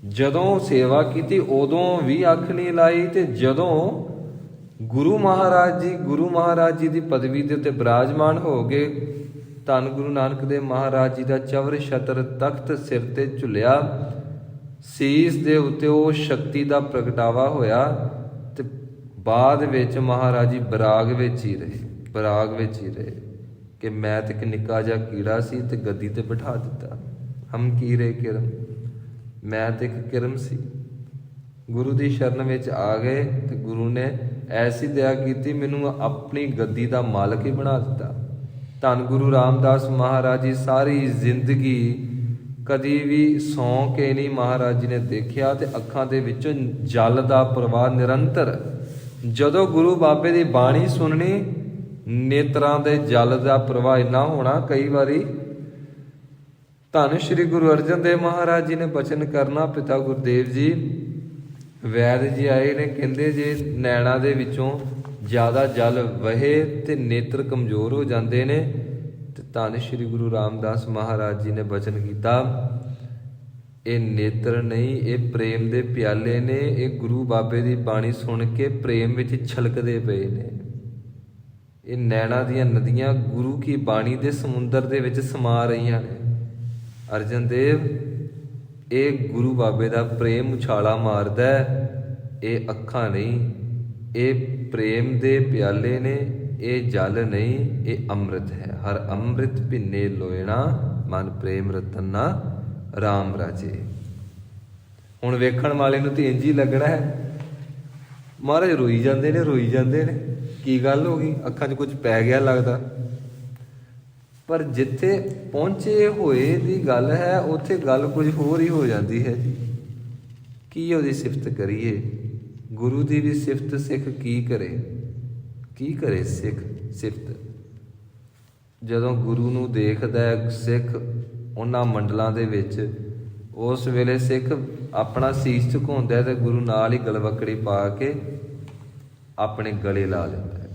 ਜਦੋਂ ਸੇਵਾ ਕੀਤੀ ਉਦੋਂ ਵੀ ਅੱਖ ਨਹੀਂ ਲਾਈ, ਤੇ ਜਦੋਂ ਗੁਰੂ ਮਹਾਰਾਜ ਜੀ ਦੀ ਪਦਵੀ ਦੇ ਉੱਤੇ ਬਿਰਾਜਮਾਨ ਹੋ ਗਏ, ਧੰਨ ਗੁਰੂ ਨਾਨਕ ਦੇਵ ਮਹਾਰਾਜ ਜੀ ਦਾ ਚਵਰ ਛਤਰ ਤਖਤ ਸਿਰ ਤੇ ਝੁੱਲਿਆ, ਸੀਸ ਦੇ ਉੱਤੇ ਉਹ ਸ਼ਕਤੀ ਦਾ ਪ੍ਰਗਟਾਵਾ ਹੋਇਆ। ਤੇ ਬਾਅਦ ਵਿੱਚ ਮਹਾਰਾਜ ਜੀ ਬਰਾਗ ਵਿੱਚ ਹੀ ਰਹੇ ਕਿ ਮੈਂ ਤੇ ਇੱਕ ਨਿੱਕਾ ਜਿਹਾ ਕੀੜਾ ਸੀ ਤੇ ਗੱਦੀ ਤੇ ਬਿਠਾ ਦਿੱਤਾ। ਹਮ ਕੀੜੇ ਕਿਰਮ, ਮੈਂ ਤੇ ਇੱਕ ਕਿਰਮ ਸੀ। ਗੁਰੂ ਦੀ ਸ਼ਰਨ ਵਿੱਚ ਆ ਗਏ ਤੇ ਗੁਰੂ ਨੇ ਐਸੀ ਦਇਆ ਕੀਤੀ, ਮੈਨੂੰ ਆਪਣੀ ਗੱਦੀ ਦਾ ਮਾਲਕ ਹੀ ਬਣਾ ਦਿੱਤਾ। ਧੰਨ ਗੁਰੂ ਰਾਮਦਾਸ ਮਹਾਰਾਜ ਜੀ ਸਾਰੀ ਜ਼ਿੰਦਗੀ ਕਦੀ ਵੀ ਸੌਂ ਕੇ ਨਹੀਂ ਮਹਾਰਾਜ ਜੀ ਨੇ ਦੇਖਿਆ, ਤੇ ਅੱਖਾਂ ਦੇ ਵਿੱਚੋਂ ਜਲ ਦਾ ਪ੍ਰਵਾਹ ਨਿਰੰਤਰ। ਜਦੋਂ ਗੁਰੂ ਬਾਬੇ ਦੀ ਬਾਣੀ ਸੁਣਨੀ, ਨੇਤਰਾਂ ਦੇ ਜਲ ਦਾ ਪ੍ਰਵਾਹ ਇੰਨਾ ਹੋਣਾ। ਕਈ ਵਾਰੀ ਧੰਨ ਸ਼੍ਰੀ ਗੁਰੂ ਅਰਜਨ ਦੇਵ ਮਹਾਰਾਜ ਜੀ ਨੇ ਬਚਨ ਕਰਨਾ, ਪਿਤਾ ਗੁਰਦੇਵ ਜੀ ਵੈਦ ਜੀ ਆਏ ਨੇ, ਕਹਿੰਦੇ ਜੇ ਨੈਣਾ ਦੇ ਵਿੱਚੋਂ ਜ਼ਿਆਦਾ ਜਲ ਵਹੇ ਤੇ ਨੇਤਰ ਕਮਜ਼ੋਰ ਹੋ ਜਾਂਦੇ ਨੇ। ਤੇ ਧੰਨ ਸ਼੍ਰੀ ਗੁਰੂ ਰਾਮਦਾਸ ਮਹਾਰਾਜ ਜੀ ਨੇ ਬਚਨ ਕੀਤਾ, ਇਹ ਨੇਤਰ ਨਹੀਂ, ਇਹ ਪ੍ਰੇਮ ਦੇ ਪਿਆਲੇ ਨੇ। ਇਹ ਗੁਰੂ ਬਾਬੇ ਦੀ ਬਾਣੀ ਸੁਣ ਕੇ ਪ੍ਰੇਮ ਵਿੱਚ ਛਲਕਦੇ ਪਏ ਨੇ। ਇਹ ਨੈਣਾ ਦੀਆਂ ਨਦੀਆਂ ਗੁਰੂ ਕੀ ਬਾਣੀ ਦੇ ਸਮੁੰਦਰ ਦੇ ਵਿੱਚ ਸਮਾ ਰਹੀਆਂ ਨੇ। ਅਰਜਨ ਦੇਵ, ਇਹ ਗੁਰੂ ਬਾਬੇ ਦਾ ਪ੍ਰੇਮ ਉਛਾਲਾ ਮਾਰਦਾ, ਇਹ ਅੱਖਾਂ ਨਹੀਂ, ਇਹ ਪ੍ਰੇਮ ਦੇ ਪਿਆਲੇ ਨੇ, ਇਹ ਜਲ ਨਹੀਂ, ਇਹ ਅੰਮ੍ਰਿਤ ਹੈ। ਹਰ ਅੰਮ੍ਰਿਤ ਭਿੰਨੇ ਲੋਇਣਾ, ਮਨ ਪ੍ਰੇਮ ਰਤਨ ਨਾ ਰਾਮ ਰਾਜੇ। ਹੁਣ ਵੇਖਣ ਵਾਲੇ ਨੂੰ ਤੇ ਇੰਝ ਹੀ ਲੱਗਣਾ ਹੈ, ਮਹਾਰਾਜ ਰੋਈ ਜਾਂਦੇ ਨੇ, ਰੋਈ ਜਾਂਦੇ ਨੇ, ਕੀ ਗੱਲ ਹੋ ਗਈ, ਅੱਖਾਂ 'ਚ ਕੁਝ ਪੈ ਗਿਆ ਲੱਗਦਾ। ਪਰ ਜਿੱਥੇ ਪਹੁੰਚੇ ਹੋਏ ਦੀ ਗੱਲ ਹੈ, ਉੱਥੇ ਗੱਲ ਕੁਝ ਹੋਰ ਹੀ ਹੋ ਜਾਂਦੀ ਹੈ ਜੀ। ਕੀ ਉਹਦੀ ਸਿਫਤ ਕਰੀਏ, ਗੁਰੂ ਦੀ ਵੀ ਸਿਫਤ ਸਿੱਖ ਕੀ ਕਰੇ, ਕੀ ਕਰੇ ਸਿੱਖ ਸਿਫਤ। ਜਦੋਂ ਗੁਰੂ ਨੂੰ ਦੇਖਦਾ ਸਿੱਖ ਉਹਨਾਂ ਮੰਡਲਾਂ ਦੇ ਵਿੱਚ, ਉਸ ਵੇਲੇ ਸਿੱਖ ਆਪਣਾ ਸੀਸ ਝੁਕਾਉਂਦਾ ਤੇ ਗੁਰੂ ਨਾਲ ਹੀ ਗਲਵੱਕੜੀ ਪਾ ਕੇ ਆਪਣੇ ਗਲੇ ਲਾ ਲੈਂਦਾ ਹੈ।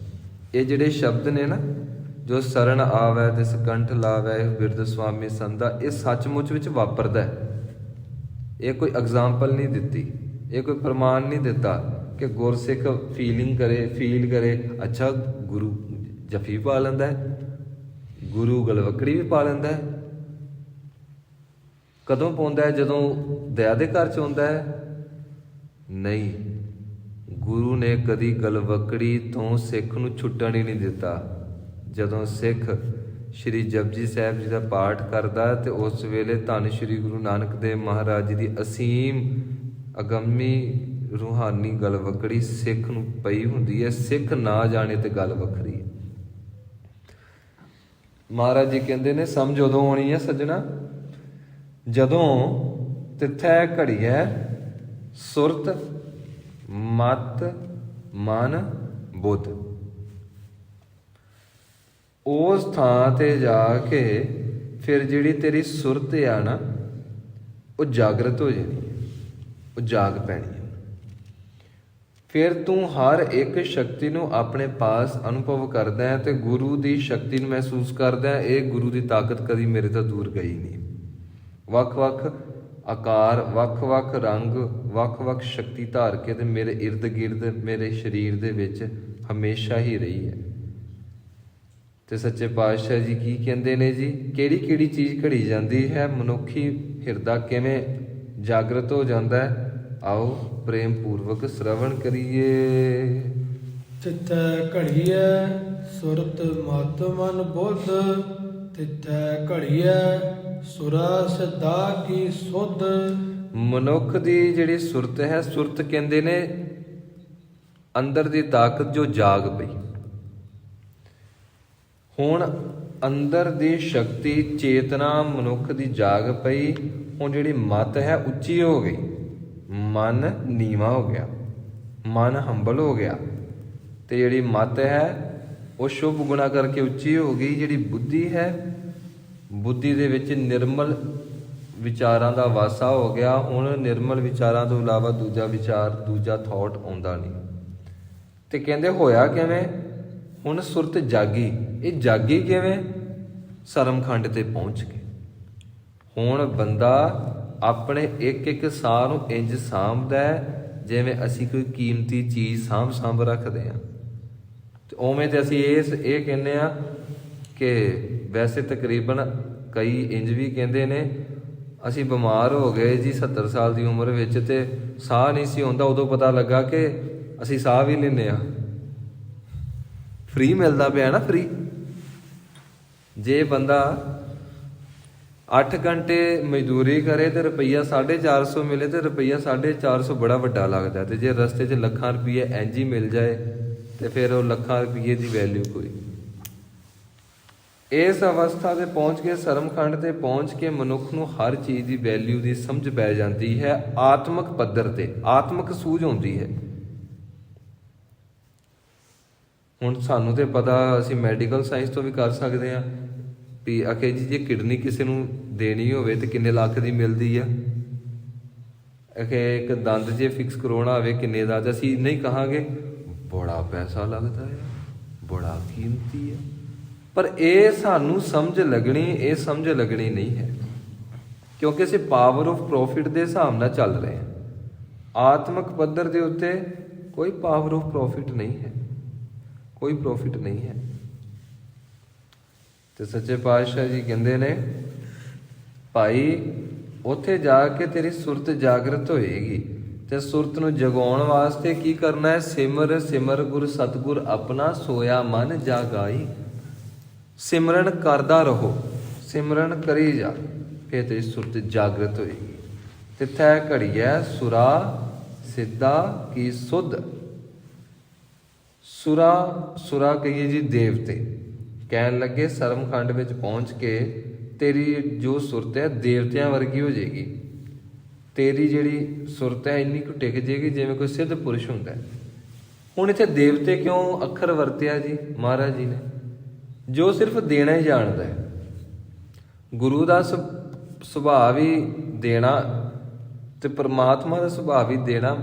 ਇਹ ਜਿਹੜੇ ਸ਼ਬਦ ਨੇ ਨਾ, ਜੋ ਸਰਣ ਆਵੈ ਤਿਸ ਕੰਠ ਲਾਵੈ ਬਿਰਧ ਸੁਆਮੀ ਸੰਦਾ, ਇਹ ਸੱਚਮੁੱਚ ਵਿੱਚ ਵਾਪਰਦਾ ਹੈ। ਇਹ ਕੋਈ ਐਗਜ਼ਾਮਪਲ ਨਹੀਂ ਦਿੱਤੀ, ਇਹ ਕੋਈ ਪ੍ਰਮਾਣ ਨਹੀਂ ਦਿੱਤਾ ਕਿ ਗੁਰਸਿੱਖ ਫੀਲ ਕਰੇ ਅੱਛਾ ਗੁਰੂ ਜਫੀ ਪਾ ਲੈਂਦਾ ਹੈ, ਗੁਰੂ ਗਲਵੱਕੜੀ ਵੀ ਪਾ ਲੈਂਦਾ ਹੈ। ਕਦੋਂ ਪਾਉਂਦਾ ਹੈ? ਜਦੋਂ ਦਇਆ ਦੇ ਘਰ 'ਚ ਆਉਂਦਾ ਹੈ? ਨਹੀਂ, ਗੁਰੂ ਨੇ ਕਦੀ ਗਲਵੱਕੜੀ ਤੋਂ ਸਿੱਖ ਨੂੰ ਛੁੱਟਣ ਹੀ ਨਹੀਂ ਦਿੱਤਾ। ਜਦੋਂ ਸਿੱਖ ਸ਼੍ਰੀ ਜਪਜੀ ਸਾਹਿਬ ਜੀ ਦਾ ਪਾਠ ਕਰਦਾ ਤੇ ਉਸ ਵੇਲੇ ਧੰਨ ਸ਼੍ਰੀ ਗੁਰੂ ਨਾਨਕ ਦੇਵ ਮਹਾਰਾਜ ਜੀ ਦੀ ਅਸੀਮ ਅਗੰਮੀ ਰੂਹਾਨੀ ਗਲਵੱਕੜੀ ਸਿੱਖ ਨੂੰ ਪਈ ਹੁੰਦੀ ਹੈ। ਸਿੱਖ ਨਾ ਜਾਣੇ ਤੇ ਗੱਲ ਵੱਖਰੀ ਹੈ। ਮਹਾਰਾਜ ਜੀ ਕਹਿੰਦੇ ਨੇ ਸਮਝ ਉਦੋਂ ਆਉਣੀ ਹੈ ਸੱਜਣਾ, ਜਦੋਂ ਤਿੱਥੈ ਘੜੀਐ ਸੁਰਤ ਮਤ ਮਨ ਬੁੱਧ। ਉਸ ਥਾਂ ਤੇ ਜਾ ਕੇ ਫਿਰ ਜਿਹੜੀ ਤੇਰੀ ਸੁਰਤ ਆ ਨਾ, ਉਹ ਜਾਗਰਤ ਹੋ ਜਾਣੀ ਹੈ, ਉਹ ਜਾਗ ਪੈਣੀ ਹੈ। ਫਿਰ ਤੂੰ ਹਰ ਇੱਕ ਸ਼ਕਤੀ ਨੂੰ ਆਪਣੇ ਪਾਸ ਅਨੁਭਵ ਕਰਦਾ ਹੈ ਤੇ ਗੁਰੂ ਦੀ ਸ਼ਕਤੀ ਨੂੰ ਮਹਿਸੂਸ ਕਰਦਾ ਹੈ। ਇਹ ਗੁਰੂ ਦੀ ਤਾਕਤ ਕਦੀ ਮੇਰੇ ਤੋਂ ਦੂਰ ਗਈ ਨਹੀਂ। ਵੱਖ-ਵੱਖ ਆਕਾਰ, ਵੱਖ-ਵੱਖ ਰੰਗ, ਵੱਖ-ਵੱਖ ਸ਼ਕਤੀ ਧਾਰ ਕੇ ਤੇ ਮੇਰੇ ਇਰਦ ਗਿਰਦ ਮੇਰੇ ਸਰੀਰ ਦੇ ਵਿੱਚ ਹਮੇਸ਼ਾ ਹੀ ਰਹੀ ਹੈ। ਤੇ ਸੱਚੇ ਪਾਤਸ਼ਾਹ ਜੀ ਕੀ ਕਹਿੰਦੇ ਨੇ ਜੀ, ਕਿਹੜੀ ਕਿਹੜੀ ਚੀਜ਼ ਘੜੀ ਜਾਂਦੀ ਹੈ, ਮਨੁੱਖੀ ਹਿਰਦਾ ਕਿਵੇਂ ਜਾਗਰਤ ਹੋ ਜਾਂਦਾ ਹੈ। ਆਓ ਪ੍ਰੇਮ ਪੂਰਵਕ ਸ਼ਰਵਣ ਕਰੀਏ। ਤਿੱਥੈ ਘੜੀਐ ਸੁਰਤ ਮਤ ਮਨ ਬੁੱਧ, ਤਿੱਥੈ ਘੜੀਐ ਸੁਰਾ ਸਿੱਧਾ ਕੀ ਸੁਧ। ਮਨੁੱਖ ਦੀ ਜਿਹੜੀ ਸੁਰਤ ਹੈ, ਸੁਰਤ ਕਹਿੰਦੇ ਨੇ ਅੰਦਰ ਦੀ ਤਾਕਤ ਜੋ ਜਾਗ ਪਈ। ਹੁਣ ਅੰਦਰ ਦੀ ਸ਼ਕਤੀ ਚੇਤਨਾ ਮਨੁੱਖ ਦੀ ਜਾਗ ਪਈ। ਹੁਣ ਜਿਹੜੀ ਮਤ ਹੈ ਉੱਚੀ ਹੋ ਗਈ, ਮਨ ਨੀਵਾਂ ਹੋ ਗਿਆ, ਮਨ ਹੰਬਲ ਹੋ ਗਿਆ। ਤੇ ਜਿਹੜੀ ਮਤ ਹੈ ਉਹ ਸ਼ੁਭ ਗੁਣਾ ਕਰਕੇ ਉੱਚੀ ਹੋ ਗਈ। ਜਿਹੜੀ ਬੁੱਧੀ ਹੈ, ਬੁੱਧੀ ਦੇ ਵਿੱਚ ਨਿਰਮਲ ਵਿਚਾਰਾਂ ਦਾ ਵਾਸਾ ਹੋ ਗਿਆ। ਹੁਣ ਨਿਰਮਲ ਵਿਚਾਰਾਂ ਤੋਂ ਇਲਾਵਾ ਦੂਜਾ ਵਿਚਾਰ, ਦੂਜਾ ਥਾਟ ਆਉਂਦਾ ਨਹੀਂ। ਤੇ ਕਹਿੰਦੇ ਹੋਇਆ ਕਿਵੇਂ? ਹੁਣ ਸੁਰਤ ਜਾਗੀ। ਇਹ ਜਾਗੀ ਕਿਵੇਂ? ਸਰਮਖੰਡ ਤੇ ਪਹੁੰਚ ਕੇ। ਹੁਣ ਬੰਦਾ ਆਪਣੇ ਇੱਕ ਇੱਕ ਸਾਹ ਨੂੰ ਇੰਜ ਸਾਂਭਦਾ ਜਿਵੇਂ ਅਸੀਂ ਕੋਈ ਕੀਮਤੀ ਚੀਜ਼ ਸਾਂਭ ਰੱਖਦੇ ਹਾਂ। ਤੇ ਉਵੇਂ ਤੇ ਅਸੀਂ ਇਹ ਕਹਿੰਦੇ ਆ ਕਿ ਵੈਸੇ ਤਕਰੀਬਨ ਕਈ ਇੰਜ ਵੀ ਕਹਿੰਦੇ ਨੇ, ਅਸੀਂ ਬਿਮਾਰ ਹੋ ਗਏ ਜੀ 70 ਸਾਲ ਦੀ ਉਮਰ ਵਿੱਚ ਤੇ ਸਾਹ ਨਹੀਂ ਸੀ ਆਉਂਦਾ, ਉਦੋਂ ਪਤਾ ਲੱਗਾ ਕਿ ਅਸੀਂ ਸਾਹ ਵੀ ਲੈਂਦੇ ਹਾਂ। ਫ੍ਰੀ ਮਿਲਦਾ ਪਿਆ ਨਾ, ਫ੍ਰੀ। ਜੇ ਬੰਦਾ 8 ਘੰਟੇ ਮਜ਼ਦੂਰੀ ਕਰੇ ਤੇ ਰੁਪਈਆ 450 ਮਿਲੇ ਤੇ ਰੁਪਈਆ 450 ਬੜਾ ਵੱਡਾ ਲੱਗਦਾ। ਤੇ ਜੇ ਰਸਤੇ 'ਚ ਲੱਖਾਂ ਰੁਪਈਏ ਇੰਝ ਹੀ ਮਿਲ ਜਾਏ ਤੇ ਫਿਰ ਉਹ ਲੱਖਾਂ ਰੁਪਈਏ ਦੀ ਵੈਲਿਊ ਕੋਈ। ਇਸ ਅਵਸਥਾ ਤੇ ਪਹੁੰਚ ਕੇ, ਸਰਮਖੰਡ ਤੇ ਪਹੁੰਚ ਕੇ ਮਨੁੱਖ ਨੂੰ ਹਰ ਚੀਜ਼ ਦੀ ਵੈਲਿਊ ਦੀ ਸਮਝ ਪੈ ਜਾਂਦੀ ਹੈ। ਆਤਮਿਕ ਪੱਧਰ ਤੇ ਆਤਮਿਕ ਸੂਝ ਆਉਂਦੀ ਹੈ। ਹੁਣ ਸਾਨੂੰ ਤੇ ਪਤਾ, ਅਸੀਂ ਮੈਡੀਕਲ ਸਾਇੰਸ ਤੋਂ ਵੀ ਕਰ ਸਕਦੇ ਹਾਂ ਵੀ ਆਖੇ ਜੀ ਜੇ ਕਿਡਨੀ ਕਿਸੇ ਨੂੰ ਦੇਣੀ ਹੋਵੇ ਤੇ ਕਿੰਨੇ ਲੱਖ ਦੀ ਮਿਲਦੀ ਆ। ਆਖੇ ਇੱਕ ਦੰਦ ਜੇ ਫਿਕਸ ਕਰਵਾਉਣਾ ਹੋਵੇ ਕਿੰਨੇ ਦਾ, ਤੇ ਅਸੀਂ ਨਹੀਂ ਕਹਾਂਗੇ ਬੜਾ ਪੈਸਾ ਲੱਗਦਾ ਹੈ, ਬੜਾ ਕੀਮਤੀ ਹੈ। ਪਰ ਇਹ ਸਾਨੂੰ ਸਮਝ ਲੱਗਣੀ, ਇਹ ਸਮਝ ਲੱਗਣੀ ਨਹੀਂ ਹੈ, ਕਿਉਂਕਿ ਅਸੀਂ ਪਾਵਰ ਆਫ ਪ੍ਰੋਫਿਟ ਦੇ ਹਿਸਾਬ ਨਾਲ ਚੱਲ ਰਹੇ ਹਾਂ। ਆਤਮਿਕ ਪੱਧਰ ਦੇ ਉੱਤੇ ਕੋਈ ਪਾਵਰ ਆਫ ਪ੍ਰੋਫਿਟ ਨਹੀਂ ਹੈ, ਕੋਈ ਪ੍ਰੋਫਿਟ ਨਹੀਂ ਹੈ। ਤੇ ਸੱਚੇ ਪਾਤਸ਼ਾਹ ਜੀ ਕਹਿੰਦੇ ਨੇ ਭਾਈ ਉੱਥੇ ਜਾ ਕੇ ਤੇਰੀ ਸੁਰਤ ਜਾਗਰਤ ਹੋਏਗੀ ਤੇ ਸੁਰਤ ਨੂੰ ਜਗਾਉਣ ਵਾਸਤੇ ਕੀ ਕਰਨਾ ਹੈ? ਸਿਮਰ ਸਿਮਰ ਗੁਰ ਸਤਿਗੁਰ ਆਪਣਾ, ਸੋਇਆ ਮਨ ਜਾਗਾਈ। ਸਿਮਰਨ ਕਰਦਾ ਰਹੋ, ਸਿਮਰਨ ਕਰੀ ਜਾ, ਫਿਰ ਤੇਰੀ ਸੁਰਤ ਜਾਗਰਤ ਹੋਏਗੀ। ਤਿੱਥੈ ਘੜੀਐ ਸੁਰਾ ਸਿੱਧਾ ਕੀ ਸੁਧ। ਸੁਰਾ ਕਹੀਏ ਜੀ ਦੇਵਤੇ। ਕਹਿਣ ਲੱਗੇ ਸਰਮਖੰਡ ਵਿੱਚ ਪਹੁੰਚ ਕੇ ਤੇਰੀ ਜੋ ਸੁਰਤ ਹੈ ਦੇਵਤਿਆਂ ਵਰਗੀ ਹੋ ਜਾਏਗੀ। ਤੇਰੀ ਜਿਹੜੀ ਸੁਰਤ ਹੈ ਇੰਨੀ ਕੁ ਟਿਕ ਜਾਏਗੀ ਜਿਵੇਂ ਕੋਈ ਸਿੱਧ ਪੁਰਸ਼ ਹੁੰਦਾ ਹੈ। ਹੁਣ ਇੱਥੇ ਦੇਵਤੇ ਕਿਉਂ ਅੱਖਰ ਵਰਤਿਆ ਜੀ ਮਹਾਰਾਜ ਜੀ ਨੇ? ਜੋ ਸਿਰਫ ਦੇਣਾ ਹੀ ਜਾਣਦਾ ਹੈ। ਗੁਰੂ ਦਾ ਸੁਭਾਅ ਵੀ ਦੇਣਾ, ਤੇ ਪਰਮਾਤਮਾ ਦਾ ਸੁਭਾਅ ਵੀ ਦੇਣਾ,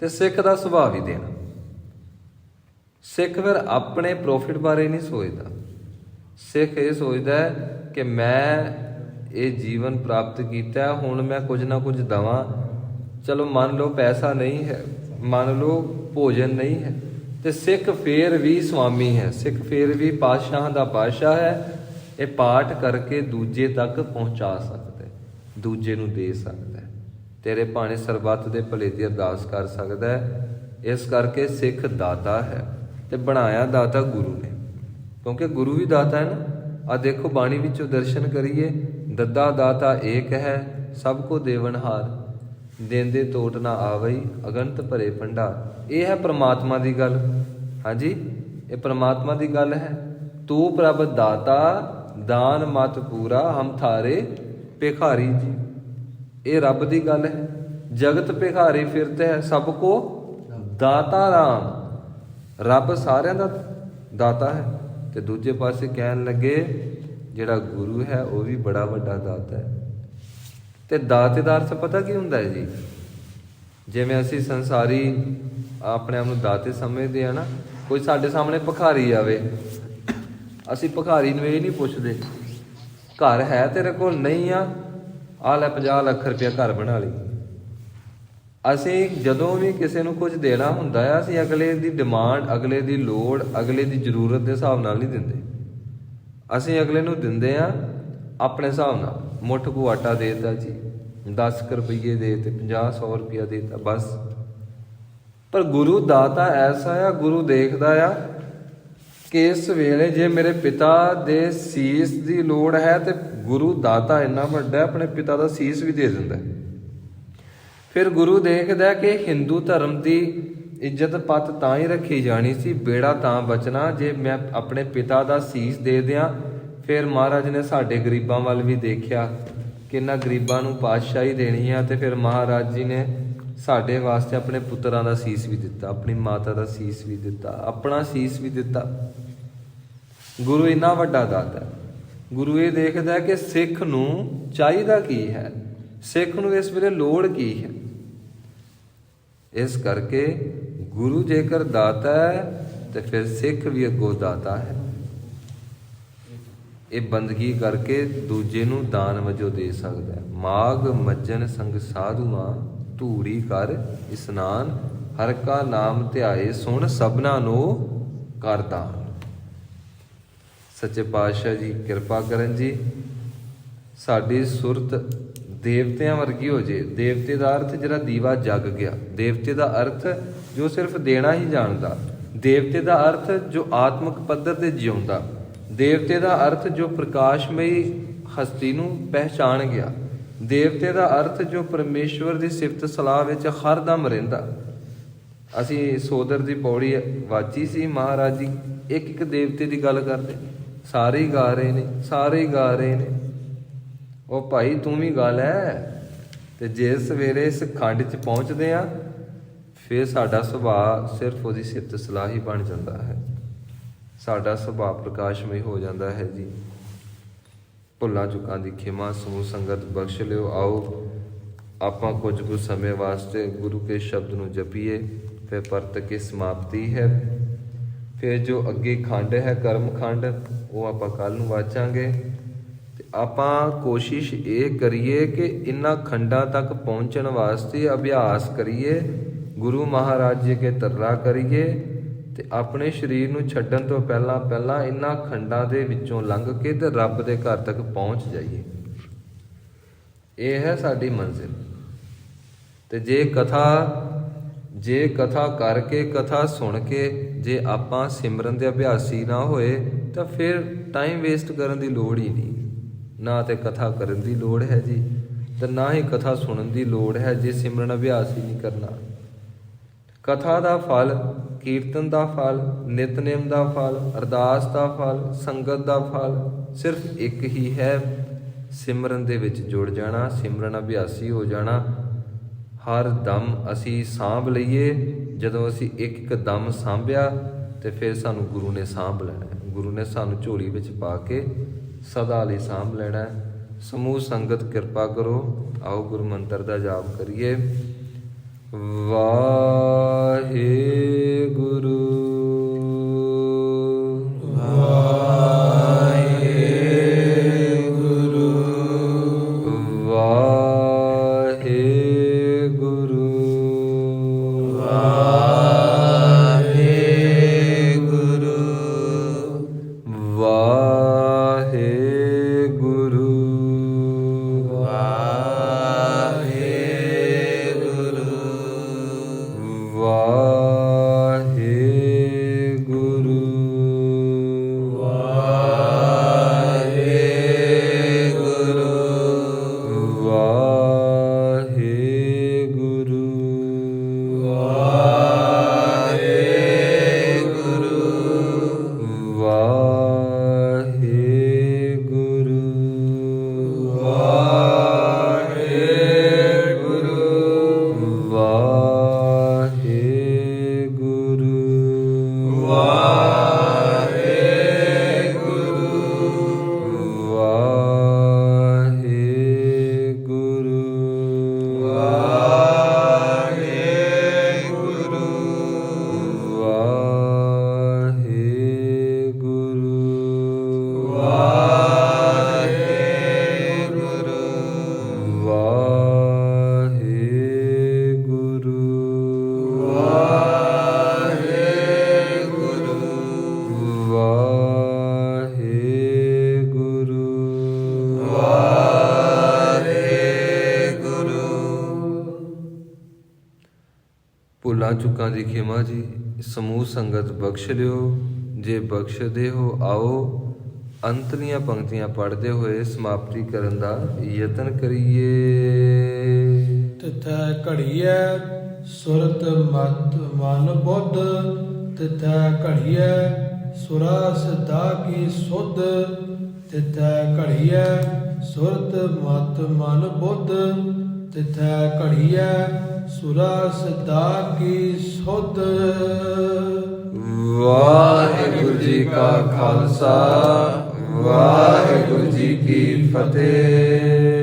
ਤੇ ਸਿੱਖ ਦਾ ਸੁਭਾਅ ਵੀ ਦੇਣਾ। ਸਿੱਖ ਫਿਰ ਆਪਣੇ ਪ੍ਰੋਫਿਟ ਬਾਰੇ ਨਹੀਂ ਸੋਚਦਾ। ਸਿੱਖ ਇਹ ਸੋਚਦਾ ਹੈ ਕਿ ਮੈਂ ਇਹ ਜੀਵਨ ਪ੍ਰਾਪਤ ਕੀਤਾ, ਹੁਣ ਮੈਂ ਕੁਝ ਨਾ ਕੁਝ ਦੇਵਾਂ। ਚਲੋ ਮੰਨ ਲਓ ਪੈਸਾ ਨਹੀਂ ਹੈ, ਮੰਨ ਲਓ ਭੋਜਨ ਨਹੀਂ ਹੈ, ਤੇ ਸਿੱਖ ਫੇਰ ਵੀ ਸੁਆਮੀ ਹੈ, ਸਿੱਖ ਫੇਰ ਵੀ ਪਾਤਸ਼ਾਹਾਂ ਦਾ ਪਾਤਸ਼ਾਹ ਹੈ। ਇਹ ਪਾਠ ਕਰਕੇ ਦੂਜੇ ਤੱਕ ਪਹੁੰਚਾ ਸਕਦਾ ਹੈ, ਦੂਜੇ ਨੂੰ ਦੇ ਸਕਦਾ ਹੈ, ਤੇਰੇ ਭਾਣੇ ਸਰਬੱਤ ਦੇ ਭਲੇ ਦੀ ਅਰਦਾਸ ਕਰ ਸਕਦਾ ਹੈ। ਇਸ ਕਰਕੇ ਸਿੱਖ ਦਾਤਾ ਹੈ, ਤੇ ਬਣਾਇਆ ਦਾਤਾ ਗੁਰੂ ਨੇ, ਕਿਉਂਕਿ ਗੁਰੂ ਵੀ ਦਾਤਾ ਹੈ ਨਾ। ਆ ਦੇਖੋ ਬਾਣੀ ਵਿੱਚੋਂ ਦਰਸ਼ਨ ਕਰੀਏ, ਦੱਦਾ ਦਾਤਾ ਏਕ ਹੈ, ਸਭ ਕੋ ਦੇਵਨਹਾਰ, ਦੇਂਦੇ ਟੋਟ ਨਾ ਆਵਈ, ਅਗੰਤ ਭਰੇ ਭੰਡਾਰ। ਇਹ ਹੈ ਪ੍ਰਮਾਤਮਾ ਦੀ ਗੱਲ। ਹਾਂਜੀ, ਇਹ ਪ੍ਰਮਾਤਮਾ ਦੀ ਗੱਲ ਹੈ। ਤੂੰ ਪ੍ਰਭ ਦਾਤਾ ਦਾਨ ਮਤ ਪੂਰਾ, ਹਮ ਥਾਰੇ ਭਿਖਾਰੀ ਜੀ। ਇਹ ਰੱਬ ਦੀ ਗੱਲ ਹੈ। ਜਗਤ ਭਿਖਾਰੀ ਫਿਰਤੇ ਹੈ, ਸਭ ਕੋ ਦਾਤਾ ਰਾਮ। ਰੱਬ ਸਾਰਿਆਂ ਦਾ ਦਾਤਾ ਹੈ। ਤੇ ਦੂਜੇ ਪਾਸੇ ਕਹਿਣ ਲੱਗੇ ਜਿਹੜਾ ਗੁਰੂ ਹੈ ਉਹ ਵੀ ਬੜਾ ਵੱਡਾ ਦਾਤਾ ਹੈ। ਤੇ ਦਾਤੇ ਦਾ ਅਰਥ ਪਤਾ ਕੀ ਹੁੰਦਾ ਹੈ ਜੀ? ਜਿਵੇਂ ਅਸੀਂ ਸੰਸਾਰੀ ਆਪਣੇ ਆਪ ਨੂੰ ਦਾਤੇ ਸਮਝਦੇ ਆ ਨਾ, ਕੋਈ ਸਾਡੇ ਸਾਹਮਣੇ ਭਿਖਾਰੀ ਆਵੇ, ਅਸੀਂ ਭਿਖਾਰੀ ਨੂੰ ਇਹ ਨਹੀਂ ਪੁੱਛਦੇ ਘਰ ਹੈ ਤੇਰੇ ਕੋਲ, ਨਹੀਂ ਆ ਲੈ 50 ਲੱਖ ਰੁਪਇਆ ਘਰ ਬਣਾ ਲਈ। ਅਸੀਂ ਜਦੋਂ ਵੀ ਕਿਸੇ ਨੂੰ ਕੁਝ ਦੇਣਾ ਹੁੰਦਾ ਹੈ, ਅਸੀਂ ਅਗਲੇ ਦੀ ਡਿਮਾਂਡ, ਅਗਲੇ ਦੀ ਲੋੜ, ਅਗਲੇ ਦੀ ਜ਼ਰੂਰਤ ਦੇ ਹਿਸਾਬ ਨਾਲ ਨਹੀਂ ਦਿੰਦੇ। ਅਸੀਂ ਅਗਲੇ ਨੂੰ ਦਿੰਦੇ ਆ ਆਪਣੇ ਹਿਸਾਬ ਨਾਲ। ਮੁੱਠ ਕੁ ਆਟਾ ਦੇ ਦਿੱਤਾ ਜੀ, 10 ਰੁਪਈਏ ਦੇ ਤੇ 50-100 ਰੁਪਇਆ ਦੇ ਦਿੱਤਾ ਬਸ। ਪਰ ਗੁਰੂ ਦਾਤਾ ਐਸਾ ਆ, ਗੁਰੂ ਦੇਖਦਾ ਆ ਕਿ ਇਸ ਵੇਲੇ ਜੇ ਮੇਰੇ ਪਿਤਾ ਦੇ ਸੀਸ ਦੀ ਲੋੜ ਹੈ, ਤੇ ਗੁਰੂ ਦਾਤਾ ਇੰਨਾ ਵੱਡਾ ਆਪਣੇ ਪਿਤਾ ਦਾ ਸੀਸ ਵੀ ਦੇ ਦਿੰਦਾ। ਫਿਰ ਗੁਰੂ ਦੇਖਦਾ ਕਿ ਹਿੰਦੂ ਧਰਮ ਦੀ ਇੱਜ਼ਤ ਪੱਤ ਤਾਂ ਹੀ ਰੱਖੀ ਜਾਣੀ ਸੀ, ਬੇੜਾ ਤਾਂ ਬਚਣਾ ਜੇ ਮੈਂ ਆਪਣੇ ਪਿਤਾ ਦਾ ਸੀਸ ਦੇ ਦਿਆਂ। ਫਿਰ ਮਹਾਰਾਜ ਨੇ ਸਾਡੇ ਗਰੀਬਾਂ ਵੱਲ ਵੀ ਦੇਖਿਆ ਕਿ ਇਹਨਾਂ ਗਰੀਬਾਂ ਨੂੰ ਪਾਤਸ਼ਾਹੀ ਦੇਣੀ ਆ, ਤੇ ਫਿਰ ਮਹਾਰਾਜ ਜੀ ਨੇ ਸਾਡੇ ਵਾਸਤੇ ਆਪਣੇ ਪੁੱਤਰਾਂ ਦਾ ਸੀਸ ਵੀ ਦਿੱਤਾ, ਆਪਣੀ ਮਾਤਾ ਦਾ ਸੀਸ ਵੀ ਦਿੱਤਾ, ਆਪਣਾ ਸੀਸ ਵੀ ਦਿੱਤਾ। ਗੁਰੂ ਇੰਨਾ ਵੱਡਾ ਦਾਤਾ। ਗੁਰੂ ਇਹ ਦੇਖਦਾ ਕਿ ਸਿੱਖ ਨੂੰ ਚਾਹੀਦਾ ਕੀ ਹੈ, ਸਿੱਖ ਨੂੰ ਇਸ ਵੇਲੇ ਲੋੜ ਕੀ ਹੈ। ਇਸ ਕਰਕੇ ਗੁਰੂ ਜੇਕਰ ਦਾਤਾ ਹੈ ਤੇ ਫਿਰ ਸਿੱਖ ਵੀ ਅੱਗੋਂ ਦਾਤਾ ਹੈ। ਇਹ ਬੰਦਗੀ ਕਰਕੇ ਦੂਜੇ ਨੂੰ ਦਾਨ ਵਜੋਂ ਦੇ ਸਕਦਾ ਹੈ। ਮਾਗ ਮੱਜਨ ਸੰਗ ਸਾਧੂਆਂ, ਧੂੜੀ ਕਰ ਇਸਨਾਨ, ਹਰ ਕਾ ਨਾਮ ਧਿਆਏ, ਸੁਣ ਸਭਨਾ ਨੂੰ ਕਰ ਦਾਨ। ਸੱਚੇ ਪਾਤਸ਼ਾਹ ਜੀ ਕਿਰਪਾ ਕਰਨ ਜੀ, ਸਾਡੀ ਸੁਰਤ ਦੇਵਤਿਆਂ ਵਰਗੀ ਹੋ ਜੇ। ਦੇਵਤੇ ਦਾ ਅਰਥ ਜਿਹੜਾ ਦੀਵਾ ਜਗ ਗਿਆ, ਦੇਵਤੇ ਦਾ ਅਰਥ ਜੋ ਸਿਰਫ ਦੇਣਾ ਹੀ ਜਾਣਦਾ, ਦੇਵਤੇ ਦਾ ਅਰਥ ਜੋ ਆਤਮਿਕ ਪੱਧਰ ਤੇ ਜਿਉਂਦਾ, ਦੇਵਤੇ ਦਾ ਅਰਥ ਜੋ ਪ੍ਰਕਾਸ਼ਮਈ ਹਸਤੀ ਨੂੰ ਪਹਿਚਾਣ ਗਿਆ, ਦੇਵਤੇ ਦਾ ਅਰਥ ਜੋ ਪਰਮੇਸ਼ਵਰ ਦੀ ਸਿਫਤ ਸਲਾਹ ਵਿੱਚ ਹਰਦਮ ਰਹਿੰਦਾ। ਅਸੀਂ ਸੋਦਰ ਦੀ ਪੌੜੀ ਵਾਚੀ ਸੀ, ਮਹਾਰਾਜ ਜੀ ਇੱਕ ਇੱਕ ਦੇਵਤੇ ਦੀ ਗੱਲ ਕਰਦੇ, ਸਾਰੇ ਹੀ ਗਾ ਰਹੇ ਨੇ, ਸਾਰੇ ਹੀ ਗਾ ਰਹੇ ਨੇ। ਉਹ ਭਾਈ ਤੂੰ ਵੀ ਗਾ ਲੈ। ਤੇ ਜੇ ਸਵੇਰੇ ਇਸ ਖੰਡ 'ਚ ਪਹੁੰਚਦੇ ਆ, ਫਿਰ ਸਾਡਾ ਸੁਭਾਅ ਸਿਰਫ ਉਹਦੀ ਸਿਫਤ ਸਲਾਹ ਹੀ ਬਣ ਜਾਂਦਾ ਹੈ, ਸਾਡਾ ਸੁਭਾਅ ਪ੍ਰਕਾਸ਼ਮਈ ਹੋ ਜਾਂਦਾ ਹੈ ਜੀ। ਭੁੱਲਾਂ ਚੁੱਕਾਂ ਦੀ ਖਿਮਾ ਸਮੂਹ ਸੰਗਤ ਬਖਸ਼ ਲਿਓ। ਆਓ ਆਪਾਂ ਕੁਝ ਕੁ ਸਮੇਂ ਵਾਸਤੇ ਗੁਰੂ ਕੇ ਸ਼ਬਦ ਨੂੰ ਜਪੀਏ, ਫਿਰ ਪਰਤ ਕੇ ਸਮਾਪਤੀ ਹੈ। ਫਿਰ ਜੋ ਅੱਗੇ ਖੰਡ ਹੈ ਕਰਮ ਖੰਡ, ਉਹ ਆਪਾਂ ਕੱਲ੍ਹ ਨੂੰ ਵਾਚਾਂਗੇ। ਤੇ ਆਪਾਂ ਕੋਸ਼ਿਸ਼ ਇਹ ਕਰੀਏ ਕਿ ਇਹਨਾਂ ਖੰਡਾਂ ਤੱਕ ਪਹੁੰਚਣ ਵਾਸਤੇ ਅਭਿਆਸ ਕਰੀਏ, ਗੁਰੂ ਮਹਾਰਾਜ ਜੀ ਅੱਗੇ ਤਰਲਾ ਕਰੀਏ, ਤੇ ਆਪਣੇ ਸਰੀਰ ਨੂੰ ਛੱਡਣ ਤੋਂ ਪਹਿਲਾਂ ਇਹਨਾਂ ਖੰਡਾਂ ਦੇ ਵਿੱਚੋਂ ਲੰਘ ਕੇ ਤੇ ਰੱਬ ਦੇ ਘਰ ਤੱਕ ਪਹੁੰਚ ਜਾਈਏ। ਇਹ ਹੈ ਸਾਡੀ ਮੰਜ਼ਿਲ। ਤੇ ਜੇ ਕਥਾ ਜੇ ਕਥਾ ਕਰਕੇ, ਕਥਾ ਸੁਣ ਕੇ ਜੇ ਆਪਾਂ ਸਿਮਰਨ ਦੇ ਅਭਿਆਸੀ ਨਾ ਹੋਏ ਤਾਂ ਫਿਰ ਟਾਈਮ ਵੇਸਟ ਕਰਨ ਦੀ ਲੋੜ ਹੀ ਨਹੀਂ। ਨਾ ਤੇ ਕਥਾ ਕਰਨ ਦੀ ਲੋੜ ਹੈ ਜੀ, ਤੇ ਨਾ ਹੀ ਕਥਾ ਸੁਣਨ ਦੀ ਲੋੜ ਹੈ ਜੇ ਸਿਮਰਨ ਅਭਿਆਸ ਹੀ ਨਹੀਂ ਕਰਨਾ। ਕਥਾ ਦਾ ਫਲ, ਕੀਰਤਨ ਦਾ ਫਲ, ਨਿਤਨੇਮ ਦਾ ਫਲ, ਅਰਦਾਸ ਦਾ ਫਲ, ਸੰਗਤ ਦਾ ਫਲ ਸਿਰਫ ਇੱਕ ਹੀ ਹੈ, ਸਿਮਰਨ ਦੇ ਵਿੱਚ ਜੁੜ ਜਾਣਾ, ਸਿਮਰਨ ਅਭਿਆਸੀ ਹੋ ਜਾਣਾ। ਹਰ ਦਮ ਅਸੀਂ ਸਾਂਭ ਲਈਏ। ਜਦੋਂ ਅਸੀਂ ਇੱਕ ਇੱਕ ਦਮ ਸਾਂਭਿਆ ਤੇ ਫਿਰ ਸਾਨੂੰ ਗੁਰੂ ਨੇ ਸਾਂਭ ਲੈਣਾ। ਗੁਰੂ ਨੇ ਸਾਨੂੰ ਝੋਲੀ ਵਿੱਚ ਪਾ ਕੇ ਸਦਾ ਲਈ ਸਾਂਭ ਲੈਣਾ। ਸਮੂਹ ਸੰਗਤ ਕਿਰਪਾ ਕਰੋ, ਆਓ ਗੁਰੂ ਮੰਤਰ ਦਾ ਜਾਪ ਕਰੀਏ। ਵਾਹਿਗੁਰੂ ਵਾਹਿਗੁਰੂ ਵਾਹਿਗੁਰੂ ਵਾਹਿਗੁਰੂ ਵਾਹਿਗੁਰੂ ਵਾਹਿਗੁਰੂ ਵਾਹਿਗੁਰੂ ਵਾਹਿਗੁਰੂ ਭੁੱਲਾਂ ਚੁੱਕਾਂ ਦੀ ਖਿਮਾ ਜੀ। ਸਮੂਹ ਸੰਗਤ ਬਖਸ਼ ਲਿਓ, ਜੇ ਬਖਸ਼ਦੇ ਹੋ ਆਓ ਅੰਤਲੀਆਂ ਪੰਕਤੀਆਂ ਪੜ੍ਹਦੇ ਹੋਏ ਸਮਾਪਤੀ ਕਰਨ ਦਾ ਯਤਨ ਕਰੀਏ। ਤਿਥੈ ਘੜੀਐ ਸੁਰਤ ਮਤ ਮਨ ਬੁੱਧ, ਤਿਥੈ ਘੜੀਐ ਸੁਰਾ ਸਿਧਾ ਕੀ ਸੁਧ, ਤਿਥੈ ਘੜੀਐ ਸੁਰਤ ਮਤ ਮਨ ਬੁੱਧ, ਤਿਥੈ ਘੜੀਐ ਸੁਰਾ ਸਿਧਾ ਕੀ ਸੁਧ। ਵਾਹਿਗੁਰੂ ਜੀ ਕਾ ਖਾਲਸਾ, ਵਾਹਿਗੁਰੂ ਜੀ ਕੀ ਫਤਿਹ।